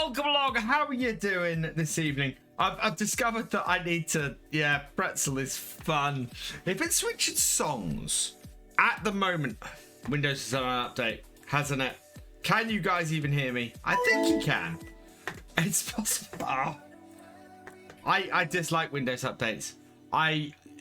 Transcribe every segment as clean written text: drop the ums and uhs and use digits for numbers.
welcome along. How are you doing this evening? I've discovered that I need to, Pretzel is fun. If it switches songs, at the moment, Windows is on an update, hasn't it? Can you guys even hear me? I think you can. It's possible. Oh. I dislike Windows updates.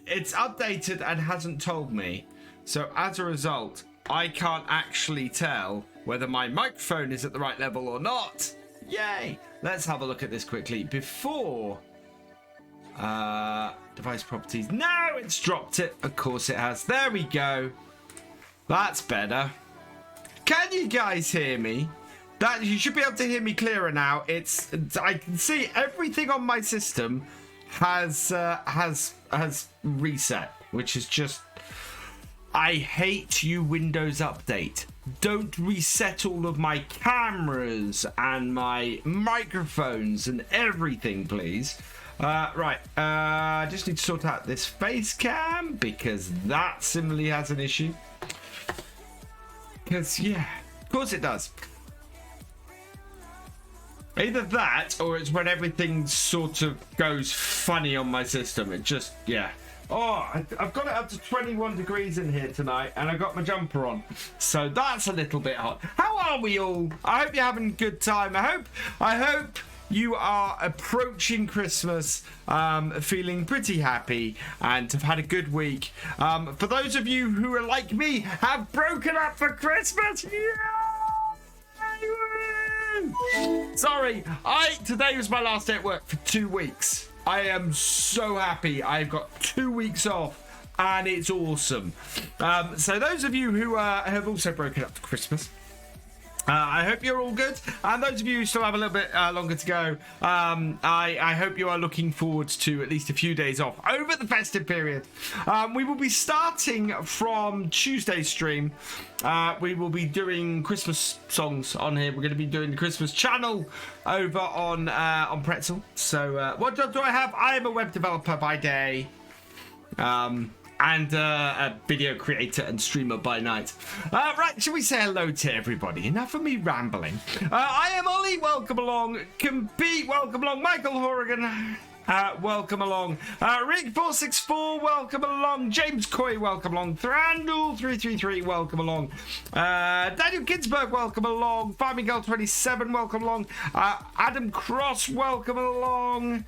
It's updated and hasn't told me. So as a result, I can't actually tell whether my microphone is at the right level or not. Yay! Let's have a look at this quickly before device properties. No, it's dropped it. Of course it has. There we go. That's better. Can you guys hear me? That you should be able to hear me clearer now. I can see everything on my system has reset, which is just. I hate you, Windows Update. Don't reset all of my cameras and my microphones and everything, please. Right, I just need to sort out this face cam because that similarly has an issue. Because, yeah, of course it does. Either that or it's when everything sort of goes funny on my system. It just, yeah. Oh, I've got it up to 21 degrees in here tonight, and I've got my jumper on. So that's a little bit hot. How are we all? I hope you're having a good time. I hope you are approaching Christmas feeling pretty happy and have had a good week. For those of you who are like me, have broken up for Christmas. Yeah! Sorry, today was my last day at work for 2 weeks. I am so happy. I've got 2 weeks off and it's awesome. So those of you who have also broken up for Christmas, I hope you're all good. And those of you who still have a little bit longer to go, I hope you are looking forward to at least a few days off over the festive period. We will be starting from Tuesday's stream. We will be doing Christmas songs on here. We're going to be doing the Christmas channel over on Pretzel. So what job do I have? I am a web developer by day. And a video creator and streamer by night. Right, shall we say hello to everybody? Enough of me rambling. I am Ollie, welcome along. Compete, welcome along. Michael Horrigan, welcome along. Rick464, welcome along. James Coy, welcome along. Thrandul333, welcome along. Daniel Ginsberg, welcome along. Farmingirl 27, welcome along. Adam Cross, welcome along.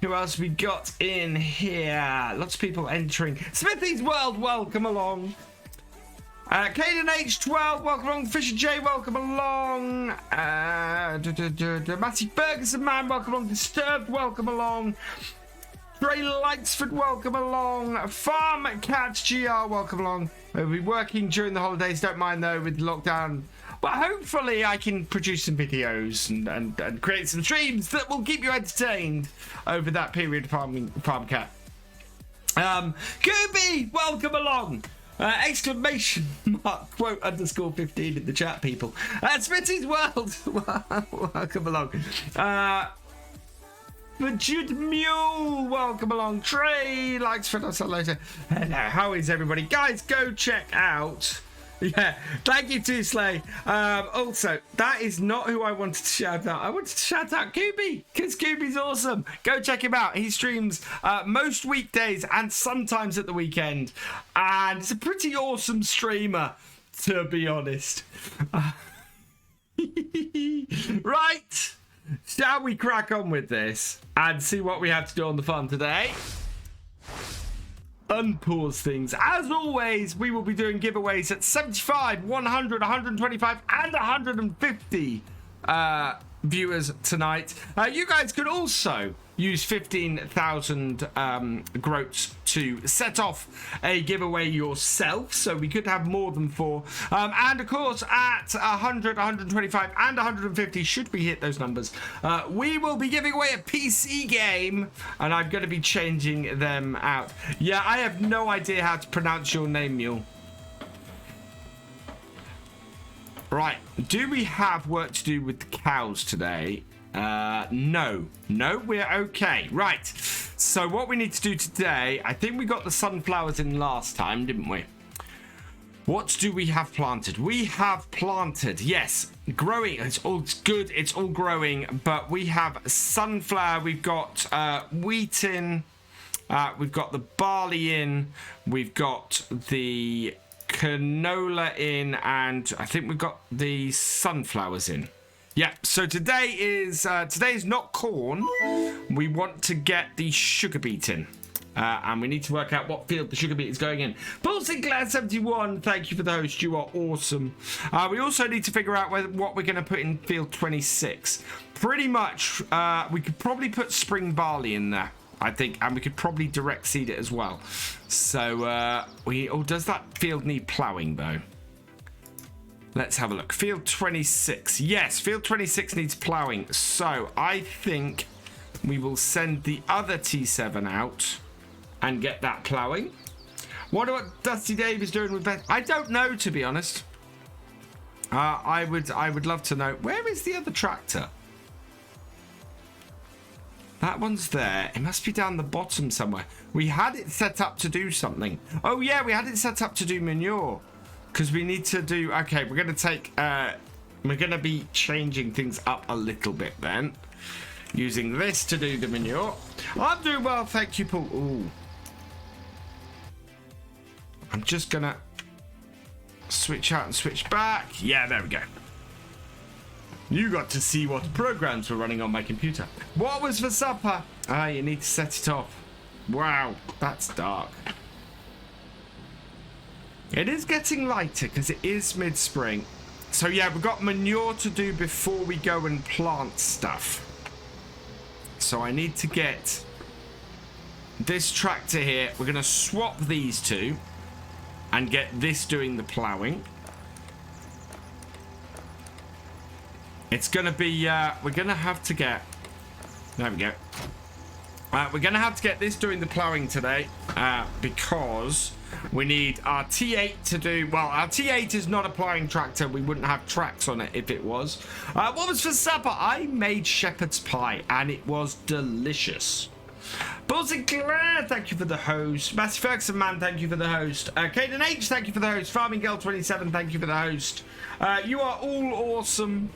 Who else we got in here? Lots of people entering. Smithy's World, welcome along. Caden H12, welcome along. Fisher J, welcome along. Matty Ferguson, man, welcome along. Disturbed, welcome along. Trey Lightsford, welcome along. Farm Cats GR, welcome along. We'll be working during the holidays, don't mind though, with lockdown. But hopefully I can produce some videos and create some streams that will keep you entertained over that period, Farm Cat. Gooby, welcome along. Exclamation mark, quote underscore 15 in the chat, people. Smitty's World, welcome along. Jude Mule, welcome along. Trey likes for us later. Hello, how is everybody? Guys, go check out. Yeah, thank you to Slay. Also, that is not who I wanted to shout out. I wanted to shout out Gooby, because Gooby's awesome. Go check him out. He streams most weekdays and sometimes at the weekend. And he's a pretty awesome streamer, to be honest. Right, shall we crack on with this and see what we have to do on the fun today? Unpause things. As always, we will be doing giveaways at 75, 100, 125 and 150 viewers tonight. You guys could also use 15,000 groats to set off a giveaway yourself, so we could have more than 4. And of course, at 100, 125 and 150, should we hit those numbers, we will be giving away a PC game, and I'm going to be changing them out. Yeah, I have no idea how to pronounce your name, Mule. Right, do we have work to do with the cows today? No, we're okay. Right, so what we need to do today, I think we got the sunflowers in last time, didn't we? What do we have planted? We have planted, yes, growing. It's good. It's all growing. But we have sunflower. We've got wheat in. We've got the barley in. We've got the canola in, and I think we've got the sunflowers in. Yeah, so today is not corn. We want to get the sugar beet in. And we need to work out what field the sugar beet is going in. Paul Sinclair 71, thank you for the host. You are awesome. We also need to figure out what we're going to put in field 26. Pretty much, we could probably put spring barley in there, I think, and we could probably direct seed it as well. So, does that field need plowing though? Let's have a look. Field 26. Yes, field 26 needs plowing. So I think we will send the other T7 out and get that plowing. Wonder what Dusty Dave is doing with Beth. I don't know, to be honest. I would love to know. Where is the other tractor? That one's there. It must be down the bottom somewhere. We had it set up to do something. Oh yeah, we had it set up to do manure. Because we need to do... Okay, we're going to take... we're going to be changing things up a little bit then. Using this to do the manure. I'm doing well, thank you, Paul. Ooh. I'm just going to switch out and switch back. Yeah, there we go. You got to see what programs were running on my computer. What was for supper? Ah, you need to set it off. Wow, that's dark. It is getting lighter because it is mid-spring. So yeah, we've got manure to do before we go and plant stuff. So I need to get this tractor here. We're going to swap these two and get this doing the plowing. It's going to be, we're going to have to get, there we go. We're going to have to get this doing the plowing today because we need our T8 to do... Well, our T8 is not a plowing tractor. We wouldn't have tracks on it if it was. What was for supper? I made shepherd's pie, and it was delicious. Paul Sinclair, thank you for the host. Matthew Ferguson, man, thank you for the host. Caden H, thank you for the host. Farmingirl 27, thank you for the host. You are all awesome.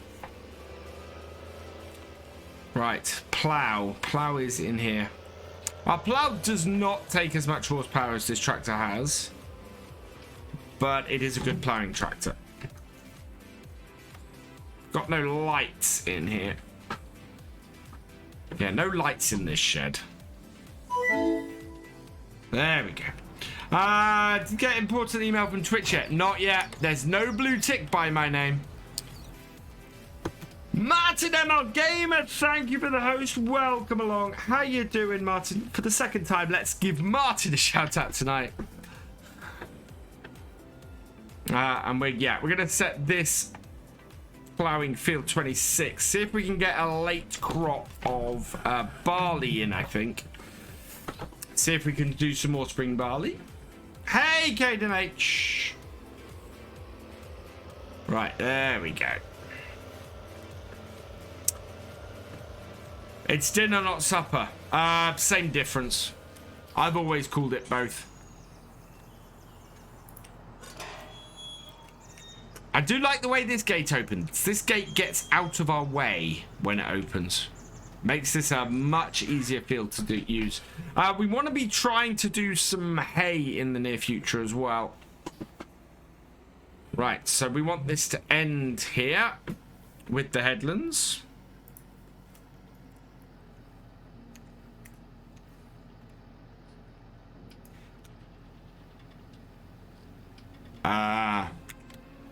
Right, plow. Plow is in here. Our plow does not take as much horsepower as this tractor has, but it is a good plowing tractor. Got no lights in here. Yeah, no lights in this shed. There we go. Did you get an important email from Twitch yet? Not yet. There's no blue tick by my name. martinMLGAMER, thank you for the host. Welcome along. How you doing, Martin? For the second time, let's give Martin a shout out tonight. And we're gonna set this plowing field 26. See if we can get a late crop of barley in. I think. See if we can do some more spring barley. Hey, Caden H. Right, there we go. It's dinner, not supper. Same difference. I've always called it both. I do like the way this gate opens. This gate gets out of our way when it opens. Makes this a much easier field to use. We want to be trying to do some hay in the near future as well. Right, so we want this to end here with the headlands.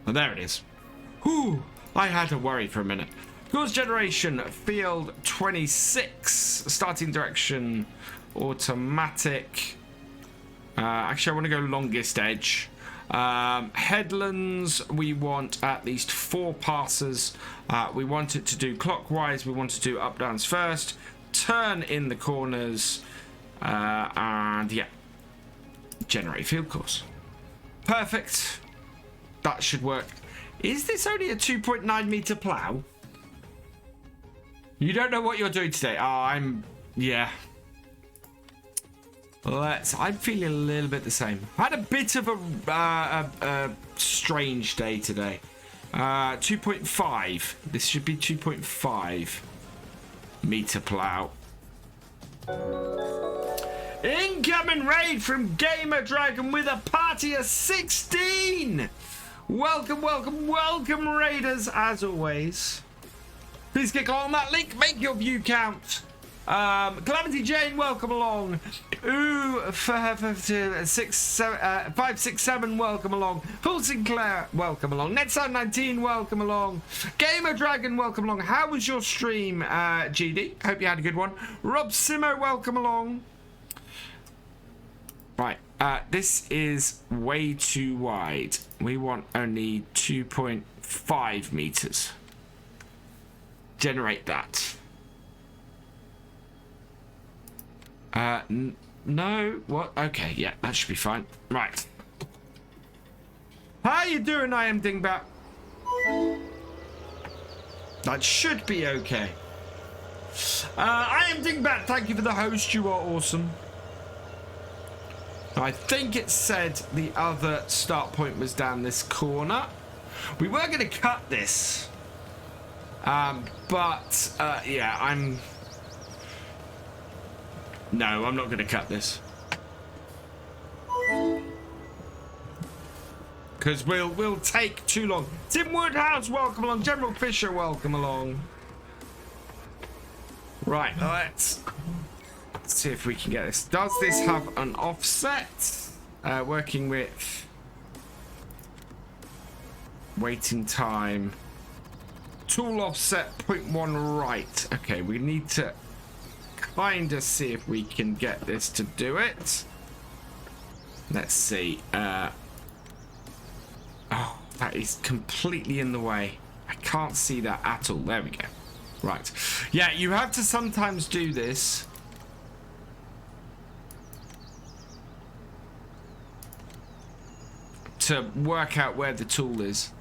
Well, there it is. Whew, I had to worry for a minute. Course generation, field 26. Starting direction, automatic. Actually, I want to go longest edge. Headlands, we want at least 4 passes. We want it to do clockwise. We want to do up downs first. Turn in the corners. And yeah. Generate field course. Perfect. That should work. Is this only a 2.9 meter plow? You don't know what you're doing today. Oh, yeah. I'm feeling a little bit the same. Had a bit of a strange day today. 2.5. This should be 2.5 meter plow. Incoming raid from Gamer Dragon with a party of 16. Welcome, welcome, welcome, raiders, as always. Please click on that link, make your view count. Calamity Jane, welcome along. Ooh, 567, welcome along. Paul Sinclair, welcome along. NetSound19, welcome along. Gamer Dragon, welcome along. How was your stream, GD? Hope you had a good one. Rob Simo, welcome along. Right, this is way too wide. We want only 2.5 meters. Generate that. No, what? Okay, yeah, that should be fine. Right. How you doing, I am Dingbat? That should be okay. I am Dingbat, thank you for the host, you are awesome. I think it said the other start point was down this corner. We were going to cut this. But yeah, No, I'm not going to cut this. Because we'll take too long. Tim Woodhouse, welcome along. General Fisher, welcome along. Right, let's see if we can get this. Does this have an offset? Working with waiting time. Tool offset 0.1 right. Okay, we need to kind of see if we can get this to do it. Let's see. Oh, that is completely in the way. I can't see that at all. There we go. Right. Yeah, you have to sometimes do this. To work out where the tool is.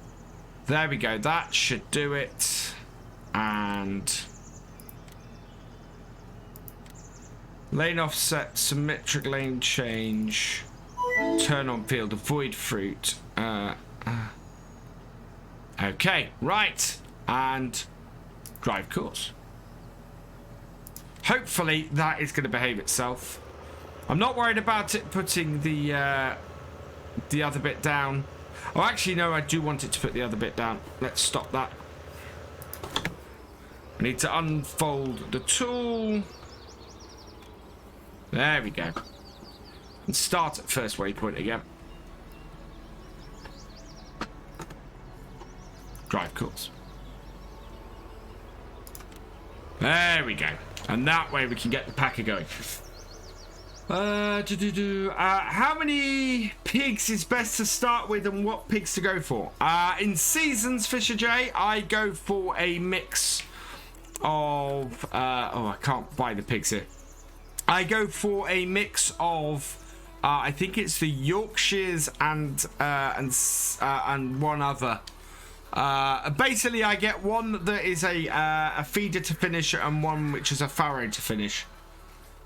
There we go. That should do it. And lane offset, symmetric lane change, turn on field, avoid fruit. Okay, right. And drive course. Hopefully that is going to behave itself. I'm not worried about it putting the other bit down. Oh, actually, no, I do want it to put the other bit down. Let's stop that. I need to unfold the tool. There we go. And start at first waypoint again. Drive course. There we go. And that way we can get the packer going. How many pigs is best to start with and what pigs to go for? In seasons, Fisher J, I go for a mix of... oh, I can't buy the pigs here. I go for a mix of... I think it's the Yorkshires and one other. Basically, I get one that is a feeder to finish and one which is a farrow to finish.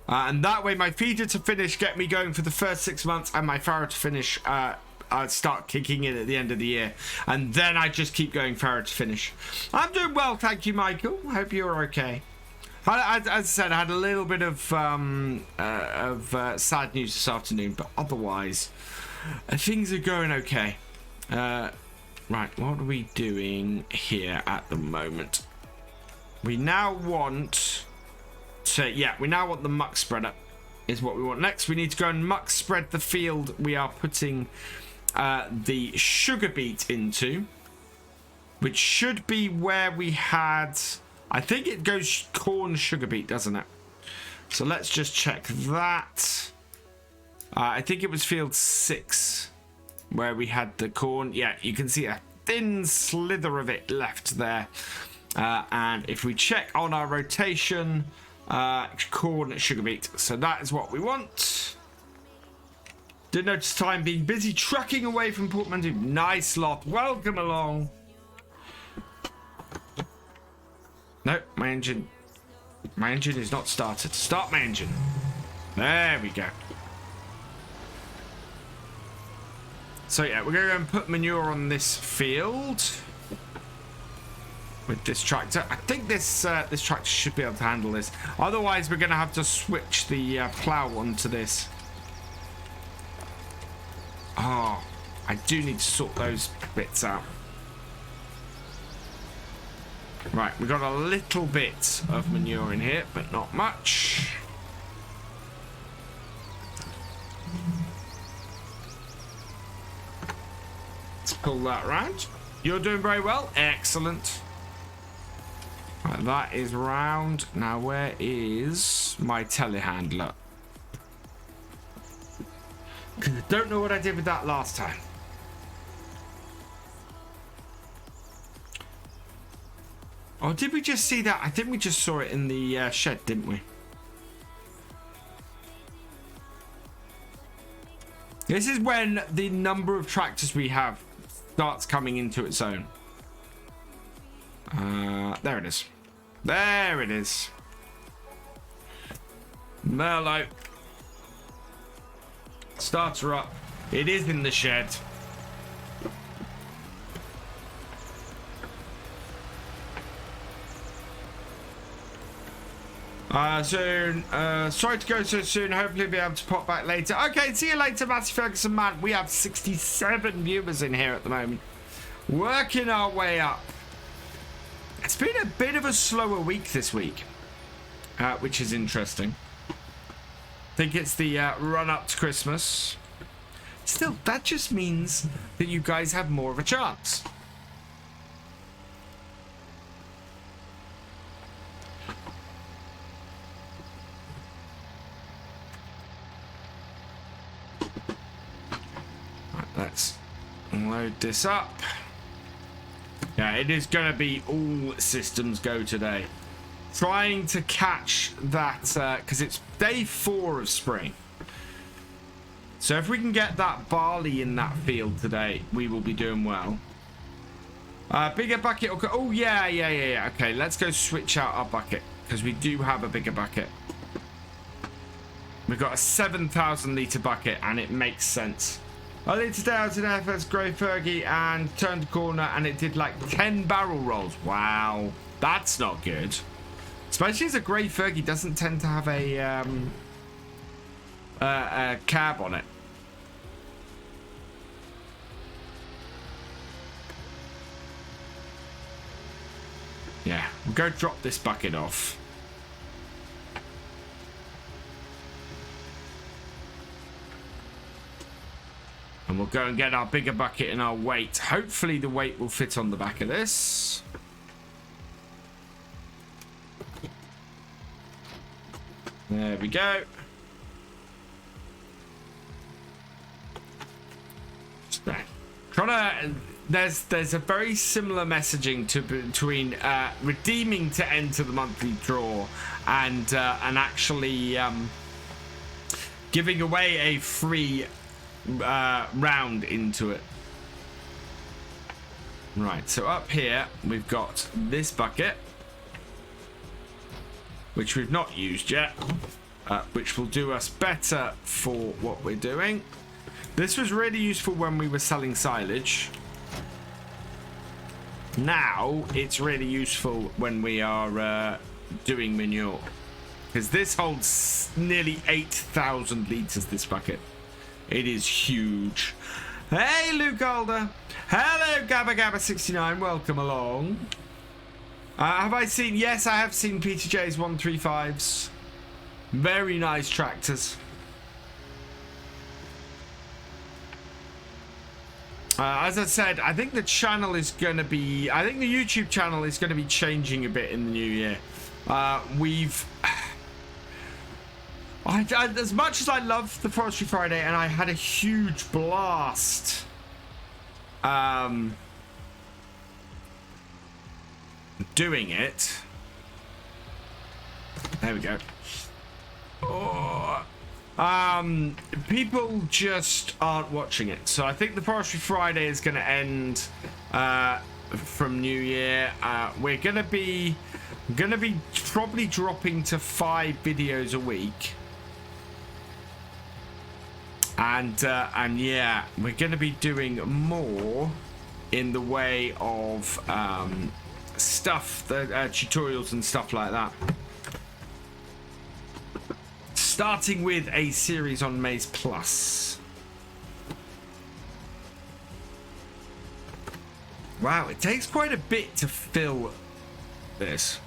And that way my feeder to finish get me going for the first 6 months and my farrow to finish start kicking in at the end of the year. And then I just keep going farrow to finish. I'm doing well, thank you, Michael. Hope you're okay. As I said, I had a little bit of sad news this afternoon, but otherwise things are going okay. Right, what are we doing here at the moment? We now want... So yeah, we now want the muck spreader is what we want. Next, we need to go and muck spread the field we are putting the sugar beet into, which should be where we had... I think it goes corn sugar beet, doesn't it? So let's just check that. I think it was field 6 where we had the corn. Yeah, you can see a thin slither of it left there. And if we check on our rotation... corn sugar beet, so that is what we want. Didn't notice time being busy trucking away from Portmanteau. Nice lot, welcome along. No, my engine is not started. Start my engine. There we go. So yeah, we're going to go and put manure on this field with this tractor. I think this this tractor should be able to handle this. Otherwise, we're going to have to switch the plow onto this. Oh, I do need to sort those bits out. Right, we've got a little bit of manure in here, but not much. Let's pull that around. You're doing very well. Excellent. Right, that is round. Now, where is my telehandler? Because I don't know what I did with that last time. Oh, did we just see that? I think we just saw it in the shed, didn't we? This is when the number of tractors we have starts coming into its own. There it is. There it is. Merlot. Starter up. It is in the shed. Soon. Sorry to go so soon. Hopefully be able to pop back later. Okay, see you later, Matthew Ferguson, man. We have 67 viewers in here at the moment. Working our way up. It's been a bit of a slower week this week, which is interesting. I think it's the run up to Christmas. Still, that just means that you guys have more of a chance. Let's load this up. Yeah, it is going to be all systems go today. Trying to catch that, because it's day 4 of spring. So if we can get that barley in that field today, we will be doing well. Bigger bucket. Okay. Oh, yeah. Okay, let's go switch out our bucket, because we do have a bigger bucket. We've got a 7,000 litre bucket, and it makes sense. Earlier today I was in FS Grey Fergie and turned the corner and it did like 10 barrel rolls. Wow, that's not good. Especially as a Grey Fergie doesn't tend to have a cab on it. Yeah, we'll go drop this bucket off. And we'll go and get our bigger bucket and our weight. Hopefully the weight will fit on the back of this. There we go. There's a very similar messaging between redeeming to enter the monthly draw and actually giving away a free round into it. Right, so up here we've got this bucket, which we've not used yet, which will do us better for what we're doing. This was really useful when we were selling silage. Now it's really useful when we are doing manure, because this holds nearly 8,000 litres, this bucket. It is huge. Hey, Luke Alder. Hello, Gabba Gabba 69. Welcome along. Have I seen? Yes, I have seen Peter J's 135s. Very nice tractors. As I said, I think the channel is going to be... I think the YouTube channel is going to be changing a bit in the new year. As much as I love the Forestry Friday, and I had a huge blast doing it. There we go. Oh, people just aren't watching it. So I think the Forestry Friday is going to end from New Year. We're going to be probably dropping to 5 videos a week. And yeah, we're going to be doing more in the way of stuff, tutorials and stuff like that. Starting with a series on Maize Plus. Wow, it takes quite a bit to fill this.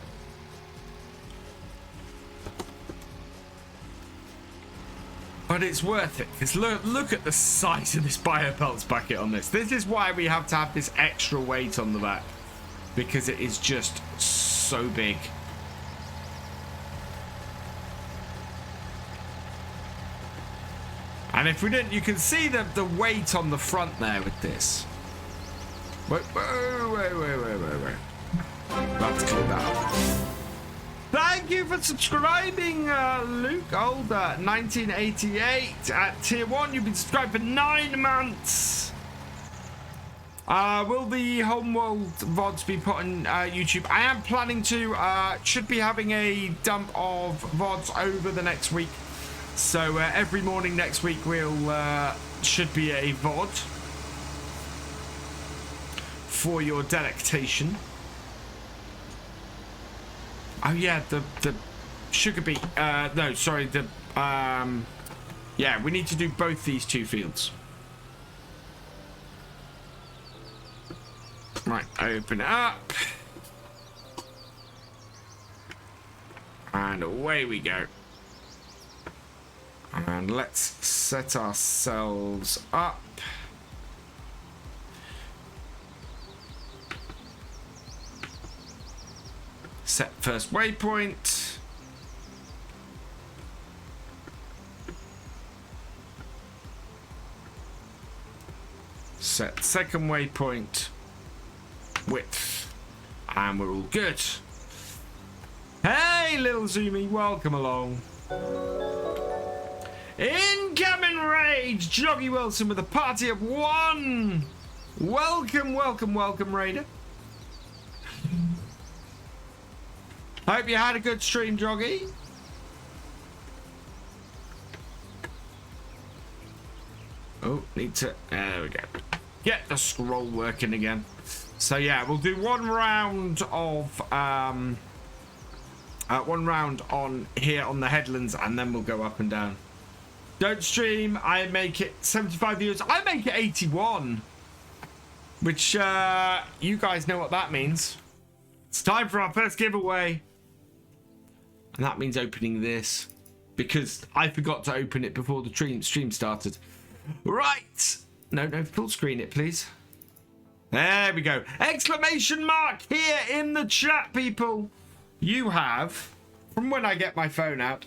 But it's worth it, because look at the size of this biopelts bucket on this. This is why we have to have this extra weight on the back, because it is just so big. And if we didn't, you can see the weight on the front there with this. Wait. Let's clear that up. Thank you for subscribing, Luke Older 1988 at tier 1. You've been subscribed for 9 months. Will the Homeworld VODs be put on YouTube? I am planning to. Should be having a dump of VODs over the next week. So every morning next week should be a VOD for your delectation. Oh yeah, the Sugarbeet. No, sorry. Yeah, we need to do both these 2 fields. Right, open it up, and away we go. And let's set ourselves up. Set first waypoint. Set second waypoint. Width. And we're all good. Hey, little Zoomy, welcome along. Incoming rage, Joggy Wilson with a party of 1. Welcome, Raider. Hope you had a good stream, Joggy. Oh, need to. There we go. Get the scroll working again. So yeah, we'll do 1 round of 1 round on here on the headlands, and then we'll go up and down. Don't stream. I make it 75 viewers. I make it 81, which you guys know what that means. It's time for our first giveaway, and that means opening this because I forgot to open it before the stream started. Right. No, full screen it, please. There we go. Exclamation mark here in the chat, people. You have, from when I get my phone out,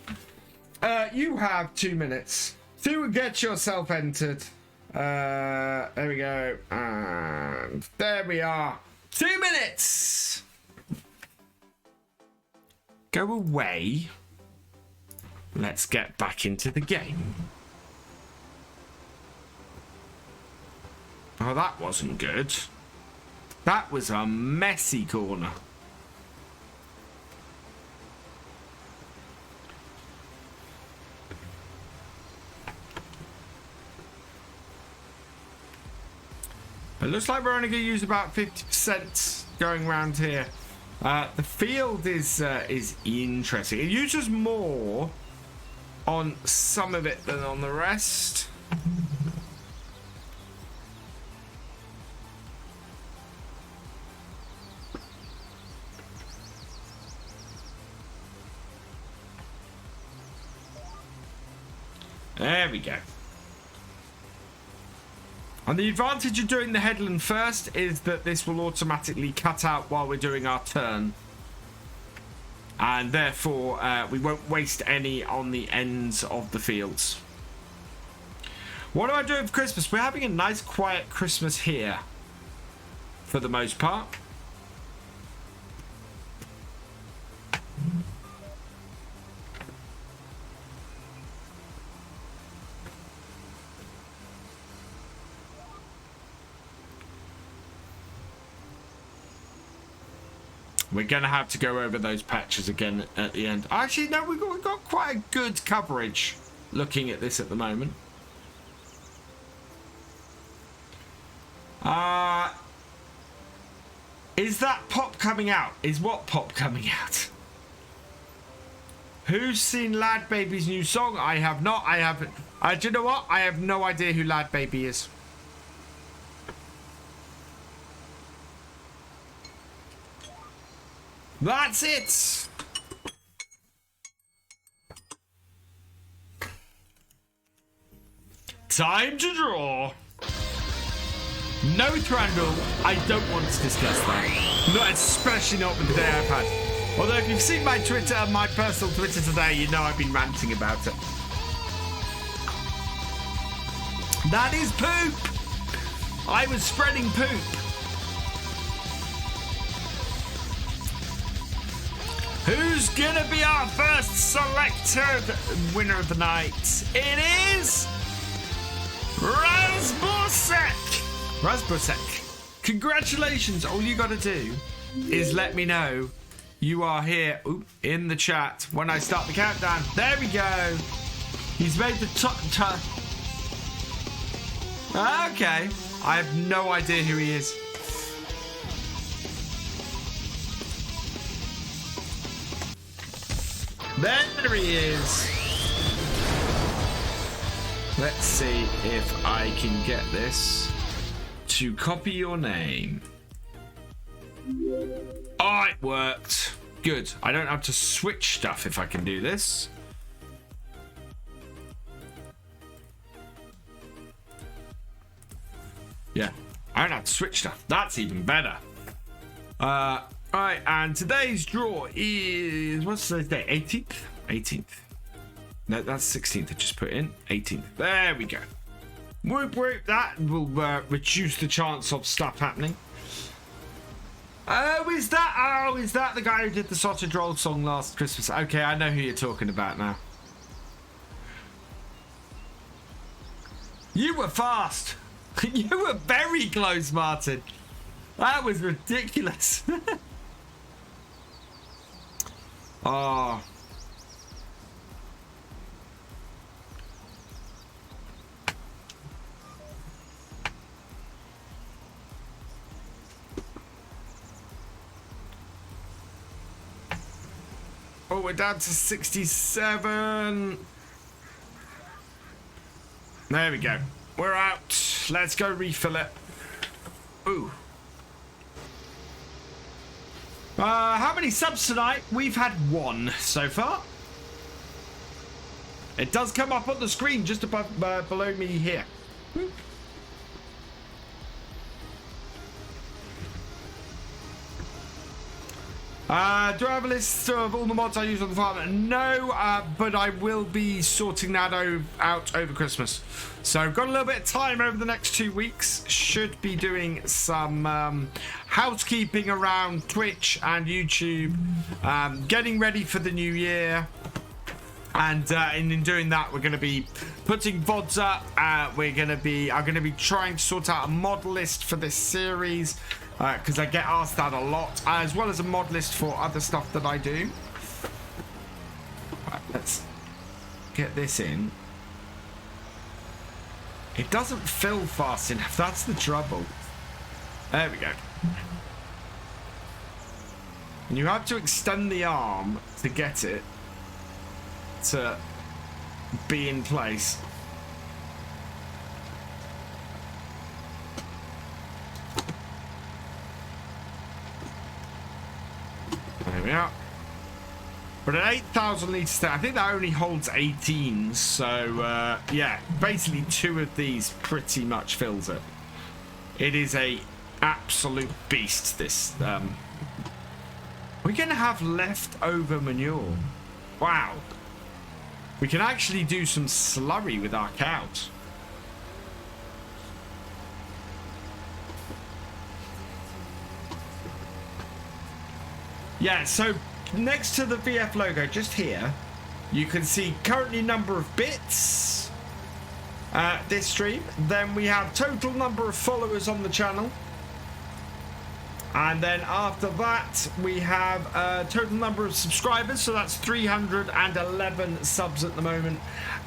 you have 2 minutes to get yourself entered. There we go. And there we are. 2 minutes. Go away. Let's get back into the game. Oh, that wasn't good. That was a messy corner. It looks like we're only going to use about 50% going around here. The field is interesting. It uses more on some of it than on the rest. There we go. And the advantage of doing the headland first is that this will automatically cut out while we're doing our turn. And therefore, we won't waste any on the ends of the fields. What am I doing for Christmas? We're having a nice quiet Christmas here, for the most part. We're going to have to go over those patches again at the end. Actually, no, we've got quite a good coverage looking at this at the moment. Is that pop coming out? Is what pop coming out? Who's seen Lad Baby's new song? I have not. I haven't. Do you know what? I have no idea who Lad Baby is. That's it. Time to draw. No Thranduil. I don't want to discuss that. Not especially not with the day I've had. Although if you've seen my Twitter, my personal Twitter today, you know I've been ranting about it. That is poop. I was spreading poop. Who's gonna be our first selected winner of the night? It is Razbusek. Razbusek. Congratulations. All you gotta do is let me know you are here in the chat when I start the countdown. There we go. He's made the top. Okay. I have no idea who he is. There he is. Let's see if I can get this to copy your name. Oh, it worked. Good. I don't have to switch stuff if I can do this. Yeah, I don't have to switch stuff. That's even better. Right, and today's draw is, what's today's date? 18th? 18th. No, that's 16th I just put in. 18th. There we go. Whoop, whoop. That will reduce the chance of stuff happening. Oh, is that the guy who did the Sausage Roll song last Christmas? Okay, I know who you're talking about now. You were fast. You were very close, Martin. That was ridiculous. Oh. Oh, we're down to 67. There we go. We're out. Let's go refill it. Ooh. How many subs tonight? We've had 1 so far. It does come up on the screen just above, below me here. Woo. Do I have a list of all the mods I use on the farm? No, but I will be sorting that out over Christmas. So I've got a little bit of time over the next 2 weeks. Should be doing some housekeeping around Twitch and YouTube, getting ready for the new year. And in doing that, we're going to be putting VODs up. I'm going to be trying to sort out a mod list for this series. Because I get asked that a lot, as well as a mod list for other stuff that I do. Right, let's get this in. It doesn't fill fast enough. That's the trouble. There we go. And you have to extend the arm to get it to be in place. There we are. But at 8,000 litres, I think that only holds 18. So, yeah, basically 2 of these pretty much fills it. It is a absolute beast, this. We're going to have leftover manure. Wow. We can actually do some slurry with our cows. Yeah, so next to the VF logo, just here, you can see currently number of bits this stream. Then we have total number of followers on the channel. And then after that, we have total number of subscribers. So that's 311 subs at the moment.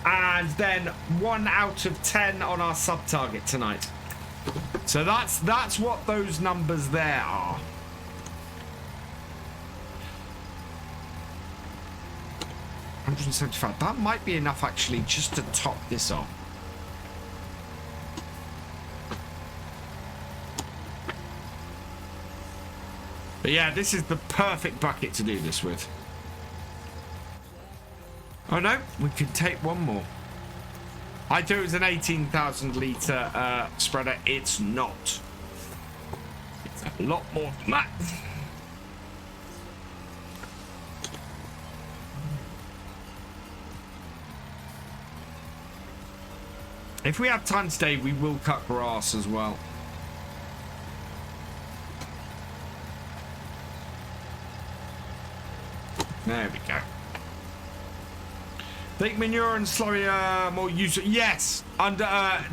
And then 1 out of 10 on our sub target tonight. So that's what those numbers there are. $175. That might be enough actually just to top this off. But yeah, this is the perfect bucket to do this with. Oh no, we could take one more. I thought it was an 18,000 litre spreader. It's not. It's a lot more than that. If we have time today, we will cut grass as well. There we go. Think manure and slurry are more useful. Yes,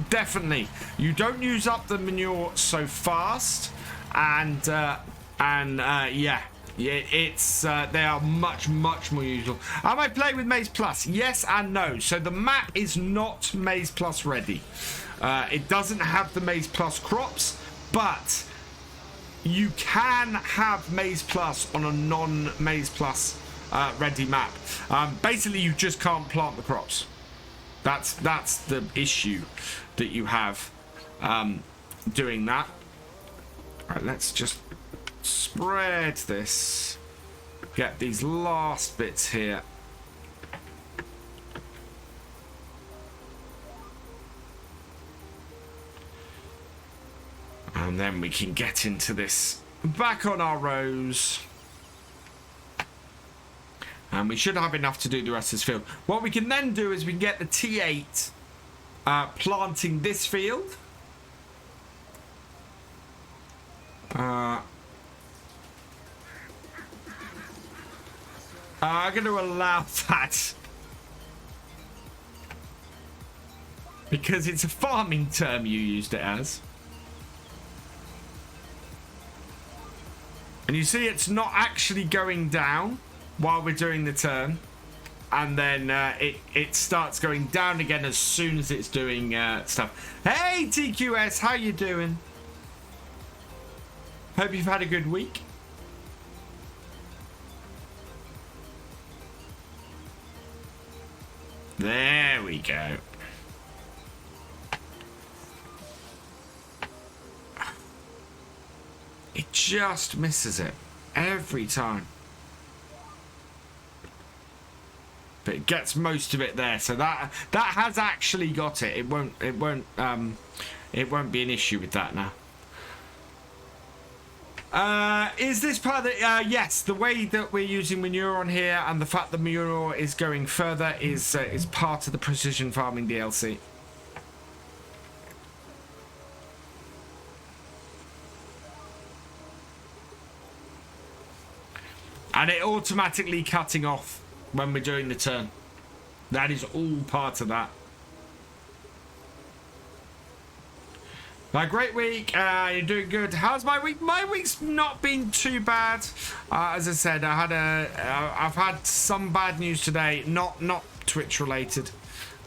definitely. You don't use up the manure so fast, and yeah, it's they are much more useful. Am I playing with Maize Plus? Yes and no. So the map is not Maize Plus ready. It doesn't have the Maize Plus crops, but you can have Maize Plus on a non-Maize Plus ready map. Basically, you just can't plant the crops. That's the issue that you have doing that. All right, let's just spread this. Get these last bits here. And then we can get into this back on our rows. And we should have enough to do the rest of this field. What we can then do is we can get the T8 planting this field. I'm going to allow that. Because it's a farming term you used it as. And you see it's not actually going down while we're doing the turn, and then it starts going down again as soon as it's doing stuff. Hey TQS, how you doing? Hope you've had a good week. There we go. It just misses it every time. But it gets most of it there, so that has actually got it. It won't be an issue with that now. Is this part of the yes, the way that we're using manure on here and the fact that manure is going further is part of the precision farming DLC. And it automatically cutting off when we're doing the turn. That is all part of that. My great week. You're doing good. How's my week? My week's not been too bad. As I said, I've had some bad news today. Not Twitch related.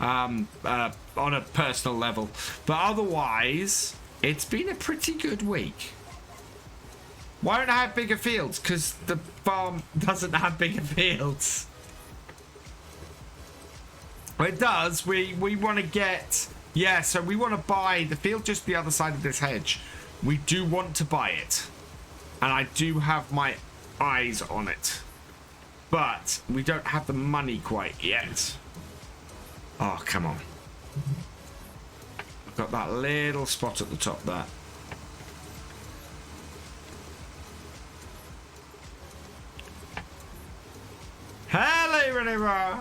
On a personal level, but otherwise, it's been a pretty good week. Why don't I have bigger fields? Because the farm doesn't have bigger fields. Well, it does. We want to get... Yeah, so we want to buy the field just the other side of this hedge. We do want to buy it. And I do have my eyes on it. But we don't have the money quite yet. Oh, come on. I've got that little spot at the top there. Hello, Renee.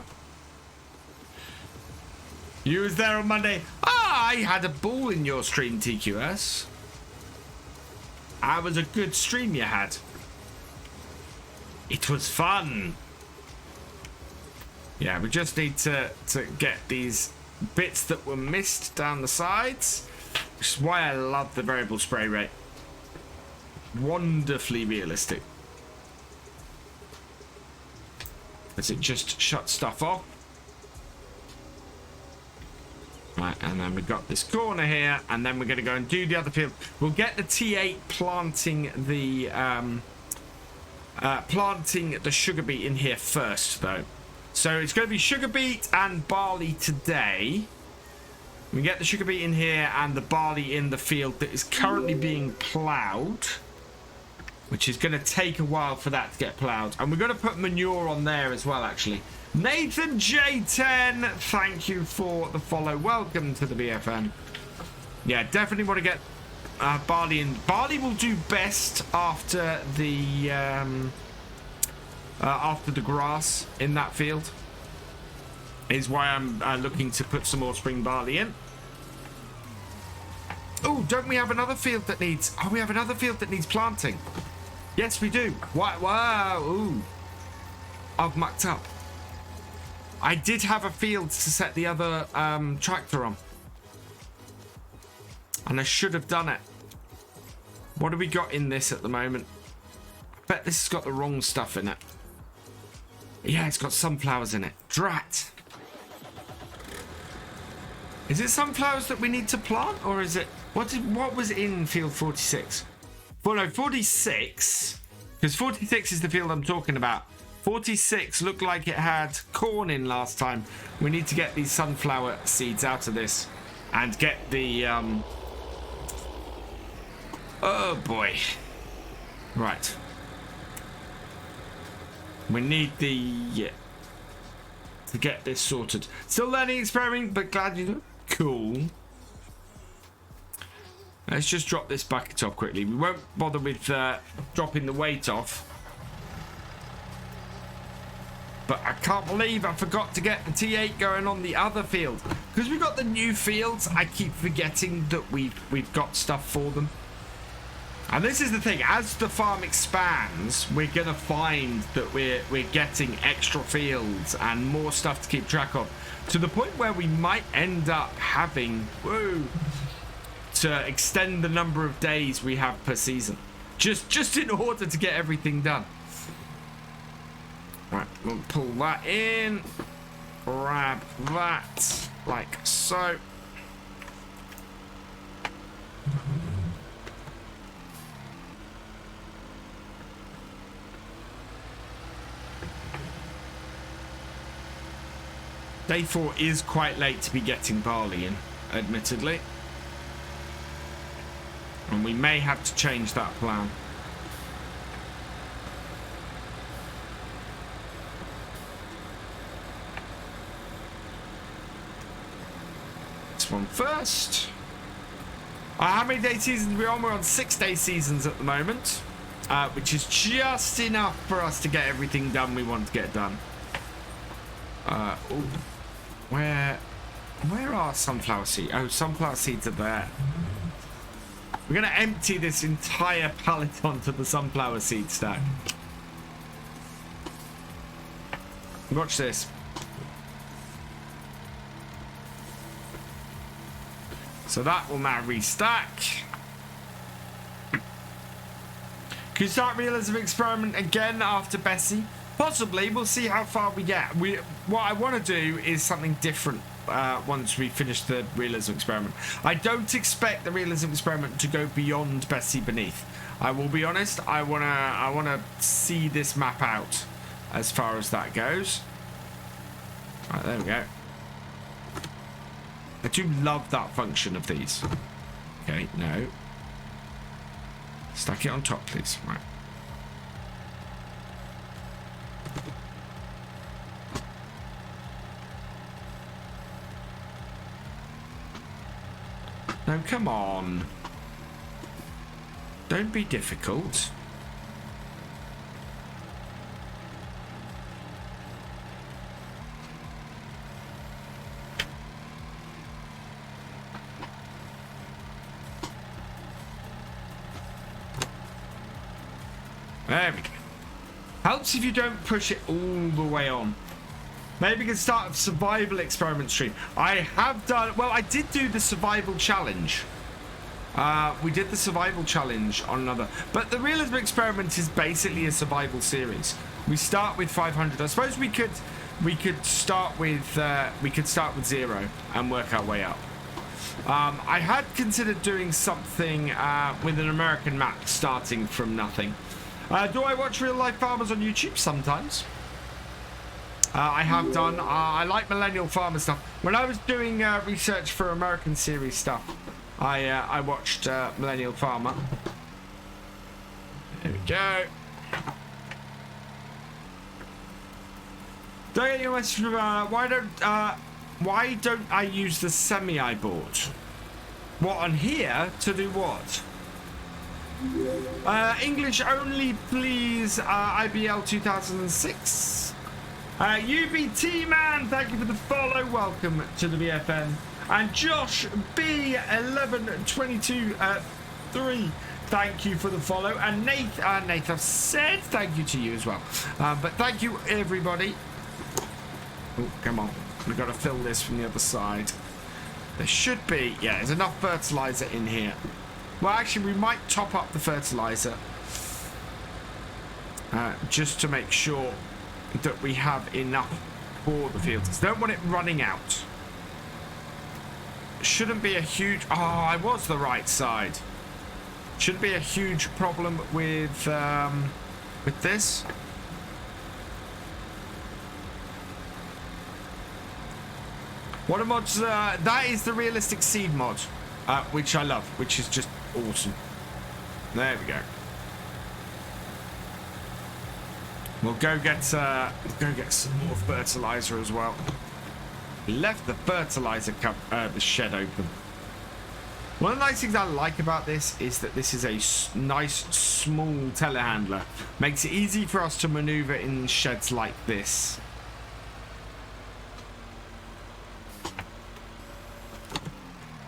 You was there on Monday. I had a ball in your stream, TQS. That was a good stream you had. It was fun. Yeah, we just need to get these bits that were missed down the sides, which is why I love the variable spray rate. Wonderfully realistic. As it just shuts stuff off. Right, and then we've got this corner here, and then we're going to go and do the other field. We'll get the T8 planting the sugar beet in here first, though. So it's going to be sugar beet and barley today. We get the sugar beet in here and the barley in the field that is currently being ploughed, which is going to take a while for that to get ploughed. And we're going to put manure on there as well, actually. Nathan J10, thank you for the follow. Welcome to the BFN. Yeah, definitely want to get barley in. Barley will do best after the grass in that field. Is why I'm looking to put some more spring barley in. Oh, don't we have another field that needs... Oh, we have another field that needs planting. Yes, we do. Wow. Ooh. I've mucked up. I did have a field to set the other tractor on. And I should have done it. What have we got in this at the moment? I bet this has got the wrong stuff in it. Yeah, it's got sunflowers in it. Drat. Is it sunflowers that we need to plant? Or is it... What was in field 46? Well, no, 46. Because 46 is the field I'm talking about. 46 looked like it had corn in last time. We need to get these sunflower seeds out of this and get the oh boy. Right. We need the to get this sorted. Still learning, experimenting, but glad you do. Cool. Let's just drop this bucket off quickly. We won't bother with dropping the weight off. But I can't believe I forgot to get the T8 going on the other field. Because we've got the new fields, I keep forgetting that we've got stuff for them. And this is the thing, as the farm expands, we're going to find that we're getting extra fields and more stuff to keep track of. To the point where we might end up having, to extend the number of days we have per season. Just in order to get everything done. Right, we'll pull that in, grab that, like so. Day 4 is quite late to be getting barley in, admittedly. And we may have to change that plan. One first. How many day seasons are we on? We're on 6-day seasons at the moment, which is just enough for us to get everything done we want to get done. Where are sunflower seeds? Oh, sunflower seeds are there. We're going to empty this entire pallet onto the sunflower seed stack. Watch this. So that will now restack. Can you start Realism experiment again after Bessy? Possibly. We'll see how far we get. What I want to do is something different once we finish the Realism experiment. I don't expect the Realism experiment to go beyond Bessy Beneath. I will be honest. I wanna see this map out as far as that goes. Right, there we go. I do love that function of these. Okay, no. Stack it on top, please. Right. No, come on. Don't be difficult. There we go. Helps if you don't push it all the way on. Maybe we can start a survival experiment stream. I have done... Well, I did do the survival challenge. We did the survival challenge on another... But the Realism experiment is basically a survival series. We start with 500. I suppose we could start with 0 and work our way up. I had considered doing something with an American map starting from nothing. Do I watch real life farmers on YouTube? Sometimes. I have done. I like millennial farmer stuff. When I was doing research for American series stuff, I watched Millennial Farmer. There we go. Did I get your message from, why don't I use the semi I bought? What, on here? To do what? English only, please. IBL 2006. UBT man, thank you for the follow. Welcome to the BFN. And Josh B 1122 3. Thank you for the follow. And Nate, I've said thank you to you as well. But thank you everybody. Oh, come on. We've got to fill this from the other side. There should be, yeah, there's enough fertilizer in here. Well, actually, we might top up the fertilizer just to make sure that we have enough for the fields. Don't want it running out. Shouldn't be a huge... Oh, I was the right side. Shouldn't be a huge problem with this. What a mods, that is the realistic seed mod, which I love, which is just awesome. There we go. We'll go get some more fertilizer as well. Left the fertilizer cup, the shed open. One of the nice things I like about this is that this is a nice small telehandler. Makes it easy for us to maneuver in sheds like this.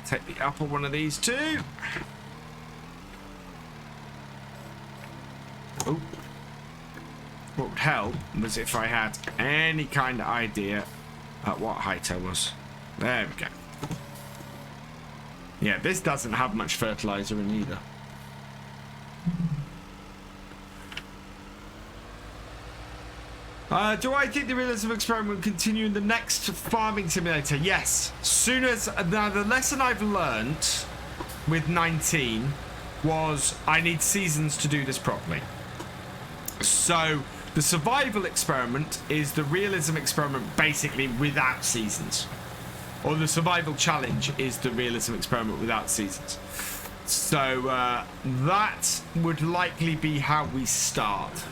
Take the upper one of these too. Oh. What would help was if I had any kind of idea at what height I was. There we go. Yeah, this doesn't have much fertilizer in either. Do I think the realism experiment will continue in the next farming simulator? Yes. Soon as... Now, the lesson I've learnt with 19 was I need seasons to do this properly. So, the survival experiment is the realism experiment basically without seasons. Or the survival challenge is the realism experiment without seasons. So, that would likely be how we start.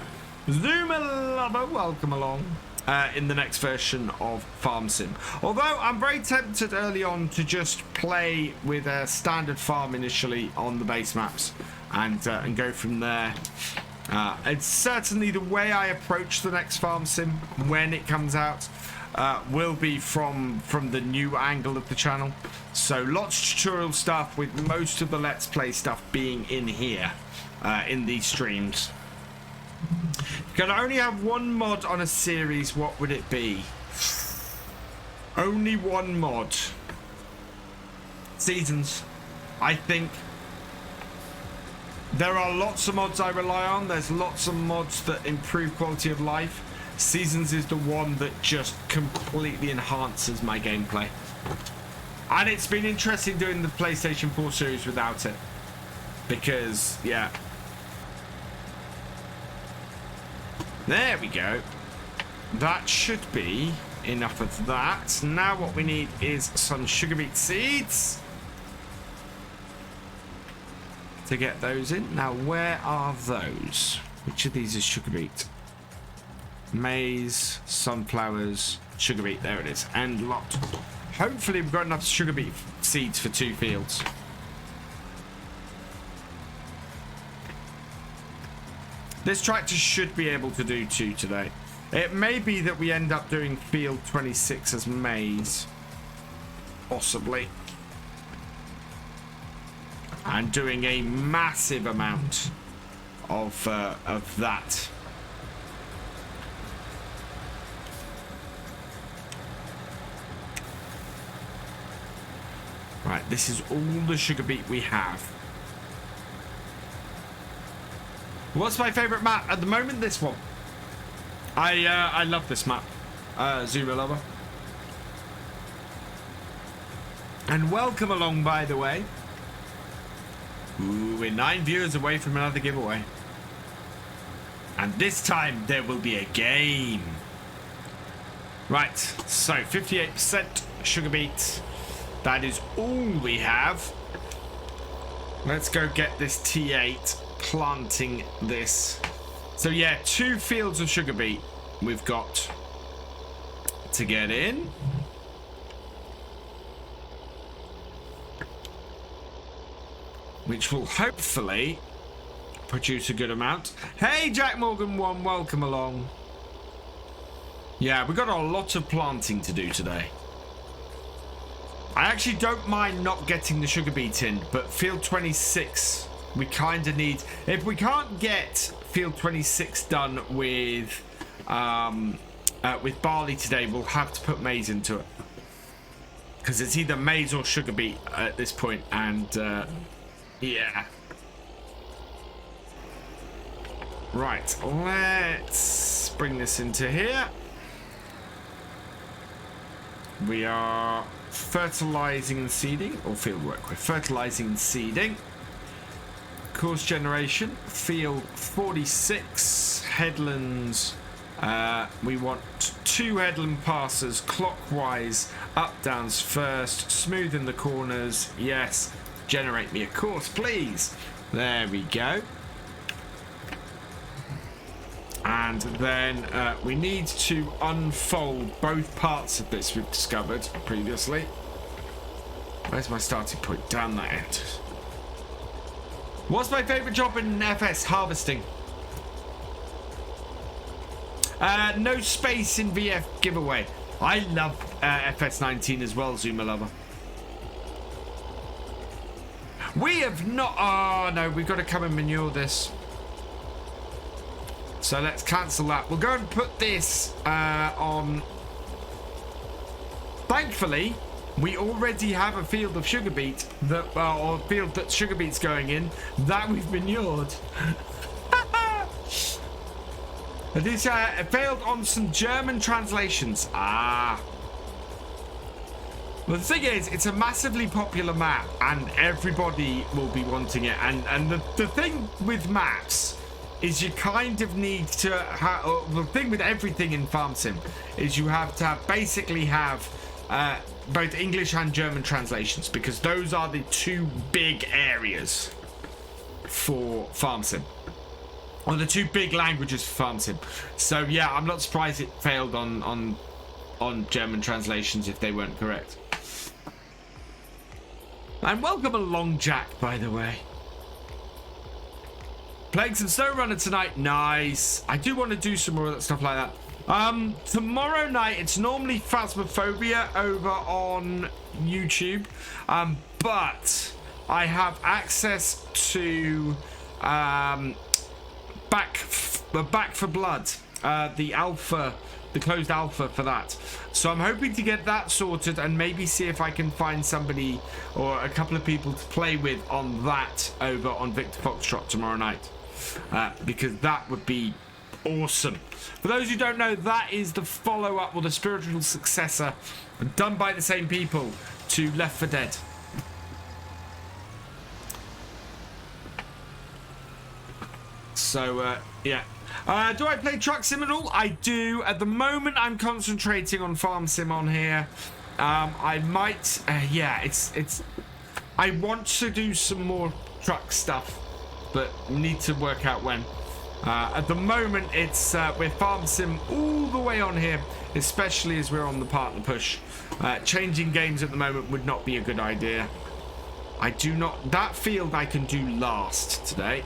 Zoomer lover, welcome along in the next version of Farm Sim. Although I'm very tempted early on to just play with a standard farm initially on the base maps and go from there. It's certainly the way I approach the next Farm Sim when it comes out will be from the new angle of the channel. So lots of tutorial stuff with most of the Let's Play stuff being in here in these streams. Can I only have one mod on a series? What would it be? Only one mod. Seasons. I think there are lots of mods I rely on. There's lots of mods that improve quality of life. Seasons is the one that just completely enhances my gameplay. And it's been interesting doing the PlayStation 4 series without it. Because, yeah. There we go. That should be enough of that. Now what we need is some Sugarbeet seeds to get those in. Now where are those? Which of these is Sugarbeet? Maize, sunflowers, Sugarbeet. There it is. And lot. Hopefully we've got enough Sugarbeet seeds for 2 fields. This tractor should be able to do 2 today. It may be that we end up doing field 26 as maize. Possibly. And doing a massive amount of that. Right, this is all the Sugarbeet we have. What's my favorite map at the moment? This one. I love this map. Zoomer lover. And welcome along, by the way. Ooh, we're 9 viewers away from another giveaway. And this time there will be a game. Right, so 58% Sugarbeet. That is all we have. Let's go get this T8, planting this. So yeah, 2 fields of Sugarbeet we've got to get in. Which will hopefully produce a good amount. Hey, Jack Morgan 1, welcome along. Yeah, we've got a lot of planting to do today. I actually don't mind not getting the Sugarbeet in, but field 26, we kind of need... If we can't get field 26 done with barley today, we'll have to put maize into it. Because it's either maize or Sugarbeet at this point, and yeah. Right, let's bring this into here. We are fertilizing and seeding, or field work. We're fertilizing and seeding. Course generation, field 46, headlands. We want 2 headland passes clockwise, up downs first, smooth in the corners. Yes, generate me a course, please. There we go. And then we need to unfold both parts of this we've discovered previously. Where's my starting point? Down that end. What's my favourite job in FS? Harvesting. No space in VF giveaway. I love FS19 as well, Zuma lover. We have not... Oh, no, we've got to come and manure this. So let's cancel that. We'll go and put this on. Thankfully, we already have a field of Sugarbeet that, or a field that Sugarbeet's going in that we've manured. This failed on some German translations. Ah. Well, the thing is, it's a massively popular map, and everybody will be wanting it. And the thing with maps is you kind of need to have, the thing with everything in Farm Sim is you have to basically have both English and German translations, because those are the 2 big areas for Farm Sim, or the 2 big languages for Farm Sim. So yeah, I'm not surprised it failed on German translations if they weren't correct. And welcome along, Jack, by the way. Playing some SnowRunner tonight. Nice. I do want to do some more of that stuff like that. Tomorrow night, it's normally Phasmophobia over on YouTube. But I have access to Back for Blood, the alpha, the closed alpha for that. So I'm hoping to get that sorted and maybe see if I can find somebody or a couple of people to play with on that over on Victor Foxtrot tomorrow night. Because that would be awesome. For those who don't know, that is the follow-up or the spiritual successor done by the same people to Left 4 Dead. So, yeah. Do I play Truck Sim at all? I do. At the moment, I'm concentrating on Farm Sim on here. I might... yeah, it's... I want to do some more truck stuff, but need to work out when. At the moment, it's we're Farm Sim all the way on here, especially as we're on the partner push. Changing games at the moment would not be a good idea. I do not... That field I can do last today.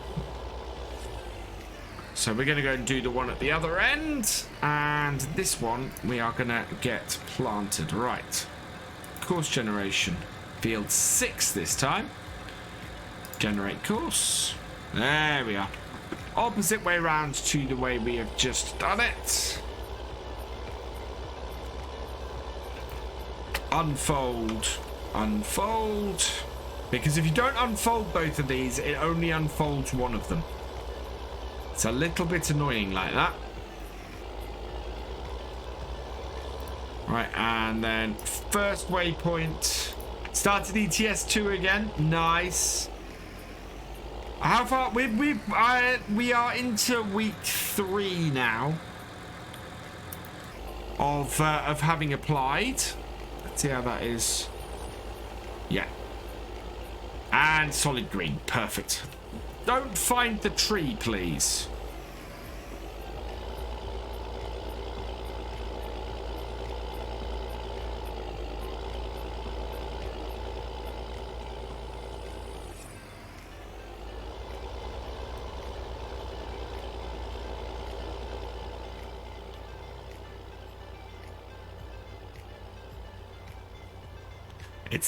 So we're going to go and do the one at the other end. And this one we are going to get planted. Right. Course generation. Field 6 this time. Generate course. There we are. Opposite way round to the way we have just done it. Unfold. Unfold. Because if you don't unfold both of these, it only unfolds one of them. It's a little bit annoying like that. Right, and then first waypoint Started ETS2 again. Nice. How far? We are into week 3 now of having applied. Let's see how that is. Yeah. And solid green. Perfect. Don't find the tree, please.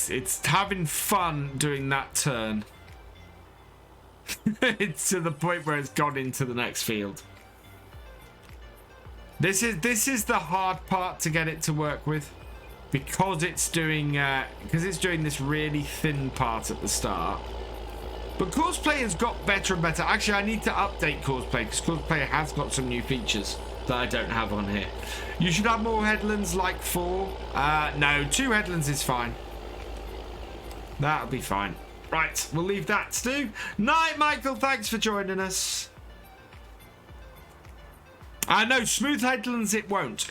It's having fun doing that turn. It's to the point where it's gone into the next field. This is the hard part to get it to work with, because it's doing this really thin part at the start. But Courseplay has got better and better. Actually, I need to update Courseplay because Courseplay has got some new features that I don't have on here. You should have more headlands, like 4. No, 2 headlands is fine. That'll be fine. Right, we'll leave that to do. Night, Michael. Thanks for joining us. No, smooth headlands it won't.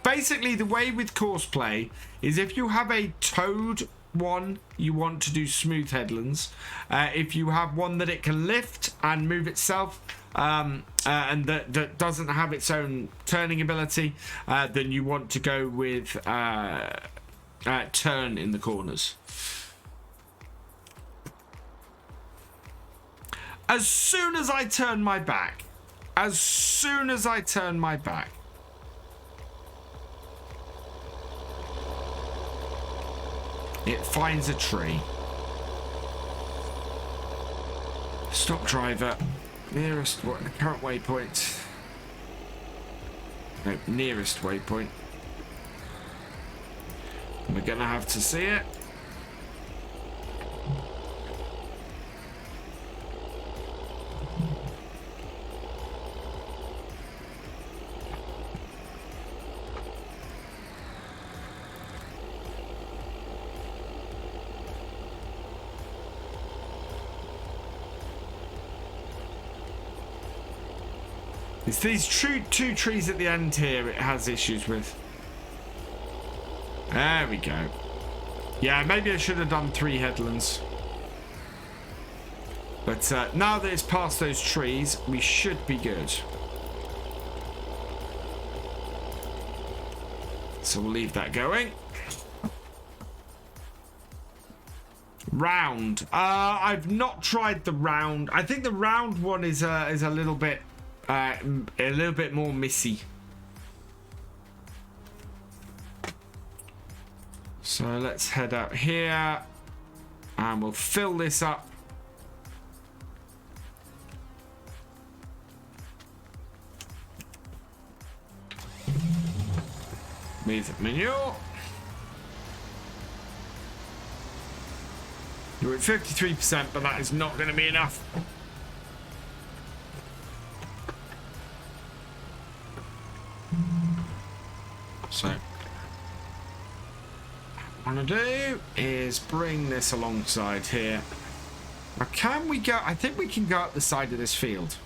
Basically, the way with Courseplay is if you have a towed one, you want to do smooth headlands. If you have one that it can lift and move itself, and that doesn't have its own turning ability, then you want to go with turn in the corners. As soon as I turn my back, it finds a tree. Stop driver. Nearest current waypoint. No, nearest waypoint. We're gonna have to see it. It's these two trees at the end here it has issues with. There we go. Yeah, maybe I should have done 3 headlands. But now that it's past those trees, we should be good. So we'll leave that going. Round. I've not tried the round. I think the round one is a little bit more messy. So let's head out here and we'll fill this up. With manure. You're at 53%, but that is not going to be enough. So, what I want to do is bring this alongside here. Now, can we go? I think we can go up the side of this field.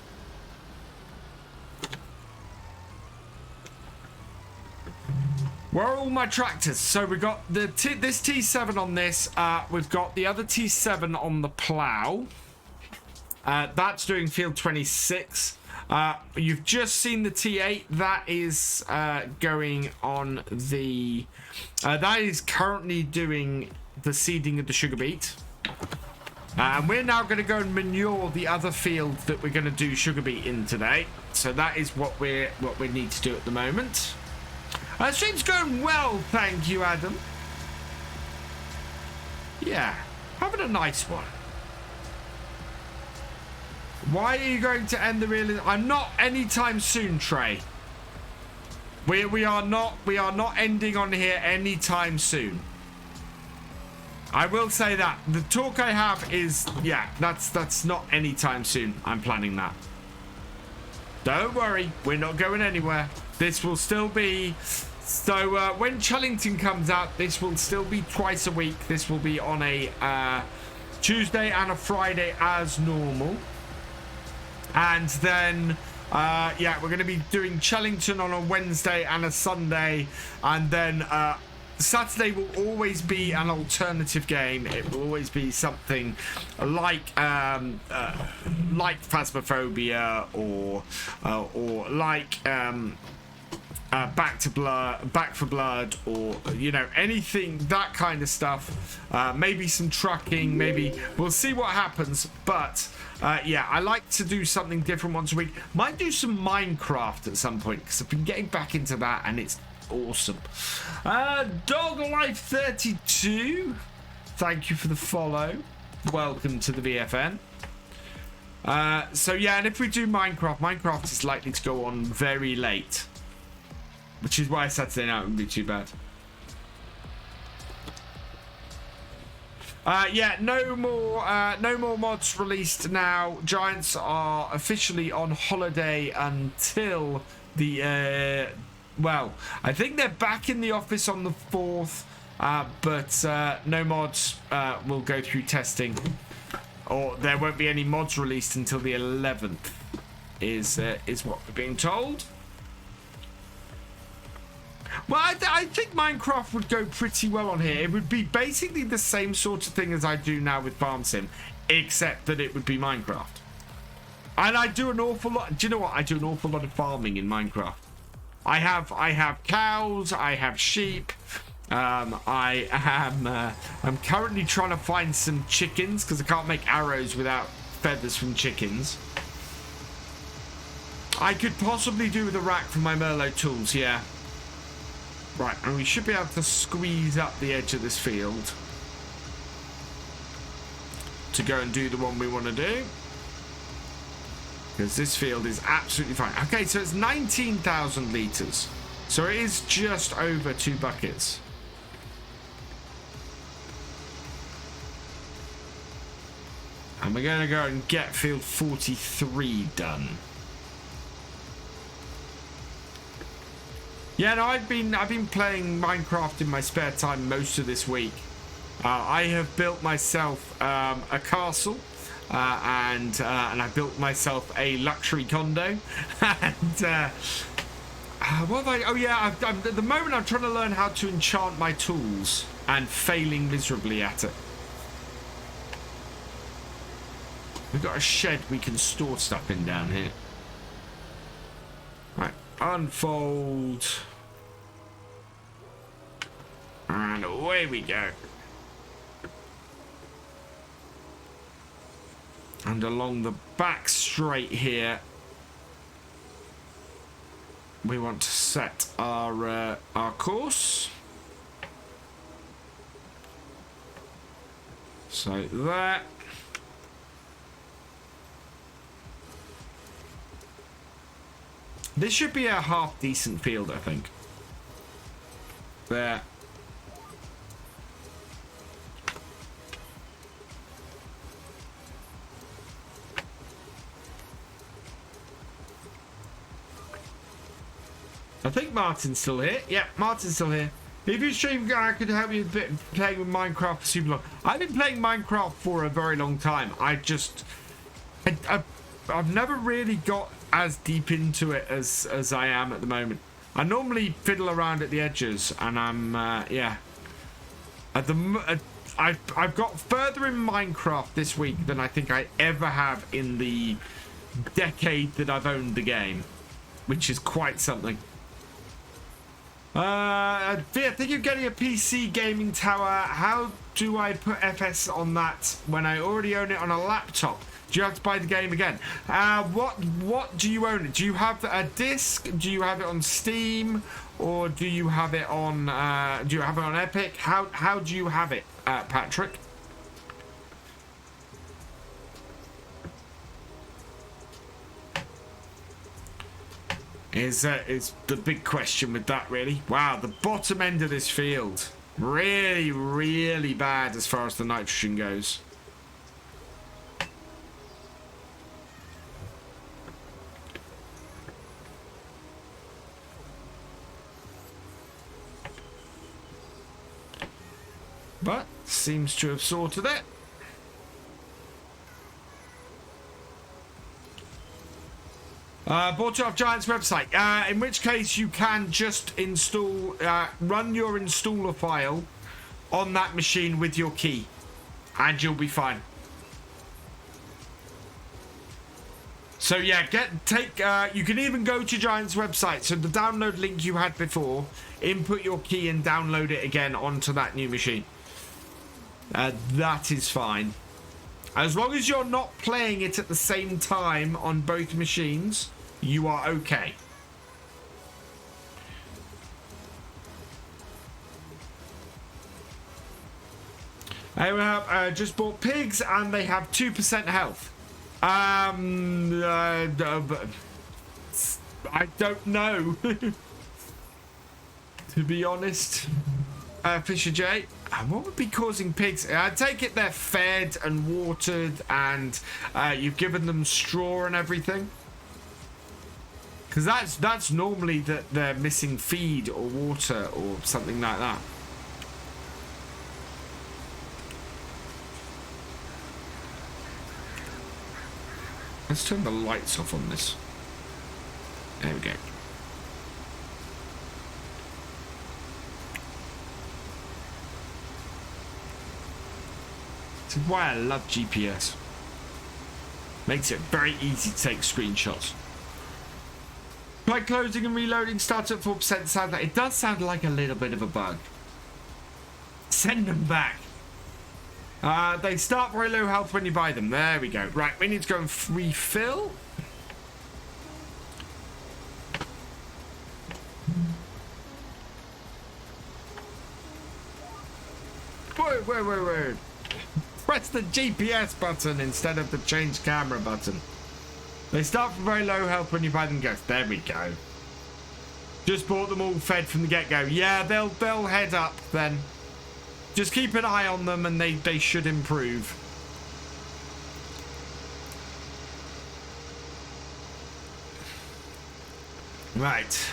Where are all my tractors? So we've got this T7 on this. We've got the other T7 on the plow. That's doing field 26. You've just seen the T8. That is going on the... that is currently doing the seeding of the Sugarbeet. And we're now going to go and manure the other field that we're going to do Sugarbeet in today. So that is what we need to do at the moment. Stream's going well, thank you, Adam. Yeah, having a nice one. Why are you going to end the realism? I'm not anytime soon, Trey. We are not ending on here anytime soon. I will say that the talk I have is, yeah, that's not anytime soon. I'm planning that. Don't worry, we're not going anywhere. This will still be So when Chillington comes out, this will still be twice a week. This will be on a Tuesday and a Friday as normal. And then, yeah, we're going to be doing Chillington on a Wednesday and a Sunday. And then Saturday will always be an alternative game. It will always be something like Phasmophobia or like Back for Blood, or you know, anything that kind of stuff. Maybe some trucking. Maybe we'll see what happens. But yeah, I like to do something different once a week. Might do some Minecraft at some point because I've been getting back into that and it's awesome. Dog Life 32, thank you for the follow. Welcome to the VFN. So yeah, and if we do Minecraft is likely to go on very late, which is why Saturday night wouldn't be too bad. Yeah, no more mods released now. Giants are officially on holiday until the well, I think they're back in the office on the 4th, but no mods will go through testing, or there won't be any mods released until the 11th, is what we're being told. Well, I think Minecraft would go pretty well on here. It would be basically the same sort of thing as I do now with Farm Sim, except that it would be Minecraft. And I do an awful lot. Do you know what? I do an awful lot of farming in Minecraft. I have cows. I have sheep. I'm currently trying to find some chickens because I can't make arrows without feathers from chickens. I could possibly do with a rack for my Mueller tools, yeah. Right, and we should be able to squeeze up the edge of this field to go and do the one we want to do. Because this field is absolutely fine. Okay, so it's 19,000 litres. So it is just over 2 buckets. And we're going to go and get field 43 done. Yeah, no, I've been playing Minecraft in my spare time most of this week. I have built myself a castle, and I built myself a luxury condo. And what have I? Oh yeah, at the moment I'm trying to learn how to enchant my tools and failing miserably at it. We've got a shed we can store stuff in down here. Right, unfold. And away we go. And along the back straight here, we want to set our course. So there. This should be a half decent field, I think. There. I think Martin's still here. Yeah, Martin's still here. If you stream, I could help you a bit playing with Minecraft for super long. I've been playing Minecraft for a very long time. I've never really got as deep into it as I am at the moment. I normally fiddle around at the edges, and I'm yeah. I've got further in Minecraft this week than I think I ever have in the decade that I've owned the game, which is quite something. I think you're getting a PC gaming tower. How do I put FS on that when I already own it on a laptop? Do you have to buy the game again? What do you own it? Do you have a disc? Do you have it on Steam, or do you have it on Epic? How do you have it, Patrick? Is the big question with that, really. Wow, the bottom end of this field. Really, really bad as far as the nitrogen goes. but seems to have sorted it. Bought it off Giant's website, in which case you can just install, run your installer file on that machine with your key, and you'll be fine. So yeah, you can even go to Giant's website, so the download link you had before, input your key and download it again onto that new machine. That is fine. As long as you're not playing it at the same time on both machines, you are okay. I have just bought pigs and they have 2% health. I don't know. To be honest, Fisher J. What would be causing pigs? I take it they're fed and watered and you've given them straw and everything. Because that's normally that they're missing feed or water or something like that. Let's turn the lights off on this. There we go. This is why I love GPS. Makes it very easy to take screenshots. Try closing and reloading starts at 4%. Sound like it does sound like a little bit of a bug. Send them back. They start very low health when you buy them. There we go. Right, we need to go and refill. Whoa. Press the GPS button instead of the change camera button. They start from very low health when you buy them ghosts. There we go. Just bought them all fed from the get-go. Yeah, they'll head up then. Just keep an eye on them and they should improve. Right.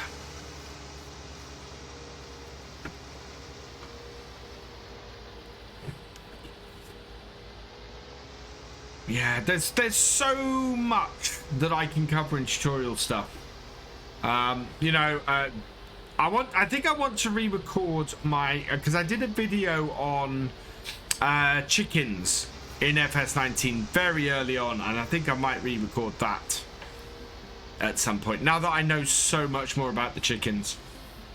Yeah, there's so much that I can cover in tutorial stuff. You know, I think I want to re-record my because I did a video on chickens in FS19 very early on, and I think I might re-record that at some point. Now that I know so much more about the chickens,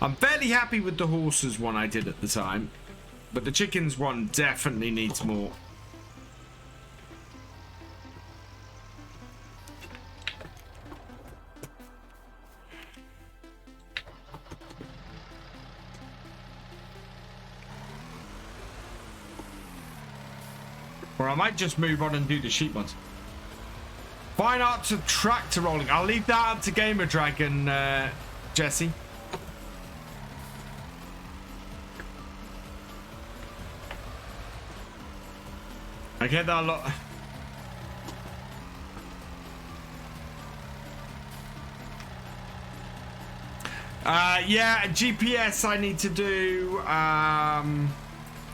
I'm fairly happy with the horses one I did at the time, but the chickens one definitely needs more. Or I might just move on and do the sheep ones. Fine art of tractor rolling. I'll leave that up to Gamer Dragon, Jesse. I get that a lot. Yeah, GPS I need to do.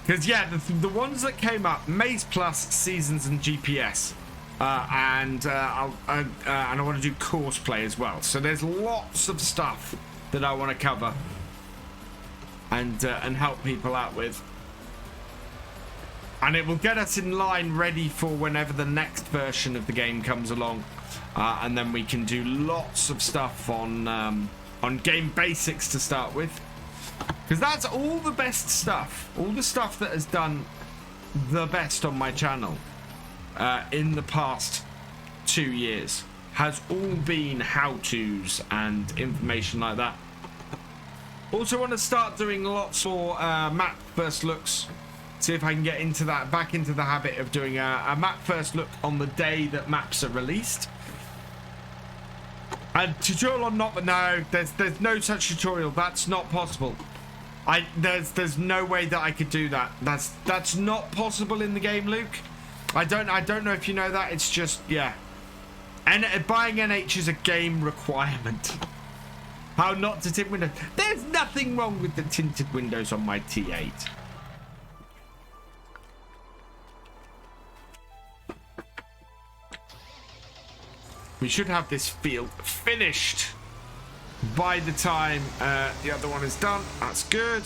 Because, yeah, the ones that came up, Maze Plus, Seasons, and GPS. And I want to do course play as well. So there's lots of stuff that I want to cover and help people out with. And it will get us in line ready for whenever the next version of the game comes along. And then we can do lots of stuff on game basics to start with. Because that's all the best stuff. All the stuff that has done the best on my channel in the past 2 years has all been how-tos and information like that. Also want to start doing lots more map first looks. See if I can get into that, back into the habit of doing a map first look on the day that maps are released. A tutorial on not, no, there's no such tutorial. That's not possible. There's no way that I could do that. That's not possible in the game, Luke. I don't know if you know that. It's just, yeah. And buying NH is a game requirement. How not to tint windows? There's nothing wrong with the tinted windows on my T8. we should have this field finished by the time the other one is done. That's good,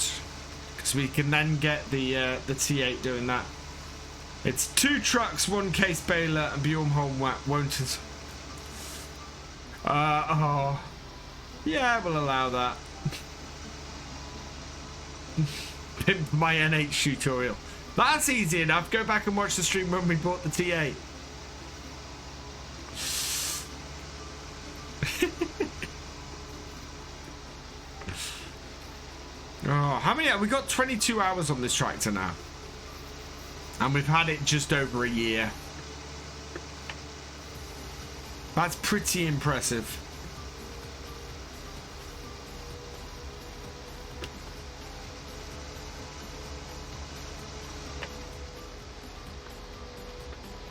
because we can then get the T8 doing that. It's 2 trucks, 1 case baler, and Bjornholm won't it? Oh, yeah, we'll allow that. Pimp my NH tutorial. That's easy enough. Go back and watch the stream when we bought the T8. Oh, how many? We got 22 hours on this tractor now, and we've had it just over a year. That's pretty impressive.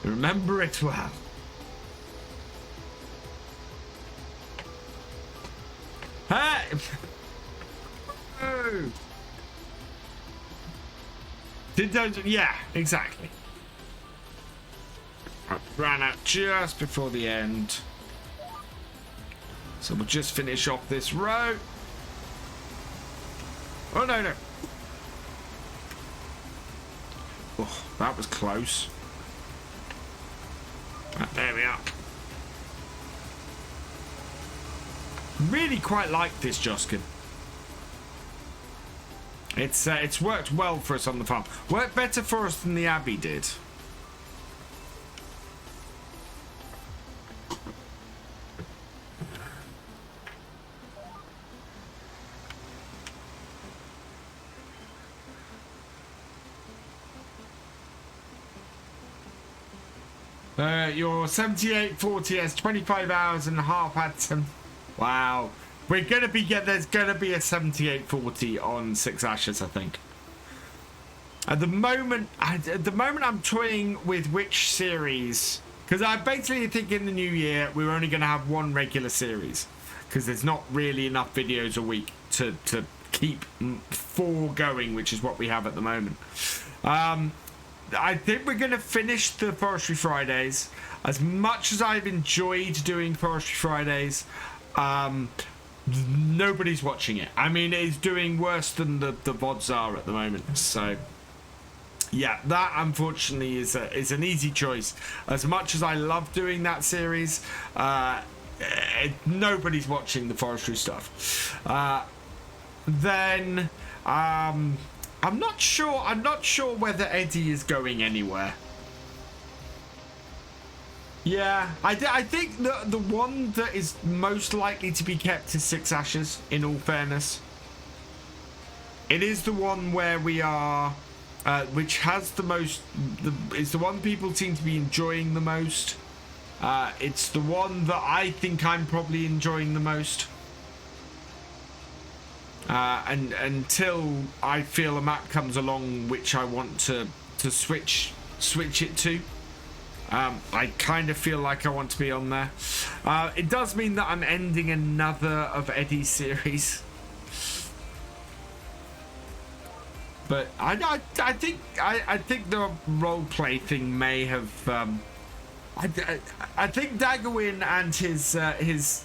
Remember it well. Hey! Oh. Yeah, exactly. I ran out just before the end. So we'll just finish off this row. Oh, no. Oh, that was close. There we are. Really quite like this Joskin. It's worked well for us on the farm. Worked better for us than the Abbey did. Your 7840 has 25 hours and a half had some. Wow. We're gonna be there's gonna be a 7840 on 6 Ashes, I think. At the moment I'm toying with which series, because I basically think in the new year we're only gonna have 1 regular series, because there's not really enough videos a week to keep 4 going, which is what we have at the moment. I think we're going to finish the Forestry Fridays. As much as I've enjoyed doing Forestry Fridays, nobody's watching it. I mean, it's doing worse than the VODs are at the moment. So, yeah, that unfortunately is an easy choice. As much as I love doing that series, nobody's watching the forestry stuff. Then... I'm not sure whether Eddie is going anywhere. Yeah, I think the one that is most likely to be kept is 6 Ashes, in all fairness. It is the one where we are, which has the most, it's the one people seem to be enjoying the most. It's the one that I think I'm probably enjoying the most. And until I feel a map comes along which I want to switch it to, I kind of feel like I want to be on there. It does mean that I'm ending another of Eddie's series, but I think the roleplay thing may have. I think Daggerwin and his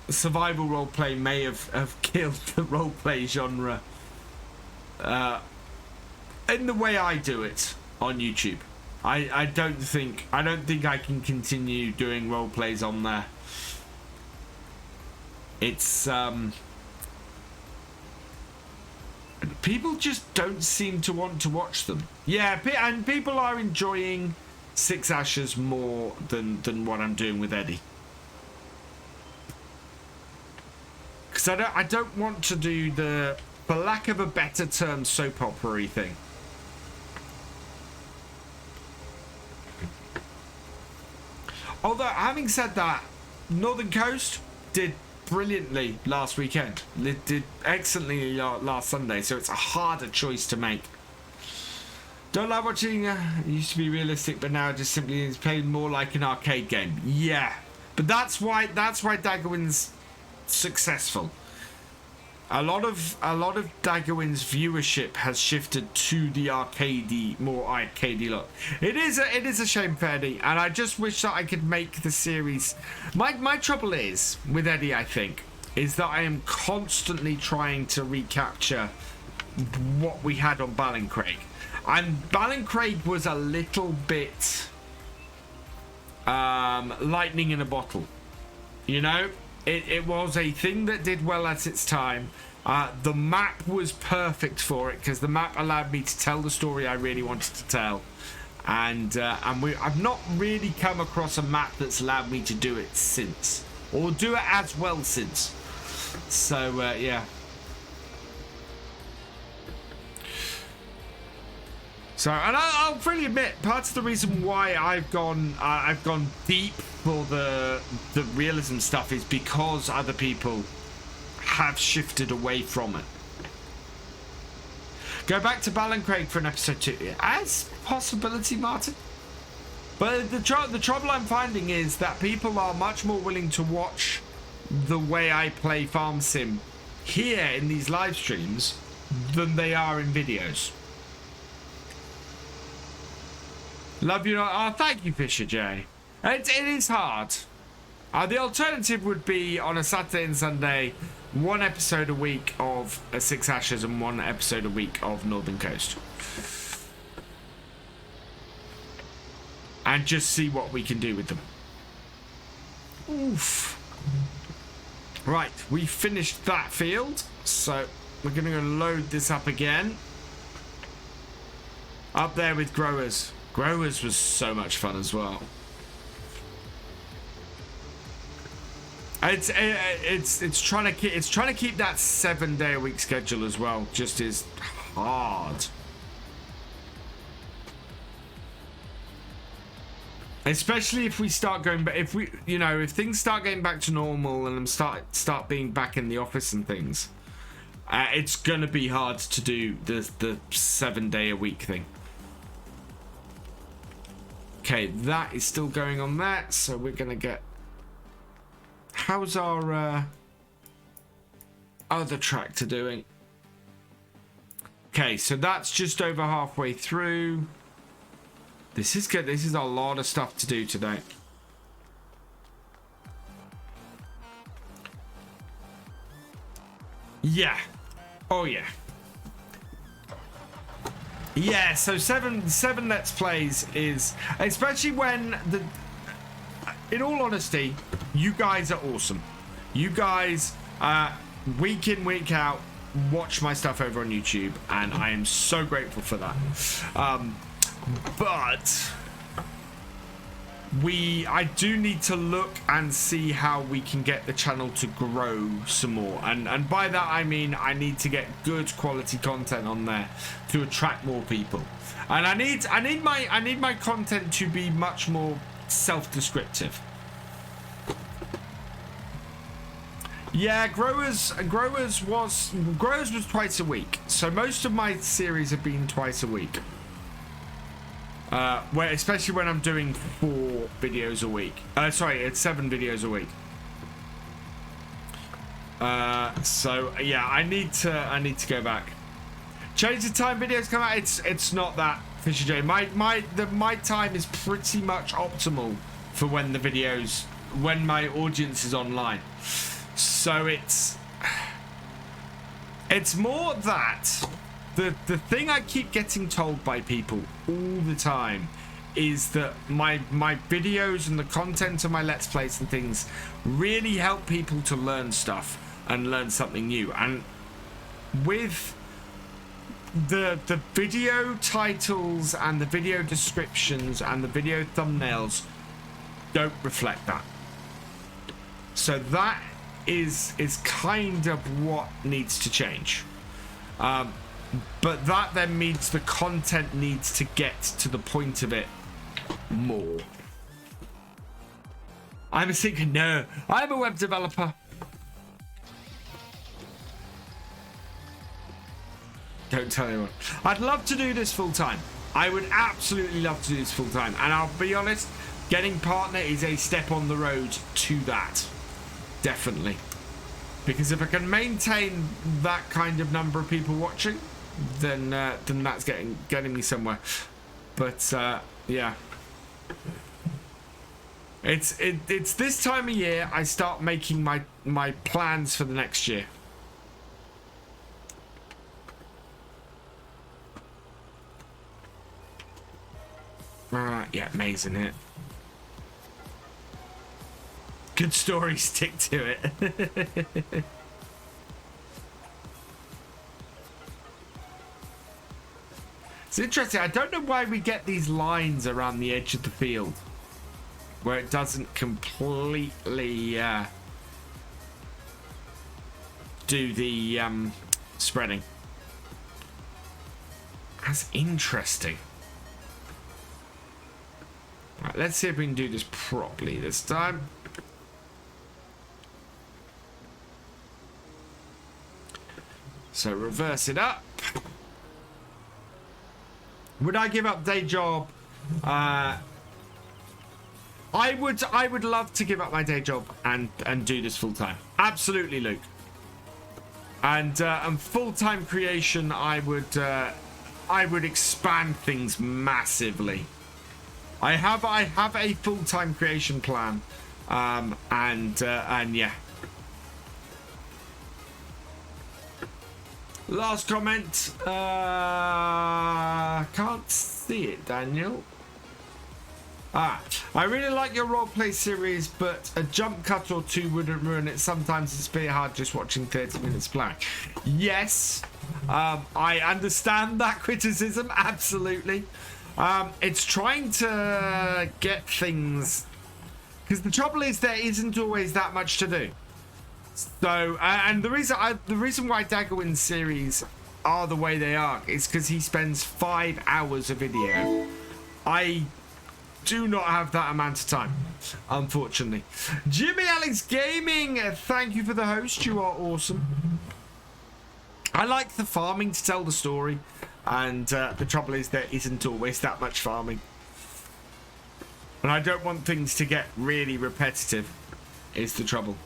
survival roleplay may have killed the roleplay genre in the way I do it on YouTube. I don't think I can continue doing roleplays on there. It's people just don't seem to want to watch them. Yeah, and people are enjoying 6 Ashes more than what I'm doing with Eddie. Because I don't want to do the, for lack of a better term, soap opera-y thing. Although, having said that, Northern Coast did brilliantly last weekend. It did excellently last Sunday, so it's a harder choice to make. Don't like watching, it used to be realistic, but now it just simply is playing more like an arcade game. Yeah, but that's why Daggerwin's successful. A lot of Daggerwin's viewership has shifted to the more arcadey look. It is a shame for Eddie, and I just wish that I could make the series. My trouble is with Eddie, I think, is that I am constantly trying to recapture what we had on Ballincraig, and Ballincraig was a little bit lightning in a bottle, you know. It was a thing that did well at its time. The map was perfect for it because the map allowed me to tell the story I really wanted to tell, and I've not really come across a map that's allowed me to do it since, or do it as well since. So yeah. So, and I'll freely admit, part of the reason why I've gone deep for the realism stuff is because other people have shifted away from it. Go back to Ballincraig for an episode 2 as possibility, Martin. But the trouble I'm finding is that people are much more willing to watch the way I play Farm Sim here in these live streams than they are in videos. Love you. Oh, thank you, Fisher J. It is hard. The alternative would be on a Saturday and Sunday, 1 episode a week of Six Ashes and 1 episode a week of Northern Coast. And just see what we can do with them. Oof. Right, we finished that field. So we're going to go load this up again. Up there with growers. Growers was so much fun as well. It's trying to keep that 7-day-a-week schedule as well. Just is hard. Especially if we start going back, if things start getting back to normal and start being back in the office and things, it's gonna be hard to do the 7-day-a-week thing. Okay, that is still going on there, so we're gonna get. How's our other tractor doing? Okay, so that's just over halfway through. This is good. This is a lot of stuff to do today. Yeah. Oh yeah. Yeah, so seven Let's Plays is, especially when in all honesty, you guys are awesome. You guys, week in, week out, watch my stuff over on YouTube, and I am so grateful for that. But I do need to look and see how we can get the channel to grow some more, and by that I mean I need to get good quality content on there to attract more people, and I need my content to be much more self-descriptive. Yeah, growers was twice a week, so most of my series have been twice a week. Especially when I'm doing 4 videos a week. Sorry, it's 7 videos a week. So yeah, I need to go back. Change the time videos come out. It's not that, Fisher J. My time is pretty much optimal for when my audience is online. So it's more that. The thing I keep getting told by people all the time is that my videos and the content of my Let's Plays and things really help people to learn stuff and learn something new. And with the video titles and the video descriptions and the video thumbnails don't reflect that. So that is kind of what needs to change. But that then means the content needs to get to the point of it more. I'm a web developer. Don't tell anyone. I'd love to do this full time. I would absolutely love to do this full time. And I'll be honest, getting partner is a step on the road to that. Definitely. Because if I can maintain that kind of number of people watching, then that's getting me somewhere. But yeah, it's this time of year I start making my plans for the next year. Yeah, amazing it. Good story, stick to it. It's interesting. I don't know why we get these lines around the edge of the field where it doesn't completely do the spreading. That's interesting. Right, let's see if we can do this properly this time. So reverse it up. Would I give up day job? I would love to give up my day job and do this full time. Absolutely, Luke. And full time creation, I would expand things massively. I have a full time creation plan, and yeah. Last comment. Can't see it, Daniel. I really like your roleplay series, but a jump cut or two wouldn't ruin it. Sometimes it's pretty hard just watching 30 minutes play. Yes, I understand that criticism, absolutely. It's trying to get things, because the trouble is there isn't always that much to do. So, and the reason why Daggerwin's series are the way they are is because he spends 5 hours a video. I do not have that amount of time, unfortunately. Jimmy Alex Gaming, thank you for the host. You are awesome. I like the farming to tell the story, and the trouble is there isn't always that much farming. And I don't want things to get really repetitive, is the trouble.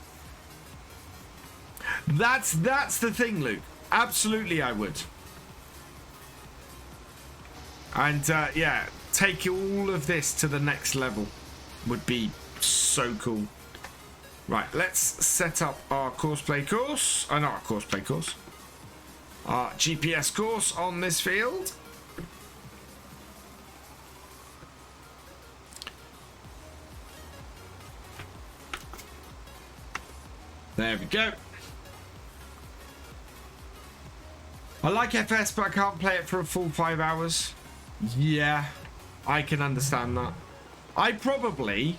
That's the thing, Luke. Absolutely, I would. And yeah, take all of this to the next level would be so cool. Right, let's set up our courseplay course. Not our courseplay course. Our GPS course on this field. There we go. I like FS, but I can't play it for a full 5 hours. Yeah, I can understand that. I probably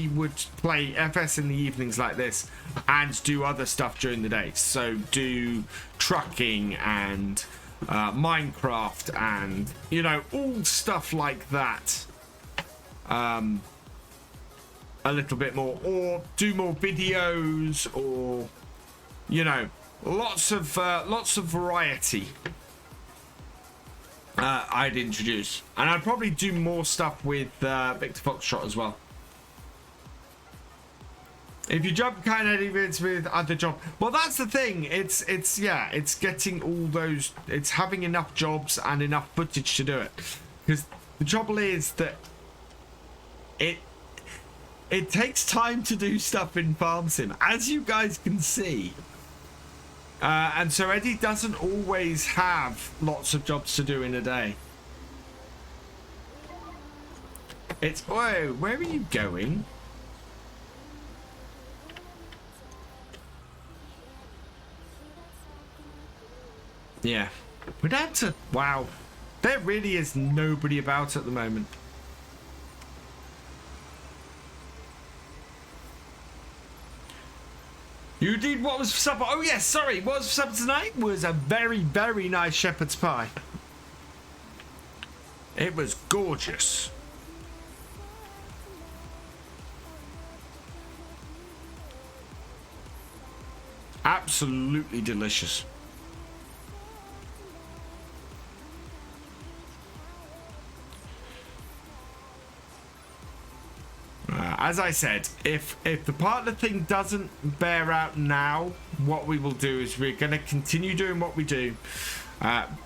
would play FS in the evenings like this and do other stuff during the day. So do trucking and Minecraft and, you know, all stuff like that. A little bit more, or do more videos, or, you know, lots of variety. I'd introduce, and I'd probably do more stuff with Victor Foxtrot as well. If you jump kind of events with other jobs, well, that's the thing. It's getting all those. It's having enough jobs and enough footage to do it. Because the trouble is that it takes time to do stuff in Farm Sim, as you guys can see. And so Eddie doesn't always have lots of jobs to do in a day. It's, whoa, where are you going? Yeah, we'd have to, wow, there really is nobody about at the moment. You did what was for supper? Oh yes, sorry. What was for supper tonight was a very, very nice shepherd's pie. It was gorgeous. Absolutely delicious. as I said, if the partner thing doesn't bear out now, what we will do is we're going to continue doing what we do.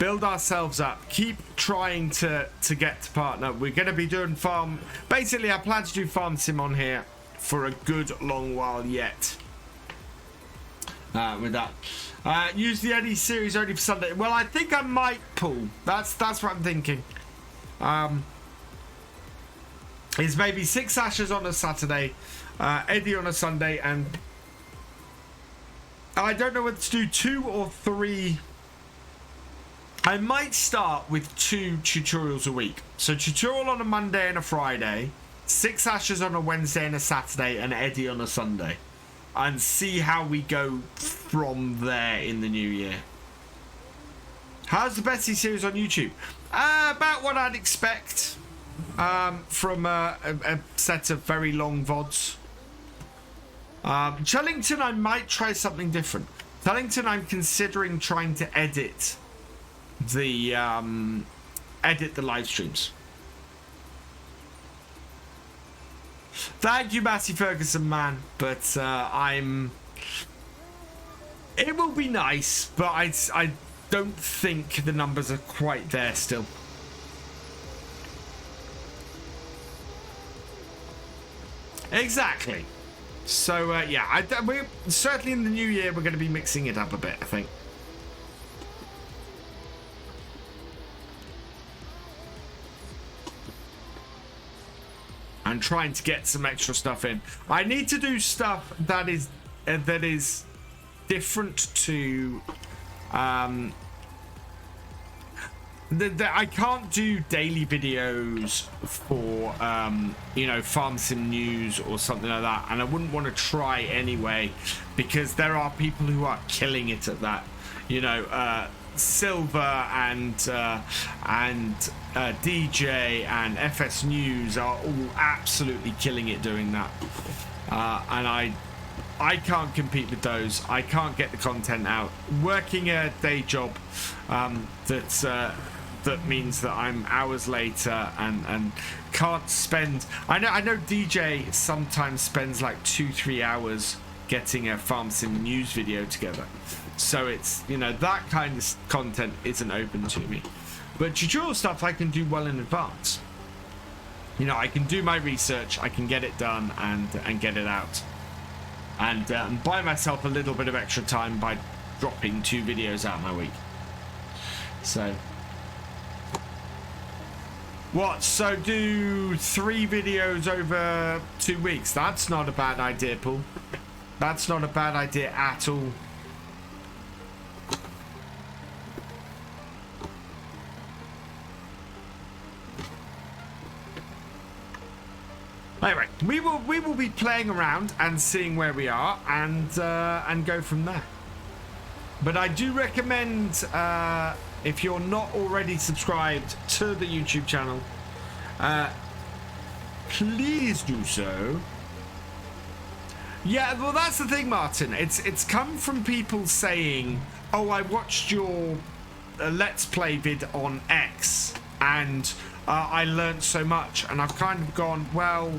Build ourselves up, keep trying to get to partner. We're going to be doing farm. Basically, I plan to do farm sim on here for a good long while yet. With that, use the Eddie series only for Sunday. Well, I think I might pull. That's what I'm thinking. Is maybe 6 ashes on a Saturday, Eddie on a Sunday, and I don't know whether to do 2 or 3. I might start with 2 tutorials a week. So tutorial on a Monday and a Friday, 6 ashes on a Wednesday and a Saturday, and Eddie on a Sunday. And see how we go from there in the new year. How's the Bessy series on YouTube? About what I'd expect from a set of very long VODs. Chellington, I might try something different. Chellington, I'm considering trying to edit the live streams. Thank you, Massey Ferguson, man. But it will be nice, but I don't think the numbers are quite there still. Exactly. So yeah, we're certainly in the new year. We're going to be mixing it up a bit, I think. And trying to get some extra stuff in. I need to do stuff that is different to I can't do daily videos for you know, farm sim news or something like that, and I wouldn't want to try anyway, because there are people who are killing it at that. You know, Silver and DJ and FS News are all absolutely killing it doing that, and I can't compete with those. I can't get the content out. Working a day job that means that I'm hours later and can't spend. I know DJ sometimes spends like 2-3 hours getting a farm sim news video together. So it's, you know, that kind of content isn't open to me. But tutorial stuff I can do well in advance. You know, I can do my research, I can get it done and get it out. And buy myself a little bit of extra time by dropping 2 videos out my week. So what? So do 3 videos over 2 weeks. That's not a bad idea, Paul. That's not a bad idea at all. Anyway, we will be playing around and seeing where we are and go from there. But I do recommend, if you're not already subscribed to the YouTube channel, please do so. Yeah, well, that's the thing, Martin. It's come from people saying, "Oh, I watched your Let's Play vid on X, and I learned so much." And I've kind of gone, well,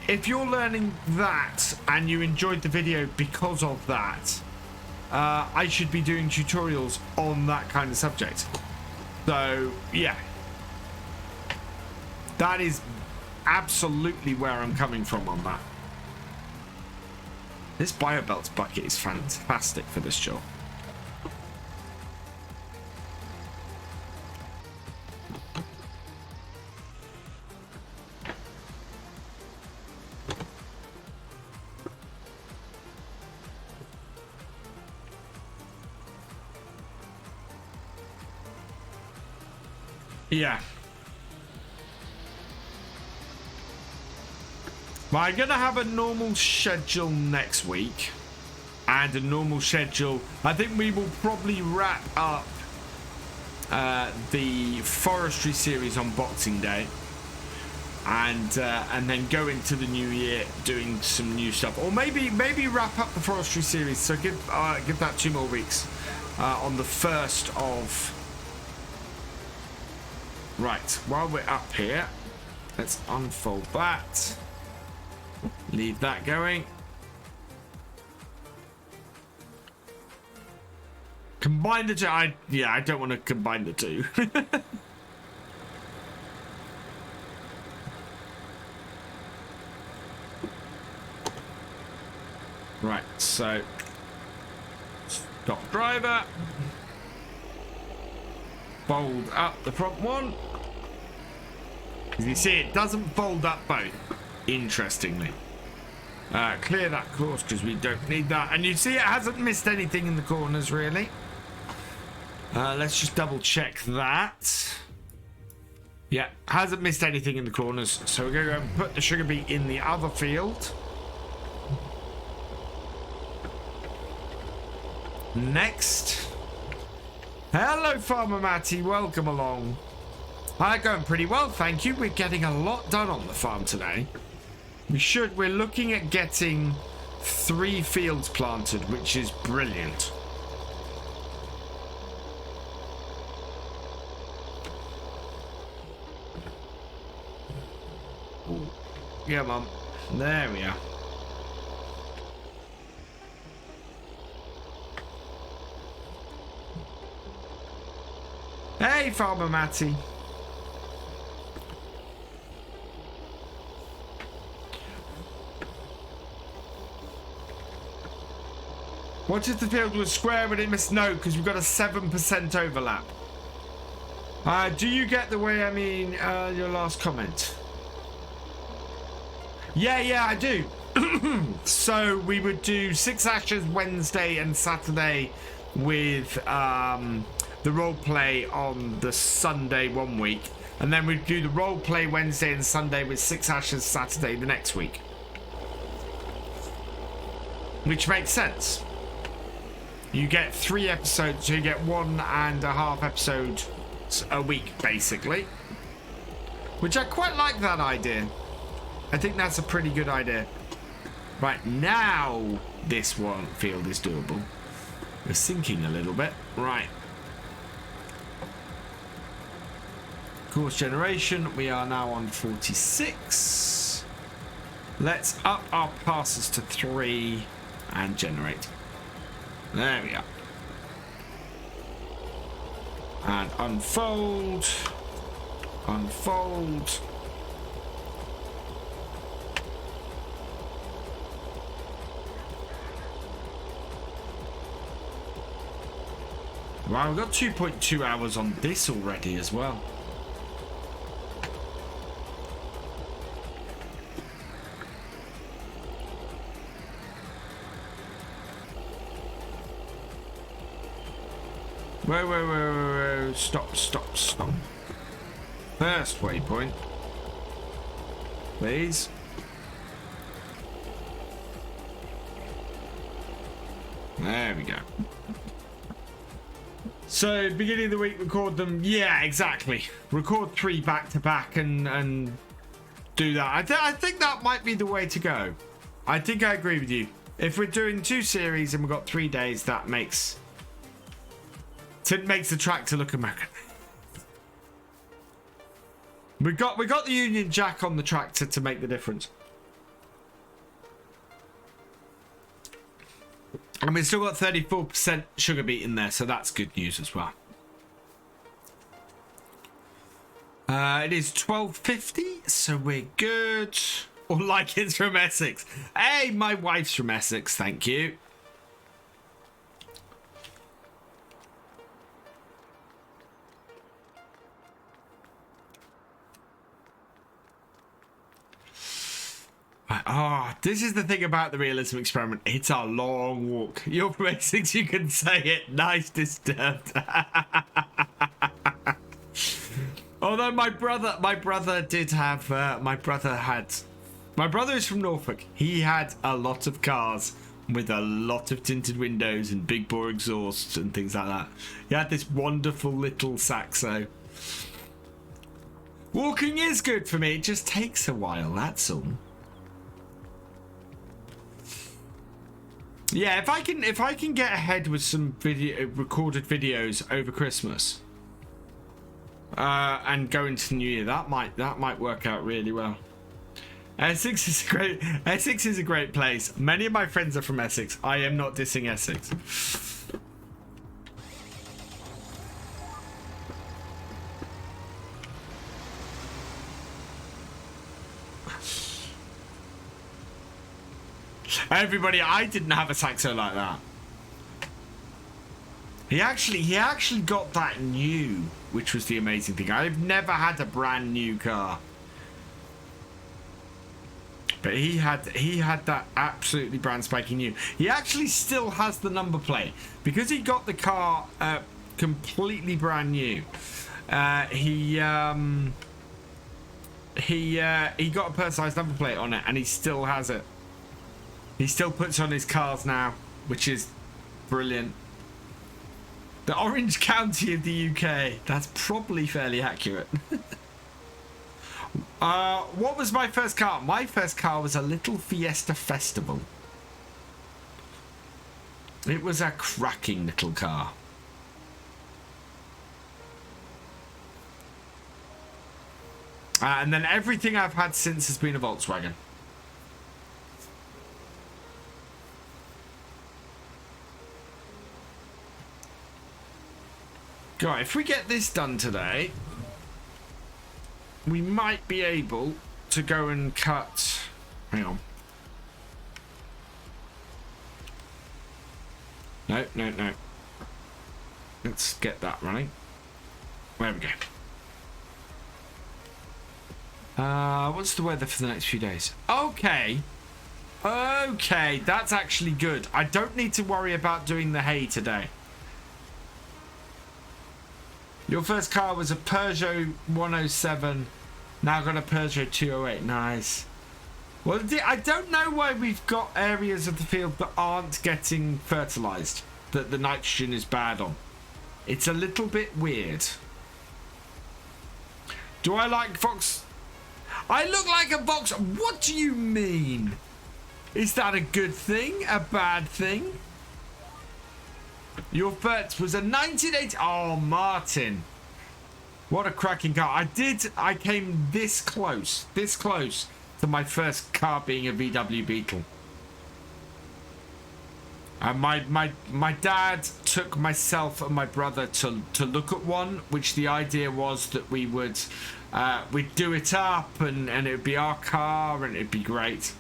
if you're learning that and you enjoyed the video because of that, I should be doing tutorials on that kind of subject. So yeah, that is absolutely where I'm coming from on that. This biobelt bucket is fantastic for this job. Yeah. Well, I'm going to have a normal schedule next week. And a normal schedule. I think we will probably wrap up the forestry series on Boxing Day. And then go into the new year doing some new stuff. Or maybe wrap up the forestry series. So give that 2 more weeks. On the 1st of... Right, while we're up here, Let's unfold that. Leave that going. Combine the two. I don't want to combine the two. Right, so stop driver. Fold up the front one. As you see, it doesn't fold up both, interestingly. Clear that course because we don't need that. And you see it hasn't missed anything in the corners, really. Let's just double check that. Yeah, hasn't missed anything in the corners. So we're going to go and put the Sugarbeet in the other field. Next. Hello, Farmer Matty. Welcome along. Going pretty well, thank you. We're getting a lot done on the farm today. We're looking at getting 3 fields planted, which is brilliant. Ooh. Yeah, Mum. There we are. Hey, Farmer Matty. What if the field was square but it missed? No, because we've got a 7% overlap. Do you get the way I mean your last comment? Yeah, I do. So we would do 6 Ashes Wednesday and Saturday with the role play on the Sunday one week, and then we'd do the role play Wednesday and Sunday with 6 Ashes Saturday the next week, which makes sense. You get 3 episodes, so you get 1.5 episodes a week, basically. Which I quite like that idea. I think that's a pretty good idea. Right, now this one field is doable. We're sinking a little bit. Right. Course generation, we are now on 46. Let's up our passes to 3 and generate. There we are. And unfold. Unfold. Wow, we've got 2.2 hours on this already as well. Whoa. Stop. First waypoint. Please. There we go. So, beginning of the week, record them. Yeah, exactly. Record 3 back to back and do that. I think that might be the way to go. I think I agree with you. If we're doing 2 series and we've got 3 days, that makes the tractor look American. We got the Union Jack on the tractor to make the difference. And we've still got 34% Sugarbeet in there, so that's good news as well. It is 12:50, so we're good. Or like it's from Essex. Hey, my wife's from Essex, thank you. This is the thing about the realism experiment. It's a long walk. You're from Essex, you can say it. Nice disturbed. Although my brother did have, my brother is from Norfolk. He had a lot of cars with a lot of tinted windows and big bore exhausts and things like that. He had this wonderful little Saxo. Walking is good for me. It just takes a while, that's all. Yeah, if I can get ahead with some recorded videos over Christmas, and go into New Year. That might work out really well. Essex is a great place. Many of my friends are from Essex. I am not dissing Essex. Everybody, I didn't have a Saxo like that. He actually got that new, which was the amazing thing. I've never had a brand new car. But he had that absolutely brand spanking new. He actually still has the number plate because he got the car completely brand new. He got a personalized number plate on it, and he still has it. He still puts on his cars now, which is brilliant. The Orange County of the UK. That's probably fairly accurate. What was my first car? My first car was a little Fiesta Festival. It was a cracking little car. And then everything I've had since has been a Volkswagen. God, if we get this done today, we might be able to go and cut. Hang on. No. Let's get that running. There we go. What's the weather for the next few days? Okay, that's actually good. I don't need to worry about doing the hay today. Your first car was a Peugeot 107. Now got a Peugeot 208. Nice. Well, I don't know why we've got areas of the field that aren't getting fertilized, that the nitrogen is bad on. It's a little bit weird. Do I like Vox? I look like a Vox. What do you mean? Is that a good thing? A bad thing? Your first was a 1980. Oh, Martin. What a cracking car. I came this close to my first car being a VW Beetle. And my dad took myself and my brother to look at one, which the idea was that we'd do it up and it would be our car and it'd be great.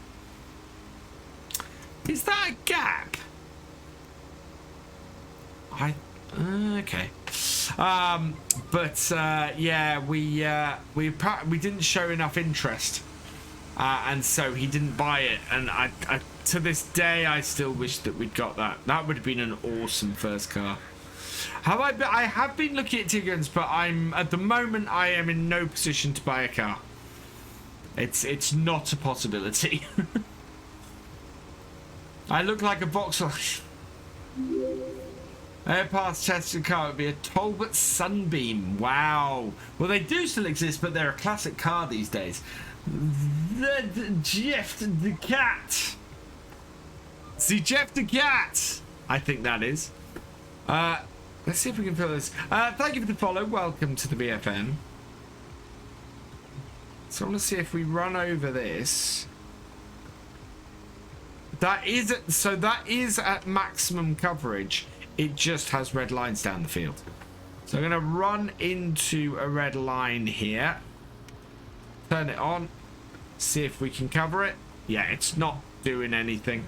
Is that a gap? Okay. Yeah, we didn't show enough interest, and so he didn't buy it. And I to this day I still wish that we'd got that. That would have been an awesome first car. I have been looking at Tigans, but at the moment I am in no position to buy a car. It's not a possibility. I look like a Vauxhall. Airpass tested car would be a Talbot Sunbeam. Wow. Well, they do still exist, but they're a classic car these days. Jeff the Cat. See, Jeff the Cat. I think that is. Let's see if we can fill this. Thank you for the follow. Welcome to the BFN. So I want to see if we run over this. That is at maximum coverage. It just has red lines down the field. So I'm going to run into a red line here. Turn it on. See if we can cover it. Yeah, it's not doing anything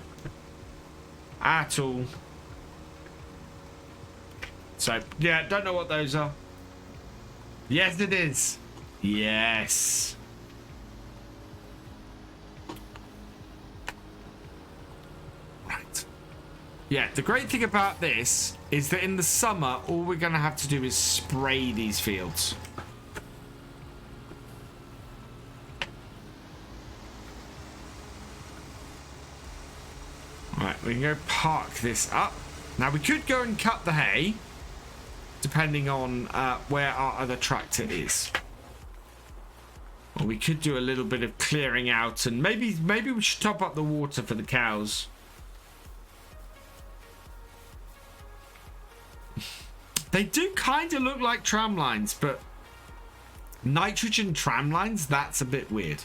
at all. So, yeah, don't know what those are. Yes, it is. Yes. Right. Yeah, the great thing about this is that in the summer, all we're going to have to do is spray these fields. Right, we can go park this up. Now, we could go and cut the hay, depending on where our other tractor is. Or we could do a little bit of clearing out, and maybe we should top up the water for the cows. They do kind of look like tram lines, but Nitrogen tram lines? That's a bit weird.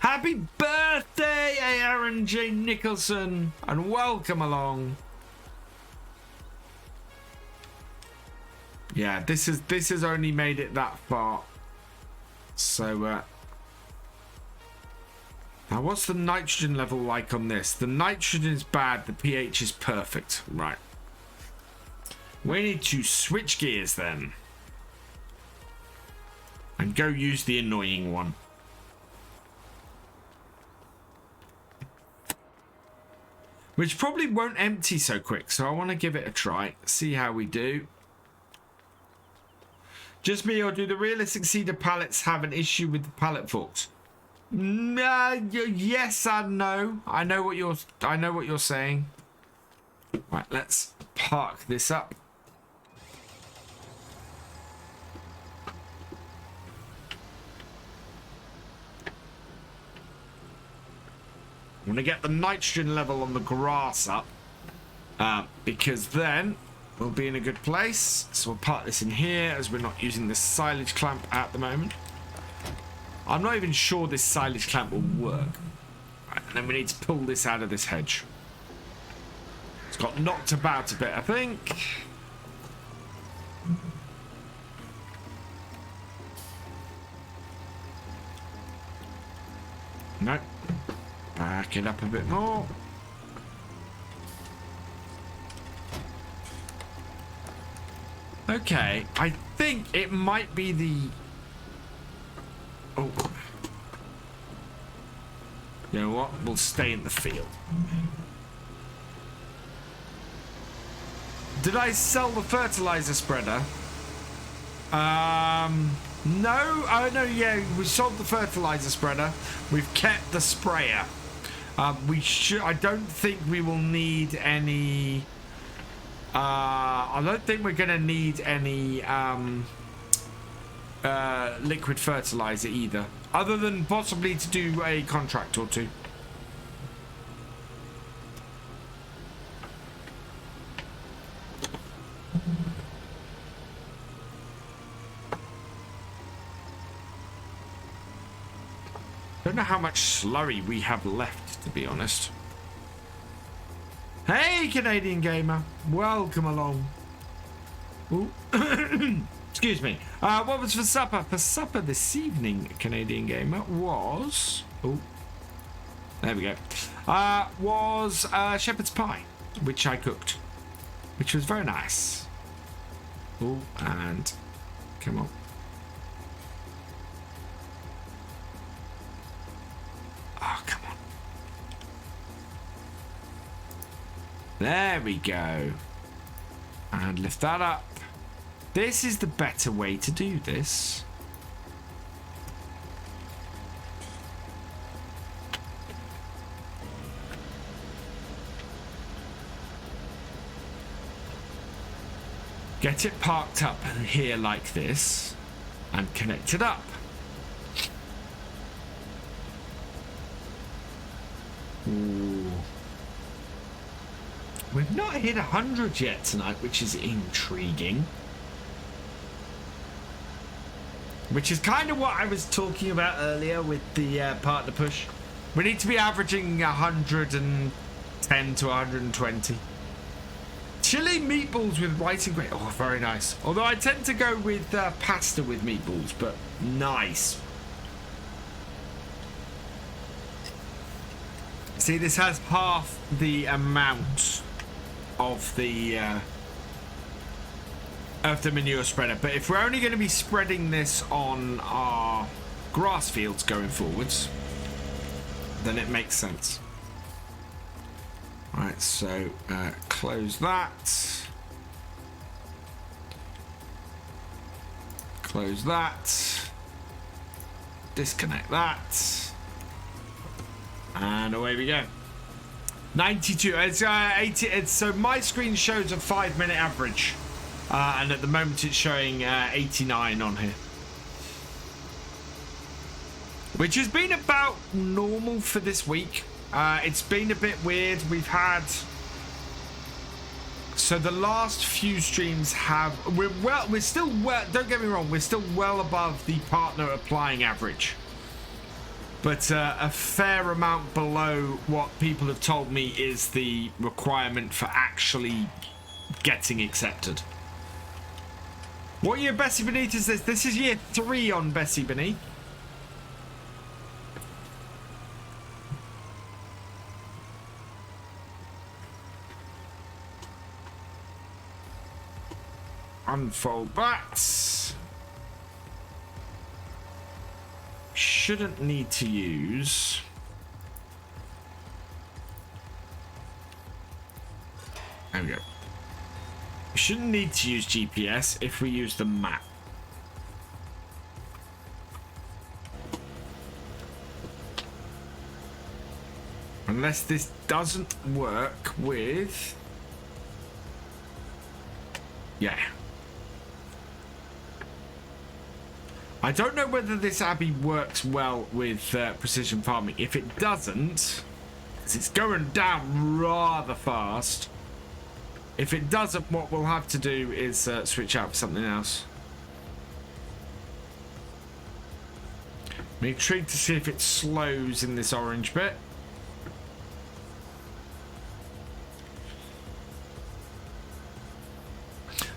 Happy birthday, Aaron J. Nicholson, and welcome along. Yeah, this has only made it that far. So, now what's the nitrogen level like on this? The nitrogen is bad, the pH is perfect. Right. We need to switch gears then. And go use the annoying one. Which probably won't empty so quick, so I want to give it a try. See how we do. Just me, or do the realistic cedar pallets have an issue with the pallet forks? Yes and no. I know what you're saying. Right, let's park this up. I'm gonna get the nitrogen level on the grass up, because then we'll be in a good place. So we'll park this in here as we're not using this silage clamp at the moment. I'm not even sure this silage clamp will work. Right, and then we need to pull this out of this hedge. It's got knocked about a bit, I think. No. Back it up a bit more. Okay, I think it might be the... Oh. You know what? We'll stay in the field. Did I sell the fertilizer spreader? No. Oh, no, yeah. We sold the fertilizer spreader. We've kept the sprayer. I don't think we will need any... I don't think we're going to need any liquid fertilizer either. Other than possibly to do a contract or two. Don't know how much slurry we have left, to be honest. Hey, Canadian Gamer. Welcome along. Ooh. Excuse me. What was for supper? For supper this evening, Canadian Gamer, was... Oh, there we go. Was shepherd's pie, which I cooked, which was very nice. Oh, and... Come on. Oh, come on. There we go. And lift that up. This is the better way to do this. Get it parked up here like this and connect it up. Ooh. We've not hit 100 yet tonight, which is intriguing. Which is kind of what I was talking about earlier with the partner push. We need to be averaging 110 to 120. Chili meatballs with white and grey. Oh, very nice. Although I tend to go with pasta with meatballs, but nice. See, this has half the amount of the manure spreader, but if we're only going to be spreading this on our grass fields going forwards, then it makes sense. Right, so close that, close that, disconnect that, and away we go. 92. It's 80. So my screen shows a 5-minute average, and at the moment it's showing 89 on here, which has been about normal for this week. It's been a bit weird. We've had So the last few streams we're still well, don't get me wrong, we're still well above the partner applying average, but a fair amount below what people have told me is the requirement for actually getting accepted. What year Bessy Beneath is this? This is year 3 on Bessy Beneath. Unfold that. Shouldn't need to use. There we go. Shouldn't need to use GPS if we use the map. Unless this doesn't work with... Yeah. I don't know whether this Abbey works well with precision farming. If it doesn't, because it's going down rather fast. If it doesn't, what we'll have to do is switch out for something else. I'm intrigued to see if it slows in this orange bit.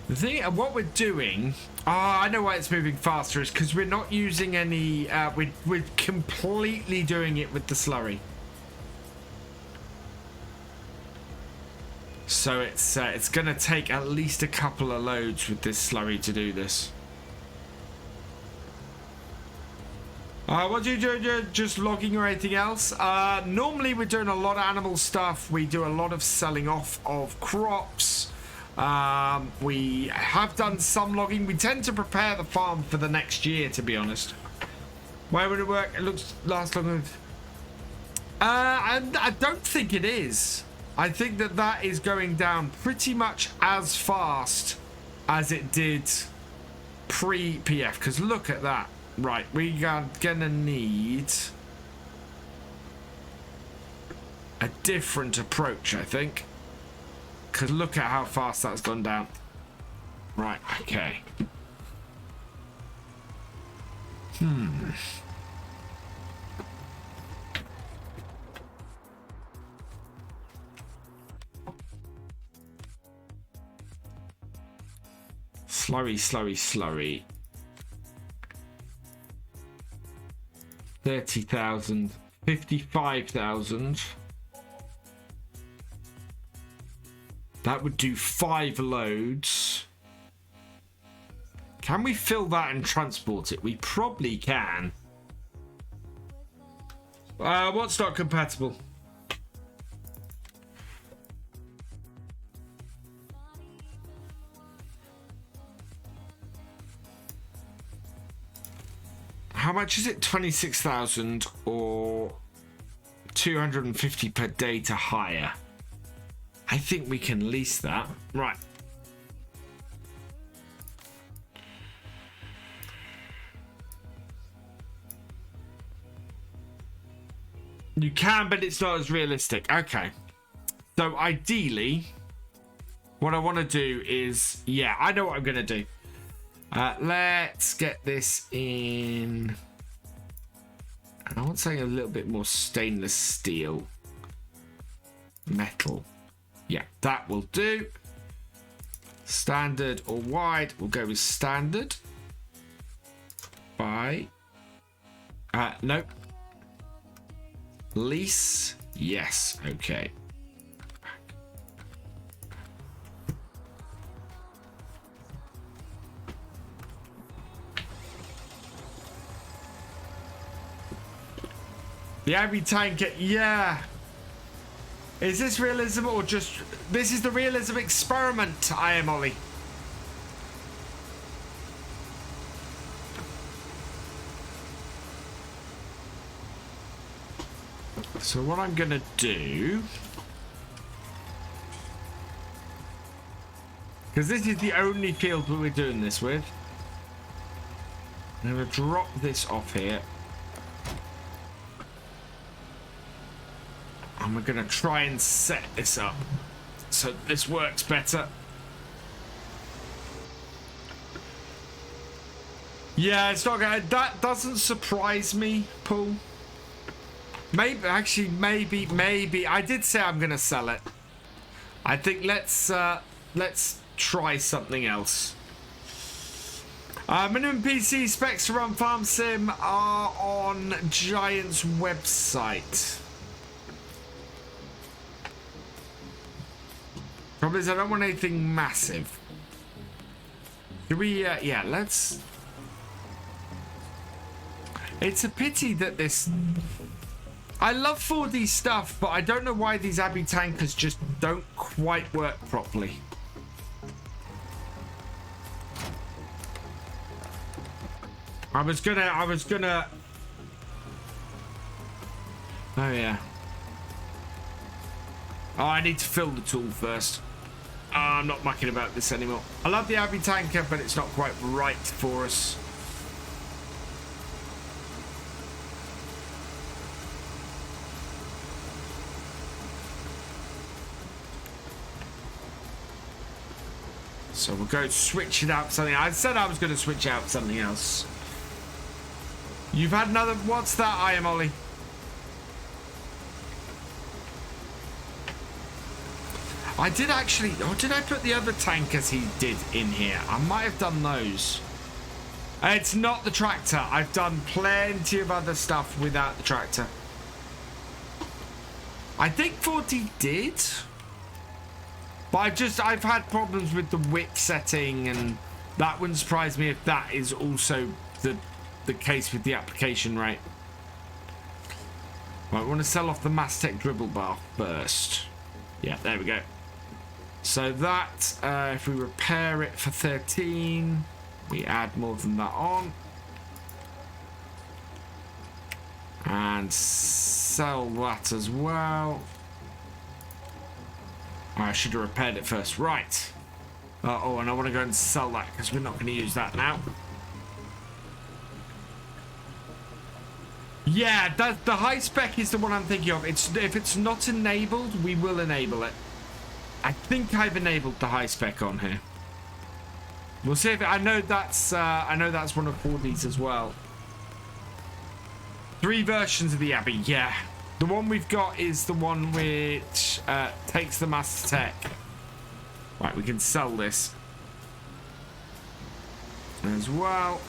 The thing, what we're doing, I know why it's moving faster, is because we're not using any, we're completely doing it with the slurry. So it's going to take at least a couple of loads with this slurry to do this. What do you do? Just logging or anything else? Normally we're doing a lot of animal stuff. We do a lot of selling off of crops. We have done some logging. We tend to prepare the farm for the next year, to be honest. Why would it work? It looks last long. I don't think it is. I think that is going down pretty much as fast as it did pre-PF. Because look at that. Right, we are gonna need a different approach, I think. Because look at how fast that's gone down. Right, okay. Slurry, slurry, slurry. 30,000. 55,000. That would do 5 loads. Can we fill that and transport it? We probably can. What's not compatible? How much is it? 26,000 or 250 per day to hire? I think we can lease that. Right. You can, but it's not as realistic. Okay. So ideally, what I want to do is, yeah, I know what I'm going to do. Let's get this in. I want something a little bit more stainless steel. Metal. Yeah, that will do. Standard or wide. We'll go with standard. Buy. Nope. Lease. Yes. Okay. The Abbey tank. Yeah. Is this realism or just... This is the realism experiment, I am Ollie. So what I'm going to do... Because this is the only field that we're doing this with. I'm going to drop this off here. And we're going to try and set this up let's hope this works better. Yeah, it's not good. That doesn't surprise me, Paul. Maybe, actually, maybe. I did say I'm going to sell it. I think let's try something else. Minimum PC specs to run Farm Sim are on Giant's website. Problem is, I don't want anything massive. Should we, yeah, let's... It's a pity that this... I love 4D stuff, but I don't know why these Abbey tankers just don't quite work properly. I was gonna... Oh, yeah. Oh, I need to fill the tool first. I'm not mucking about this anymore. I love the Abbey tanker, but it's not quite right for us. So we'll go switch it out for something. I said I was going to switch out something else. You've had another... What's that, I am Ollie? I did actually... Oh, did I put the other tankers he did in here? I might have done those. It's not the tractor. I've done plenty of other stuff without the tractor. I think 40 did. But I've had problems with the width setting, and that wouldn't surprise me if that is also the case with the application rate. Right, we want to sell off the Mastech dribble bar first. Yeah, there we go. So that, if we repair it for 13, we add more than that on. And sell that as well. I should have repaired it first. Right. Oh, and I want to go and sell that because we're not going to use that now. Yeah, the high spec is the one I'm thinking of. If it's not enabled, we will enable it. I think I've enabled the high spec on here. We'll see if I know that's one of 4D's as well. 3 versions of the Abbey, yeah. The one we've got is the one which takes the Master Tech. Right, we can sell this as well.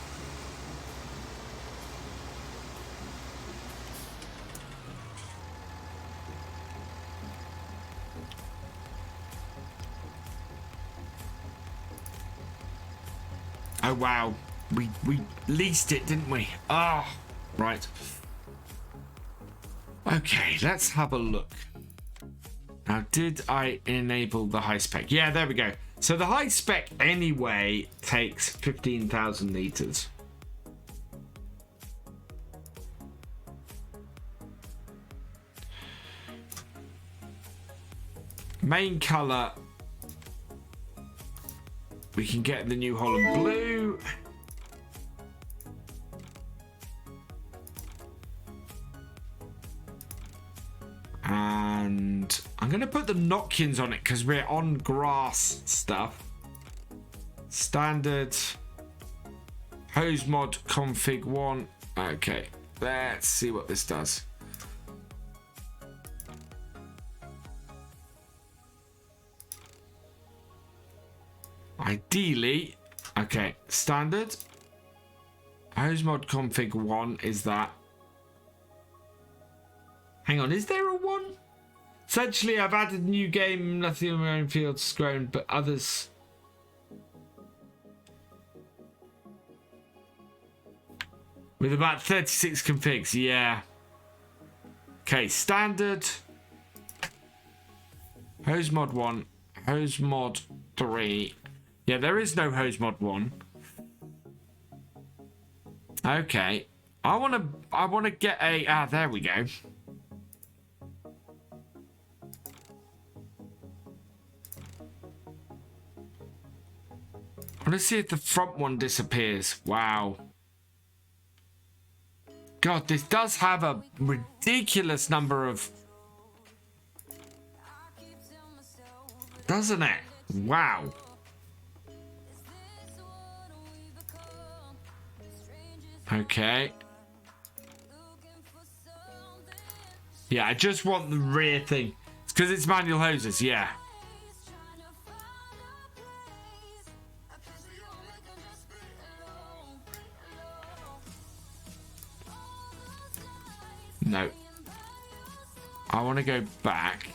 Oh wow, we leased it, didn't we? Ah, oh, right. Okay, let's have a look. Now, did I enable the high spec? Yeah, there we go. So the high spec anyway takes 15,000 liters. Main color. We can get the New Holland blue. And I'm going to put the Nokians on it because we're on grass stuff. Standard. Hose mod config 1. Okay, let's see what this does. Ideally, okay, standard. Hose mod config 1 is that. Hang on, is there a 1? Essentially, I've added new game, nothing on my own fields grown, but others. With about 36 configs, yeah. Okay, standard. Hose mod 1, hose mod 3. Yeah, there is no hose mod 1. Okay. I want to get a there we go. I want to see if the front one disappears. Wow. God, this does have a ridiculous number of Doesn't it? Wow. Okay. Yeah, I just want the rear thing. It's because it's manual hoses, yeah. No. I want to go back.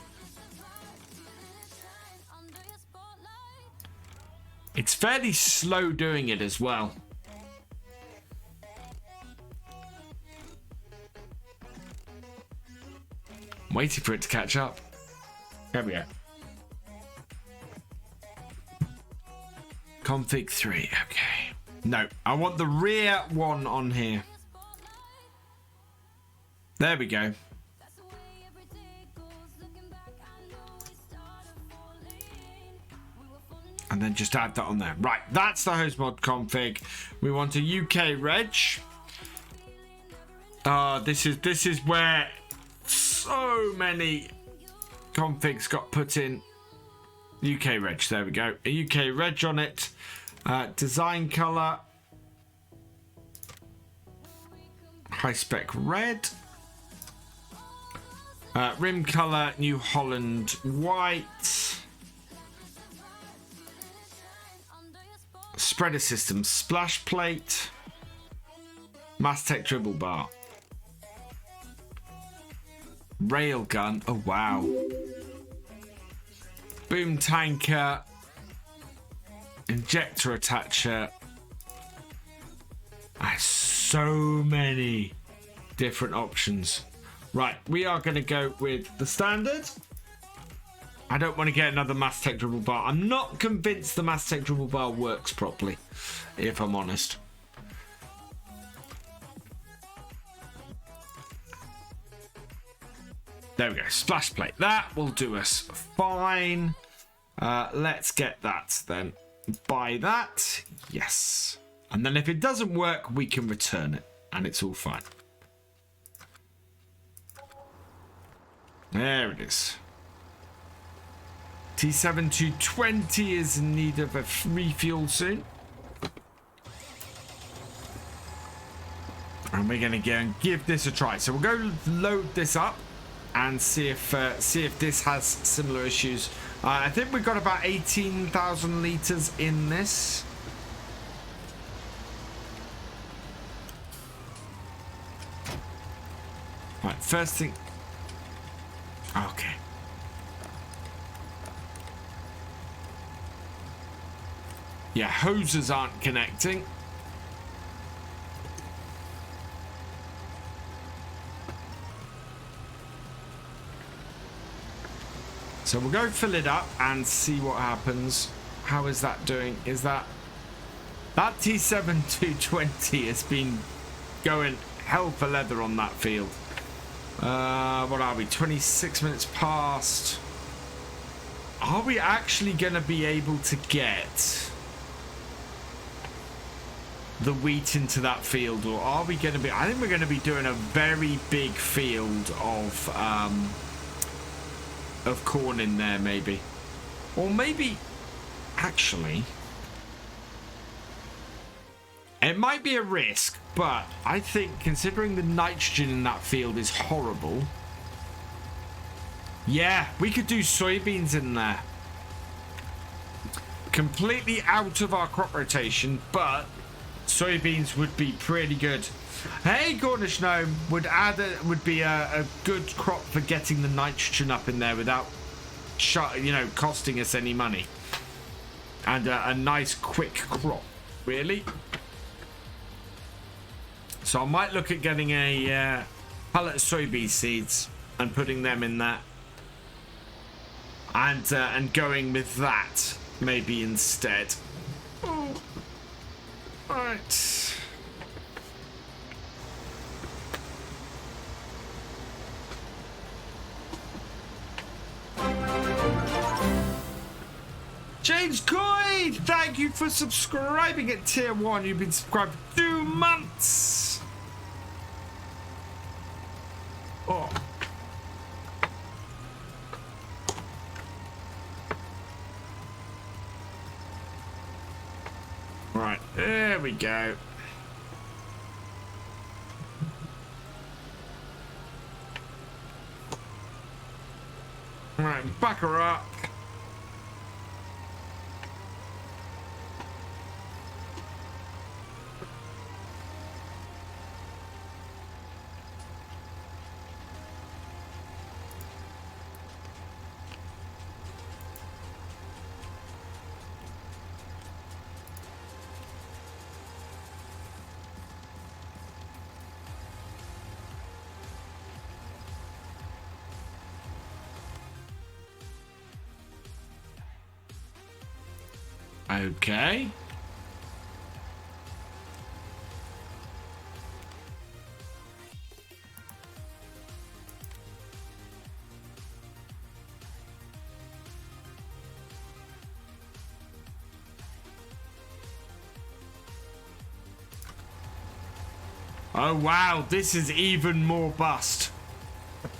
It's fairly slow doing it as well. I'm waiting for it to catch up. There we go. Config 3, okay. No, I want the rear one on here. There we go. And then just add that on there. Right, that's the host mod config. We want a UK reg. This is where so many configs got put in. UK reg, there we go. A UK reg on it. Design color. High spec red. Rim color, New Holland white. Spreader system, splash plate. Mastech dribble bar. Railgun, oh wow. Boom tanker. Injector attacher. So many different options. Right, we are going to go with the standard. I don't want to get another Mastech dribble bar. I'm not convinced the Mastech dribble bar works properly, if I'm honest. There we go, splash plate. That will do us fine. Let's get that then. Buy that, yes. And then if it doesn't work, we can return it, and it's all fine. There it is. T7220 is in need of a refuel soon. And we're going to go and give this a try. So we'll go load this up and see if this has similar issues. I think we've got about 18,000 litres in this. Right, first thing. Okay. Yeah, hoses aren't connecting. So we'll go fill it up and see what happens. How is that doing? Is that T7220 has been going hell for leather on that field. What are we? 26 minutes past. Are we actually going to be able to get the wheat into that field, or are we going to be? I think we're going to be doing a very big field of corn in there, maybe, or maybe actually it might be a risk, but I think considering the nitrogen in that field is horrible, yeah, we could do soybeans in there. Completely out of our crop rotation, but soybeans would be pretty good. Hey, Cornish Gnome would be a good crop for getting the nitrogen up in there without, costing us any money, and a nice quick crop, really. So I might look at getting a pallet of soybean seeds and putting them in that, and going with that maybe instead. Oh. Right. James Coy, thank you for subscribing at tier 1. You've been subscribed for 2 months. Oh. Right, there we go. Right, back her up. Okay. Oh wow, this is even more bust.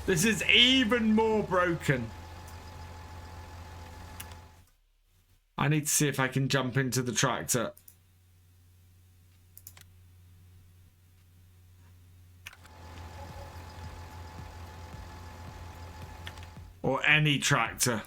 This is even more broken. I need to see if I can jump into the tractor. Or any tractor.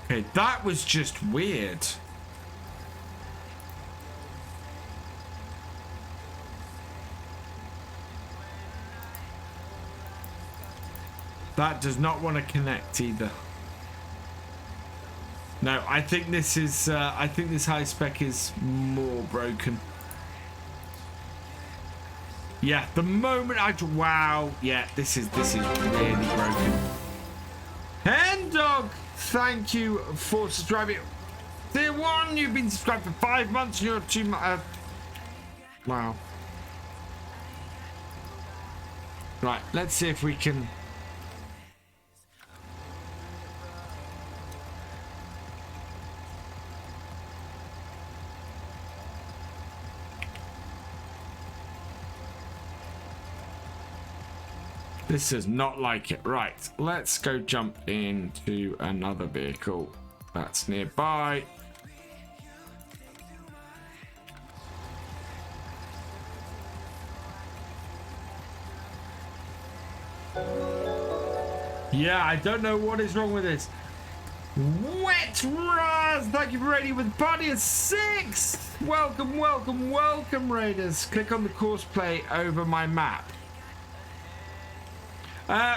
Okay, that was just weird. That does not want to connect either. No, I think this is. I think this high spec is more broken. Yeah, the moment wow. Yeah, this is really broken. Hen dog, thank you for subscribing. Tier 1, you've been subscribed for 5 months. And you're 2 months. Wow. Right, let's see if we can. This is not like it. Right, let's go jump into another vehicle that's nearby. Yeah, I don't know what is wrong with this. Wet Raz, thank you for raiding with Buddy at 6. Welcome, welcome, welcome, Raiders. Click on the course play over my map.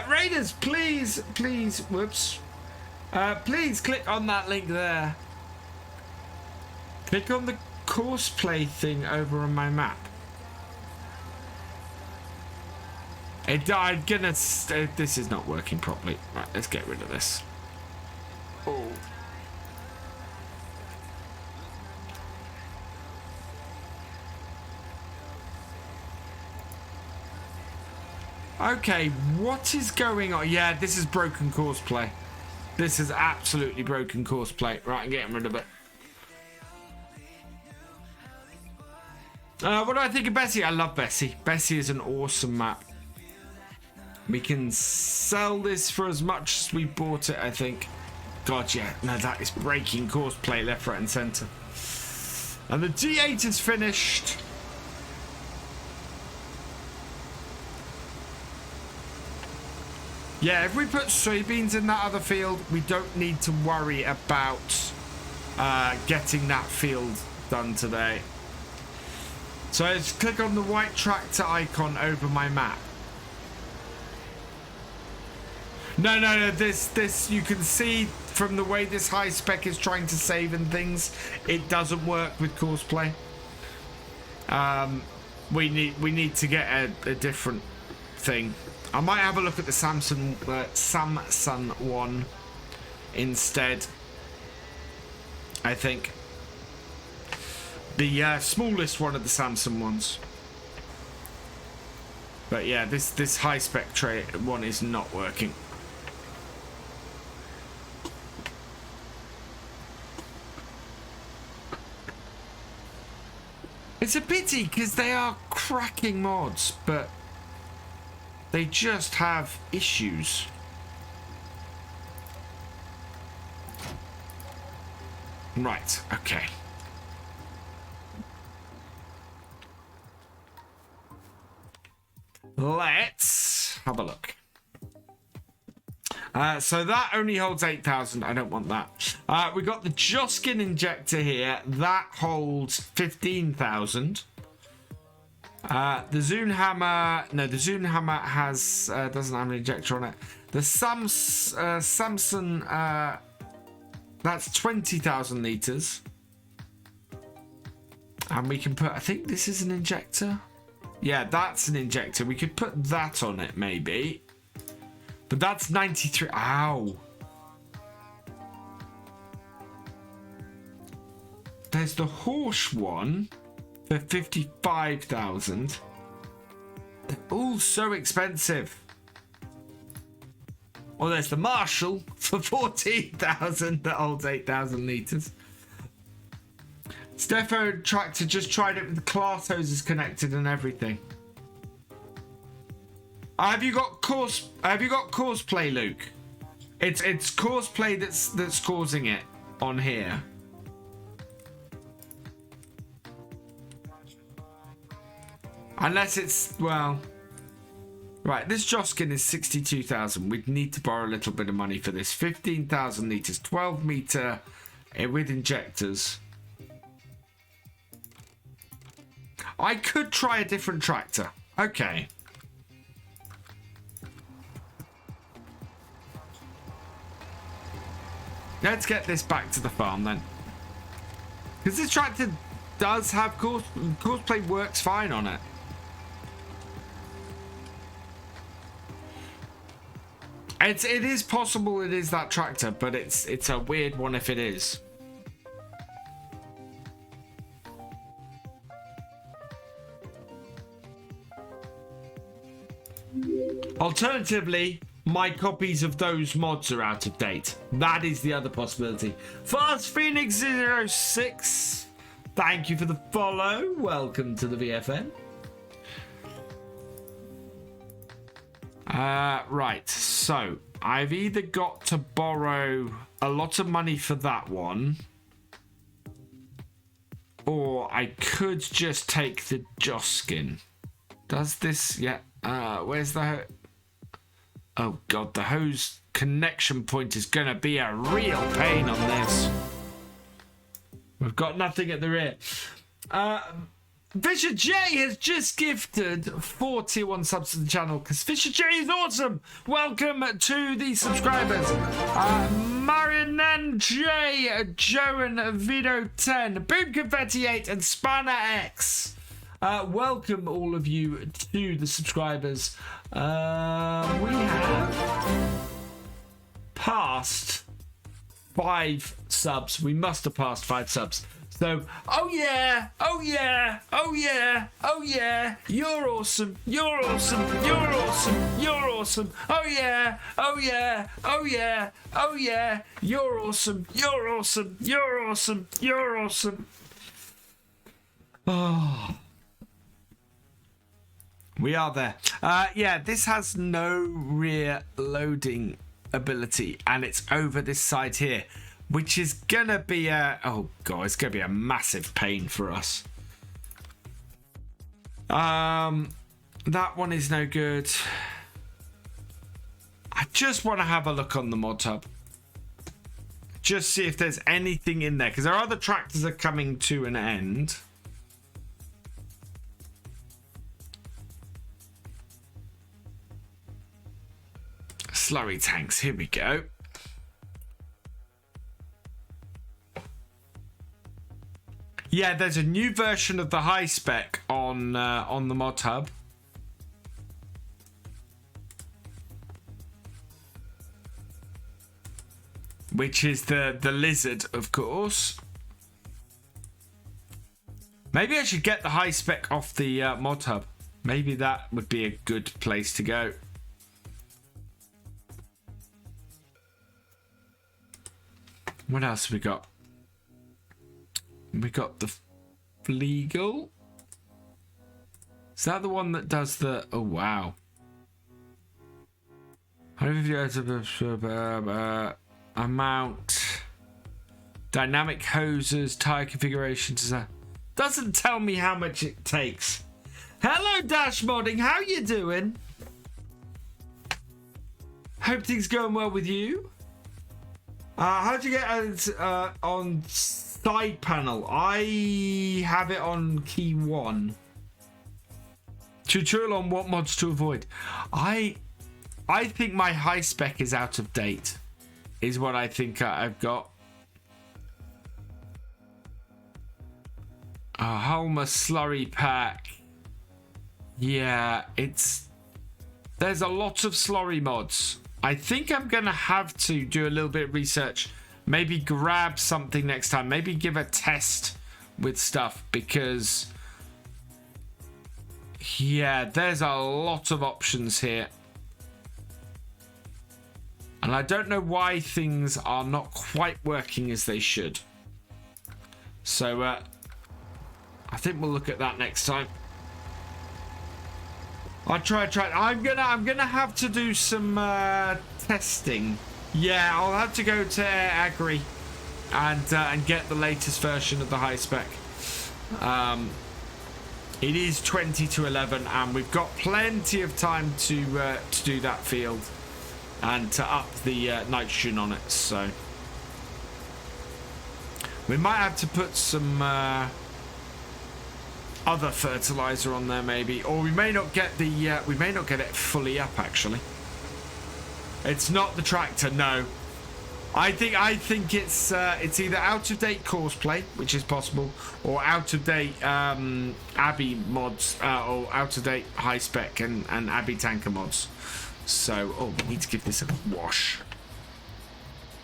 Raiders, please, whoops. Please click on that link there. Click on the course play thing over on my map. I'm gonna. This is not working properly. Right, let's get rid of this. Oh. Okay, what is going on? Yeah, this is broken course play. This is absolutely broken course play. Right, I'm getting rid of it. What do I think of Bessy? I love Bessy. Bessy is an awesome map. We can sell this for as much as we bought it, I think. God, yeah. No, that is breaking course play left, right, and centre. And the D8 is finished. Yeah, if we put soybeans in that other field, we don't need to worry about getting that field done today. So let's click on the white tractor icon over my map. No, this, you can see from the way this high spec is trying to save and things, it doesn't work with course play. We need to get a different thing. I might have a look at the Samsung one instead. I think the smallest one of the Samsung ones. But yeah, this high spec tray one is not working. It's a pity because they are cracking mods, but they just have issues. Right, okay. Let's have a look. So that only holds 8,000. I don't want that. We got the Joskin injector here. That holds 15,000. The Zune hammer. No, the Zune hammer has doesn't have an injector on it. The Samson. That's 20,000 liters. And we can put. I think this is an injector. Yeah, that's an injector. We could put that on it, maybe. But that's 93. Ow. There's the horse one for 55,000. They're all so expensive. Or there's the Marshall for 14,000 that holds 8,000 litres. Stefo Tractor just tried it with the class hoses connected and everything. Have you got Courseplay, Luke? It's Courseplay that's causing it on here. Unless it's, well, right, this Joskin is 62,000. We'd need to borrow a little bit of money for this. 15,000 litres, 12 metre with injectors. I could try a different tractor. Okay. Let's get this back to the farm then. Because this tractor does have Courseplay, works fine on it. It is possible it is that tractor, but it's a weird one if it is. Alternatively, my copies of those mods are out of date. That is the other possibility. Fast Phoenix 06, thank you for the follow. Welcome to the VFN. Right, so I've either got to borrow a lot of money for that one, or I could just take the Joskin. Does this? Yeah. Where's the? Oh god, the hose connection point is gonna be a real pain on this. We've got nothing at the rear. Fisher J has just gifted 4 tier 1 subs to the channel because Fisher J is awesome. Welcome to the subscribers. Marinan J, Joergen Vito 10, Boom Confetti 8, and Spanner X. Welcome all of you to the subscribers. We have passed 5 subs. We must have passed 5 subs. So, oh yeah, oh yeah, oh yeah, oh yeah, you're awesome, you're awesome, you're awesome, you're awesome, oh yeah, oh yeah, oh yeah, oh yeah, you're awesome, you're awesome, you're awesome, you're awesome. Oh. We are there. Yeah, this has no rear loading ability, and it's over this side here, which is gonna be a, oh god, it's gonna be a massive pain for us. That one is no good. I just want to have a look on the mod hub, just see if there's anything in there, because our other tractors are coming to an end. Slurry tanks, here we go. Yeah, there's a new version of the high spec on the mod hub. Which is the lizard, of course. Maybe I should get the high spec off the mod hub. Maybe that would be a good place to go. What else have we got? We got the Fleagle. Is that the one that does the... Oh, wow. 150 amount. Dynamic hoses, tire configurations. Doesn't tell me how much it takes. Hello, Dash Modding. How you doing? Hope things going well with you. How'd you get on side panel? I have it on key 1. Tutorial on what mods to avoid. I think my high spec is out of date, is what I think I've got. A Halma slurry pack. Yeah, there's a lot of slurry mods. I think I'm gonna have to do a little bit of research. Maybe grab something next time. Maybe give a test with stuff, because yeah, there's a lot of options here. And I don't know why things are not quite working as they should. So I think we'll look at that next time. I'll try. I'm gonna have to do some testing. Yeah, I'll have to go to Agri and get the latest version of the high spec. It is 20 to 11, and we've got plenty of time to do that field and to up the nitrogen on it. So we might have to put some other fertilizer on there, maybe, or we may not get the we may not get it fully up. Actually, it's not the tractor. No, I think it's either out of date courseplay, which is possible, or out of date Abbey mods, or out of date high spec and Abbey tanker mods. So, oh, we need to give this a wash.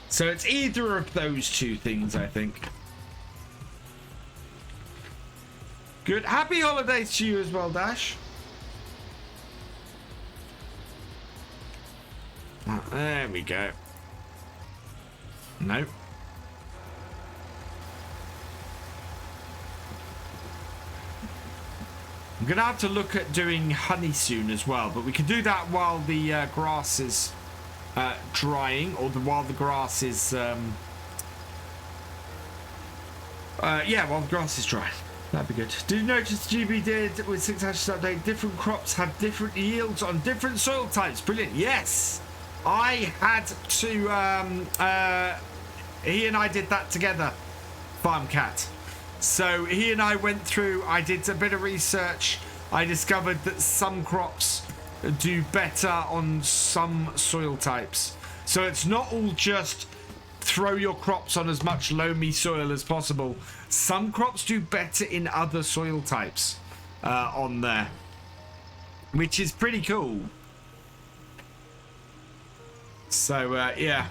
So it's either of those two things, I think. Good. Happy holidays to you as well, Dash. Oh, there we go. No. I'm going to have to look at doing honey soon as well, but we can do that while the grass is drying, or while the grass is... yeah, while the grass is dry. That'd be good. Did you notice GB did with 6 hashes update? Different crops have different yields on different soil types. Brilliant. Yes, I had to. He and I did that together, Farm Cat. So he and I went through. I did a bit of research. I discovered that some crops do better on some soil types. So it's not all just throw your crops on as much loamy soil as possible. Some crops do better in other soil types on there, which is pretty cool. So yeah.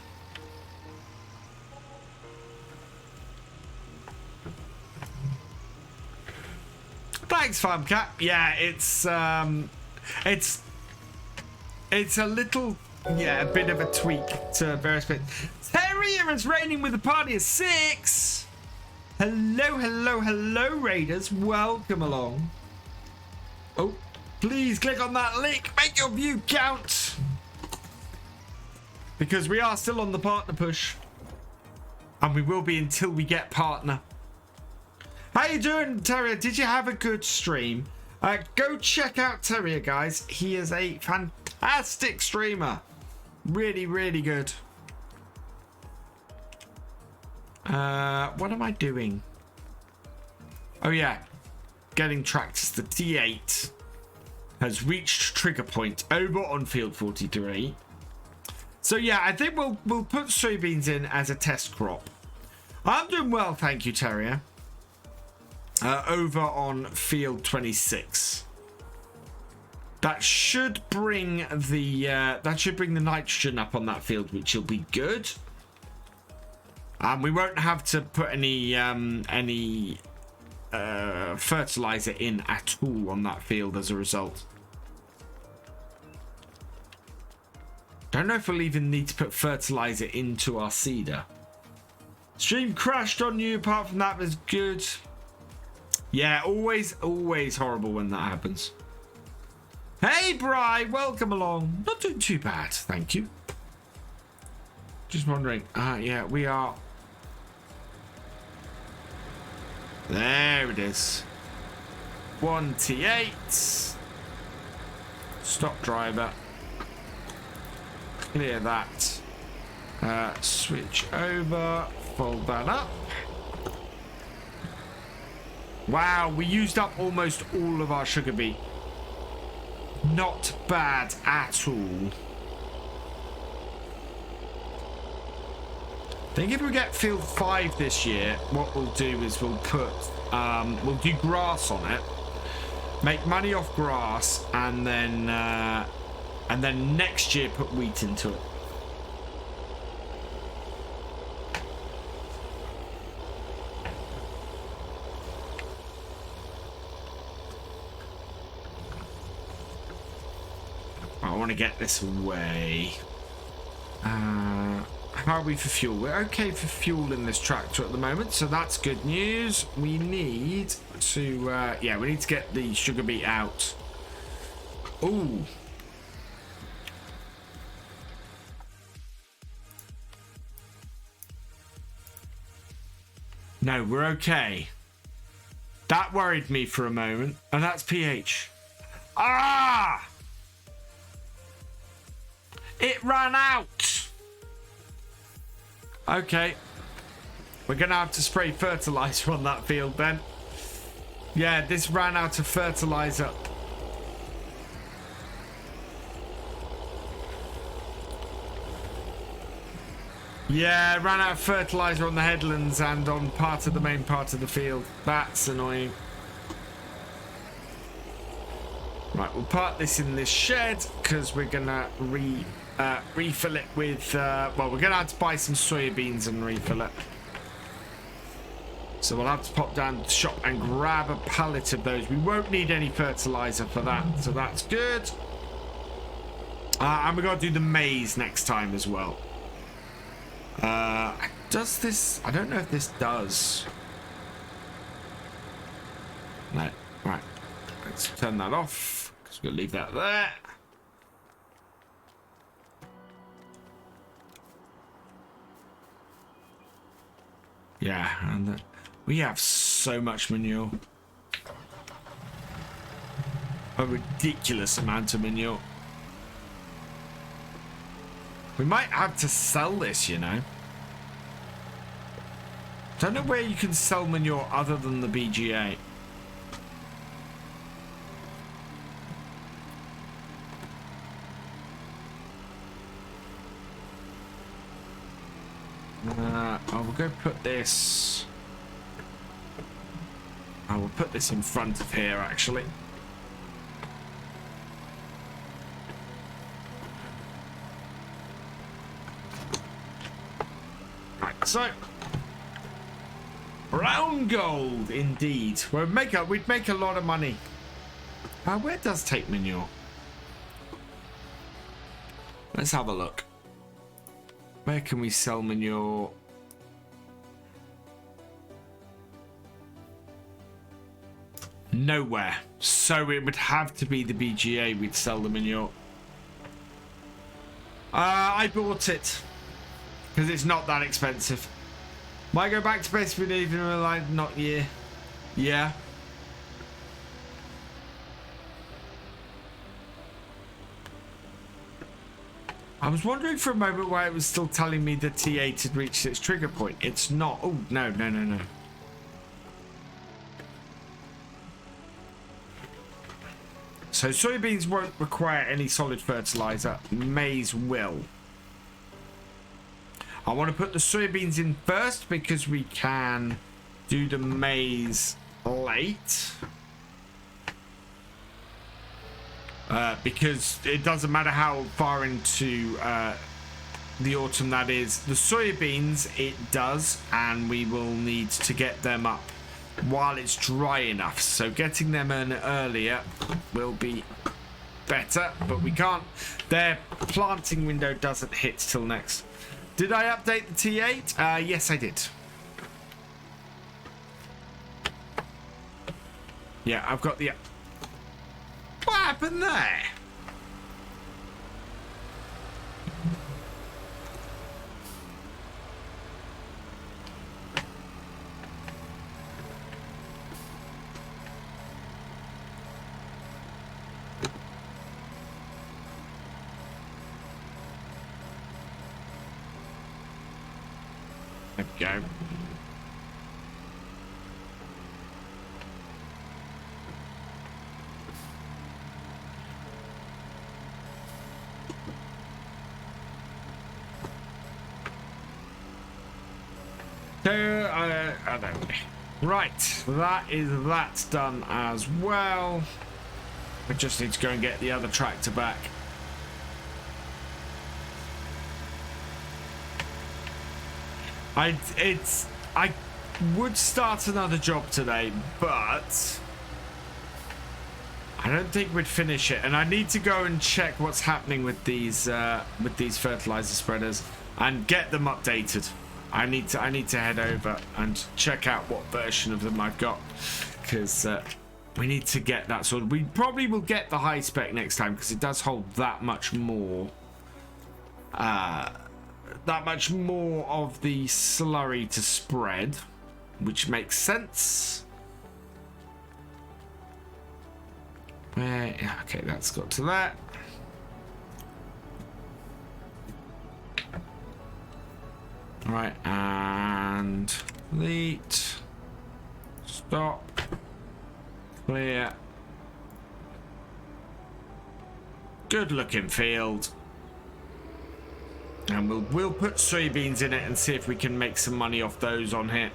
Thanks, Farm Cat. Yeah, it's a little, yeah, a bit of a tweak to various bits. Terrier is raining with a party of 6. Hello, hello, hello, Raiders. Welcome along. Oh, please click on that link. Make your view count. Because we are still on the partner push. And we will be until we get partner. How you doing, Terrier? Did you have a good stream? Go check out Terrier, guys. He is a fantastic streamer. Really, really good. What am I doing? Oh yeah, getting tractors. The T8 has reached trigger point over on field 43. So yeah, I think we'll put soybeans in as a test crop. I'm doing well, thank you, Terrier. Over on field 26. That should bring the nitrogen up on that field, which will be good. We won't have to put any fertilizer in at all on that field as a result. Don't know if we'll even need to put fertilizer into our seeder. Stream crashed on you. Apart from that, was good. Yeah, always horrible when that happens. Hey, Bri, welcome along. Not doing too bad, thank you. Just wondering. Yeah, we are. There it is. 1 T8. Stop driver. Clear that. Switch over. Fold that up. Wow, we used up almost all of our sugar beet. Not bad at all. I think if we get field 5 this year, what we'll do is we'll put, we'll do grass on it, make money off grass, and then next year put wheat into it. I want to get this away. How are we for fuel? We're okay for fuel in this tractor at the moment, so that's good news. We need to, yeah, we need to get the sugar beet out. Ooh. No, we're okay. That worried me for a moment, and that's pH. Ah! It ran out. Okay. We're going to have to spray fertilizer on that field then. Yeah, this ran out of fertilizer. Yeah, it ran out of fertilizer on the headlands and on part of the main part of the field. That's annoying. Right, we'll park this in this shed because we're going to refill it with, well, we're going to have to buy some soybeans and refill it. So we'll have to pop down to the shop and grab a pallet of those. We won't need any fertilizer for that, so that's good. And we've got to do the maize next time as well. Does this... I don't know if this does. No. Right. Let's turn that off, because we'll leave that there. Yeah, and we have so much manure. A ridiculous amount of manure. We might have to sell this, you know. Don't know where you can sell manure other than the BGA. I will go put this. I will put this in front of here, actually. Right, so brown gold, indeed. We'd make a lot of money. Where does take manure? Let's have a look. Where can we sell manure? Nowhere. So it would have to be the BGA we'd sell the manure. I bought it because it's not that expensive. Might go back to Bessy Beneath in real life, not year. Yeah. I was wondering for a moment why it was still telling me that T8 had reached its trigger point. It's not. Oh, no, no, no, no. So soybeans won't require any solid fertilizer. Maize will. I want to put the soybeans in first because we can do the maize late. Because it doesn't matter how far into the autumn that is. The soybeans, it does, and we will need to get them up while it's dry enough. So getting them in earlier will be better, but we can't. Their planting window doesn't hit till next. Did I update the T8? Yes, I did. Yeah, I've got the... Wow! happened there? There we go. So, I don't know. Right, that's done as well. I just need to go and get the other tractor back. I would start another job today, but I don't think we'd finish it. And I need to go and check what's happening with these fertilizer spreaders and get them updated. I need to head over and check out what version of them I've got, because we need to get that sort of. We probably will get the high spec next time because it does hold that much more. That much more of the slurry to spread, which makes sense. Okay, that's got to that. Right, and delete, stop, clear. Good looking field. And we'll put soybeans in it and see if we can make some money off those on here.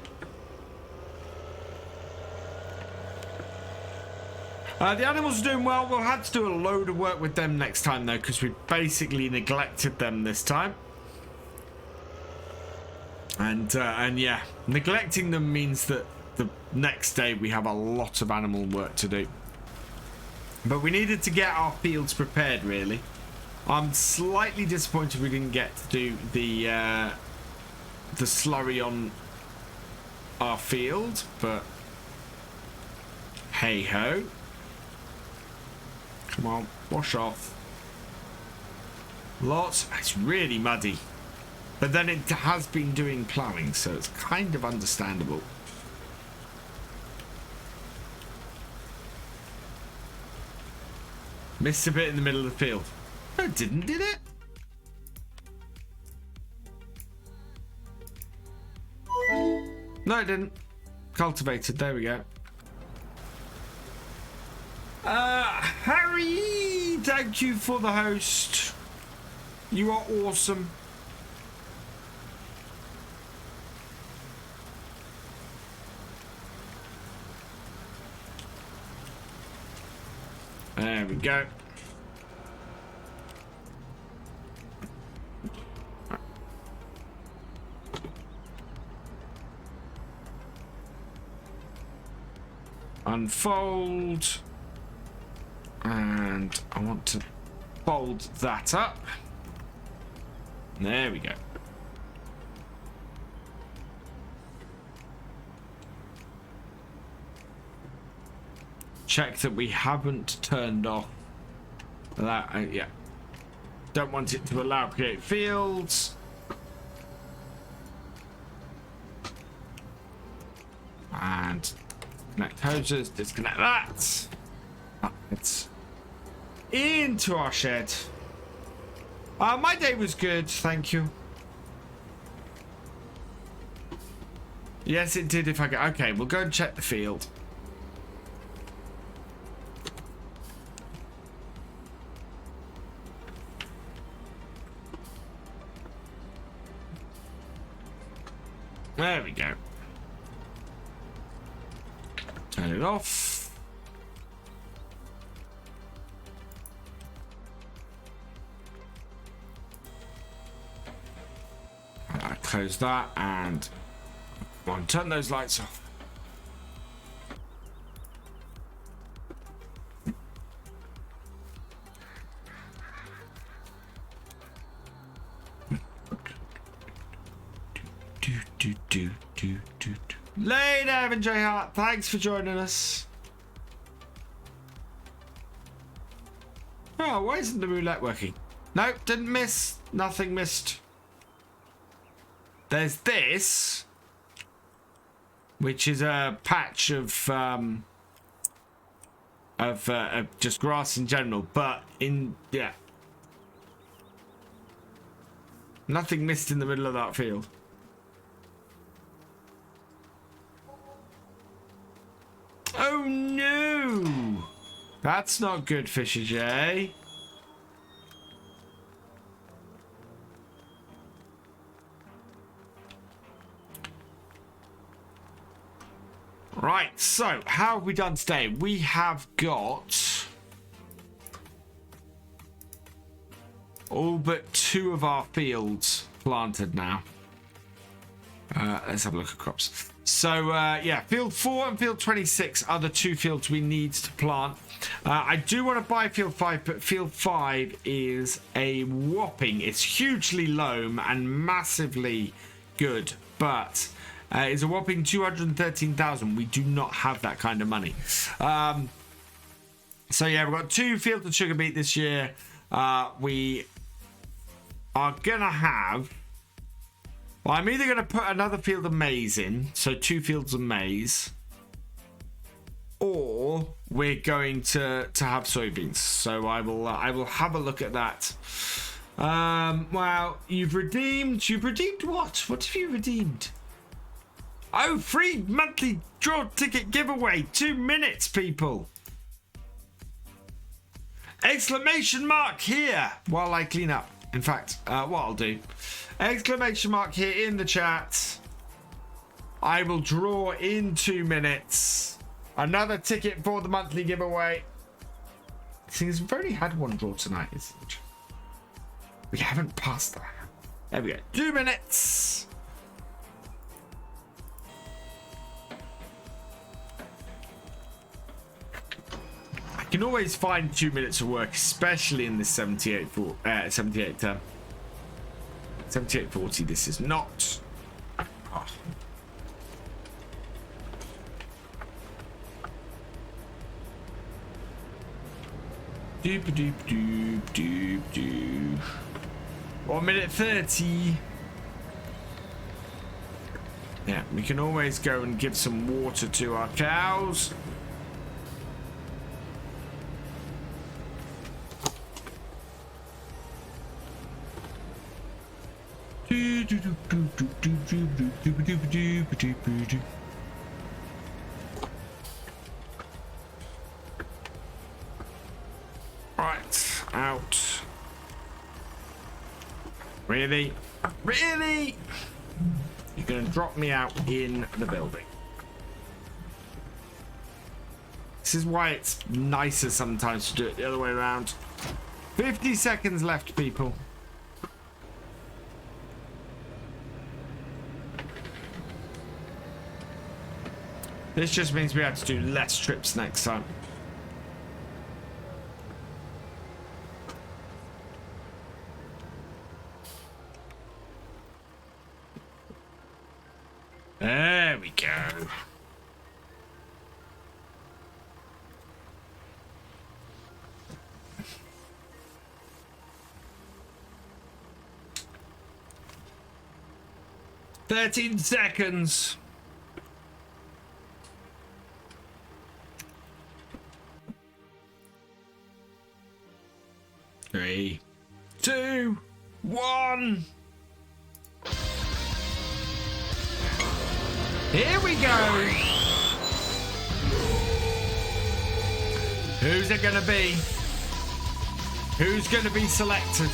The animals are doing well. We'll have to do a load of work with them next time though, because we basically neglected them this time. And yeah, neglecting them means that the next day we have a lot of animal work to do. But we needed to get our fields prepared, really. I'm slightly disappointed we didn't get to do the slurry on our field, but hey ho. Come on, wash off. Lots. It's really muddy, but then it has been doing plowing, so it's kind of understandable. Missed a bit in the middle of the field. No, it didn't, did it? No, it didn't. Cultivated, there we go. Harry, thank you for the host. You are awesome. There we go. Unfold, and I want to fold that up. There we go. Check that we haven't turned off that. Yeah, don't want it to allow create fields. And connect hoses, disconnect that. It's into our shed. My day was good, thank you. Yes, it did. If I go, okay, we'll go and check the field. There we go. Turn it off. I close that and come on, turn those lights off. Lane Evan J Hart, thanks for joining us. Oh, why isn't the roulette working? Nope, didn't miss. Nothing missed. There's this, which is a patch of just grass in general, but yeah, nothing missed in the middle of that field. Oh no, that's not good, Fisher J. Right, so how have we done today? We have got all but 2 of our fields planted now. Let's have a look at crops. So yeah, field 4 and field 26 are the 2 fields we need to plant. I do want to buy field 5, but field 5 is a whopping, it's hugely loam and massively good, but it's a whopping 213,000. We do not have that kind of money. So yeah, we've got 2 fields of Sugarbeet this year. We are gonna have, well, I'm either gonna put another field of maize in, so 2 fields of maize, or we're going to have soybeans. So I will have a look at that. Well, you've redeemed what? What have you redeemed? Oh, free monthly draw ticket giveaway. 2 minutes, people. Exclamation mark here while I clean up. In fact, what I'll do, exclamation mark here in the chat. I will draw in 2 minutes. Another ticket for the monthly giveaway. Seems we've only had 1 draw tonight. We haven't passed that. There we go. 2 minutes. You can always find 2 minutes of work, especially in this 78 term. 7840, this is not. Oh. Doop doop doop doop doop. 1 minute 30. Yeah, we can always go and give some water to our cows. Right, out. Really? Really? You're gonna drop me out in the building. This is why it's nicer sometimes to do it the other way around. 50 seconds left, people. This just means we have to do less trips next time. There we go. "13 seconds. 3, 2, 1. Here we go. Who's it gonna be? Who's gonna be selected?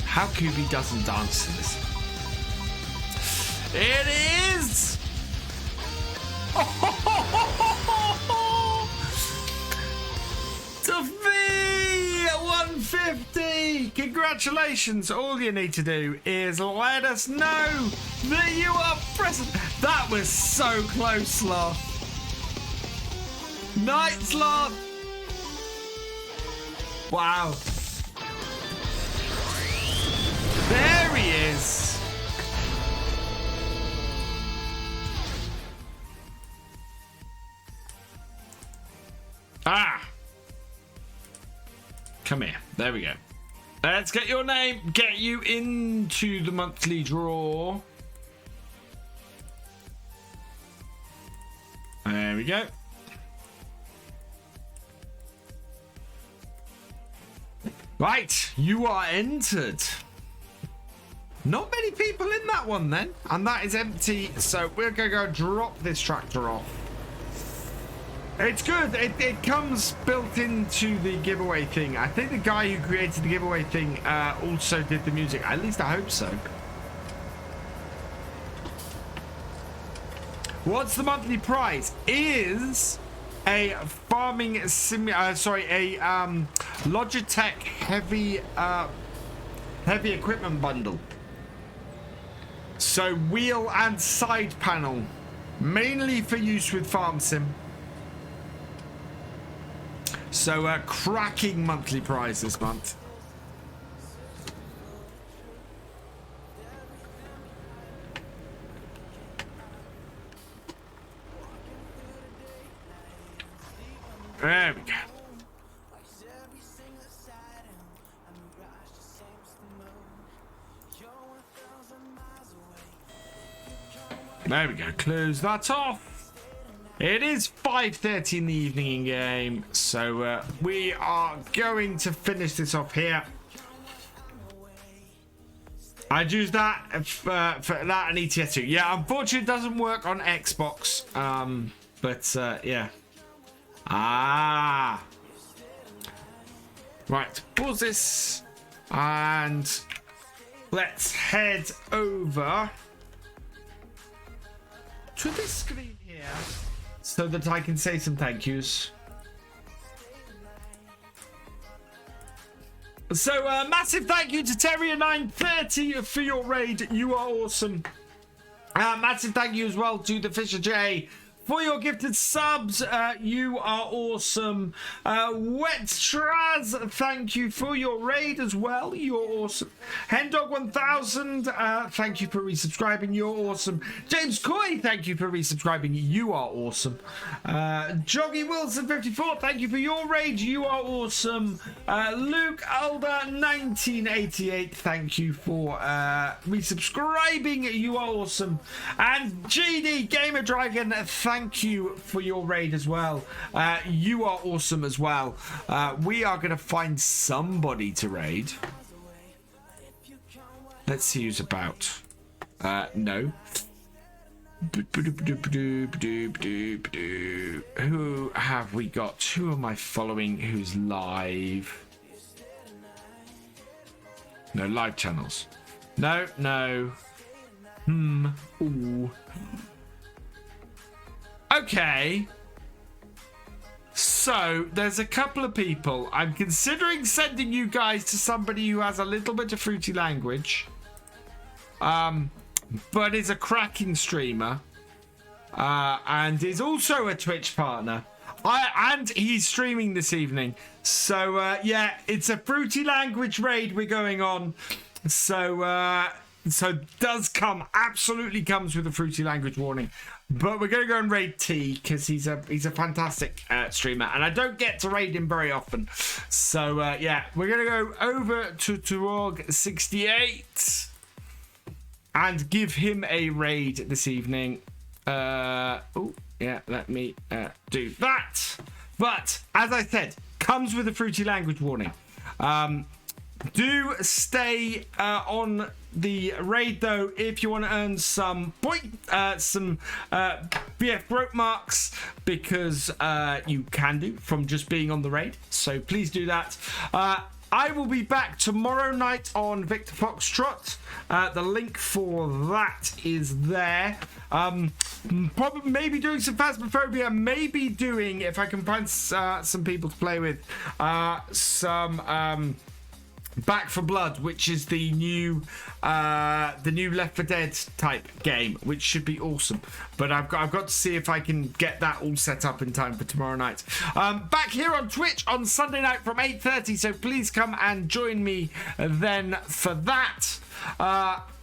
How Kubi doesn't dance to this. It is! Sophie at 150! Congratulations! All you need to do is let us know that you are present. That was so close, Sloth. Night, Sloth. Wow. There he is. Ah! Come here. There we go. Let's get your name. Get you into the monthly draw. There we go. Right, you are entered. Not many people in that one then, and that is empty. So we're gonna go drop this tractor off. It's good. It comes built into the giveaway thing. I think the guy who created the giveaway thing also did the music. At least I hope so. What's the monthly prize? Is a farming sim. Logitech heavy equipment bundle. So wheel and side panel, mainly for use with farm sim. So a cracking monthly prize this month. There we go. There we go. Close that off. It is 5:30 in the evening in game, so we are going to finish this off here. I'd use that for that and ETS2. Yeah, unfortunately, it doesn't work on Xbox. But yeah. Ah. Right, pause this and let's head over to this screen here so that I can say some thank yous. So massive thank you to Terrier930 for your raid. You are awesome. Massive thank you as well to the Fisher J for your gifted subs. You are awesome. Wet Straz, thank you for your raid as well. You're awesome. Hendog1000, thank you for resubscribing. You're awesome. James Coy, thank you for resubscribing. You are awesome. Joggy Wilson 54, thank you for your raid. You are awesome. Luke Alder 1988, thank you for resubscribing. You are awesome. And GD Gamer Dragon, thank you for your raid as well. You are awesome as well. We are going to find somebody to raid. Let's see who's about. No. Who have we got? Who am I following who's live? No, live channels. No, no. Ooh. Okay. So, there's a couple of people. I'm considering sending you guys to somebody who has a little bit of fruity language. But is a cracking streamer. And is also a Twitch partner. And he's streaming this evening. So, yeah, it's a fruity language raid we're going on. So, absolutely comes with a fruity language warning. But we're going to go and raid T because he's a fantastic streamer, and I don't get to raid him very often. So yeah, we're going to go over to Turog68 and give him a raid this evening. Oh yeah, let me do that. But as I said, comes with a fruity language warning. Do stay on the raid though if you want to earn some BF broke marks, because you can do from just being on the raid. So please do that. I will be back tomorrow night on Victor Foxtrot. The link for that is there. Probably maybe doing some Phasmophobia, maybe doing, if I can find some people to play with, some Back for Blood, which is the new Left 4 Dead type game, which should be awesome. But I've got to see if I can get that all set up in time for tomorrow night. Back here on Twitch on Sunday night from 8:30, so please come and join me then for that.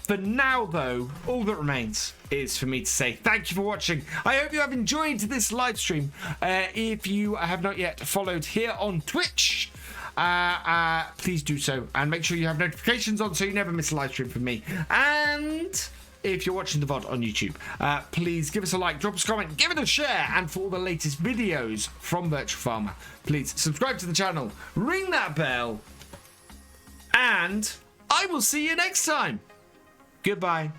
For now, though, all that remains is for me to say thank you for watching. I hope you have enjoyed this live stream. If you have not yet followed here on Twitch, please do so, and make sure you have notifications on so you never miss a live stream from me. And if you're watching the VOD on YouTube, please give us a like, drop us a comment, give it a share, and for all the latest videos from Virtual Farmer, please subscribe to the channel, ring that bell, and I will see you next time. Goodbye.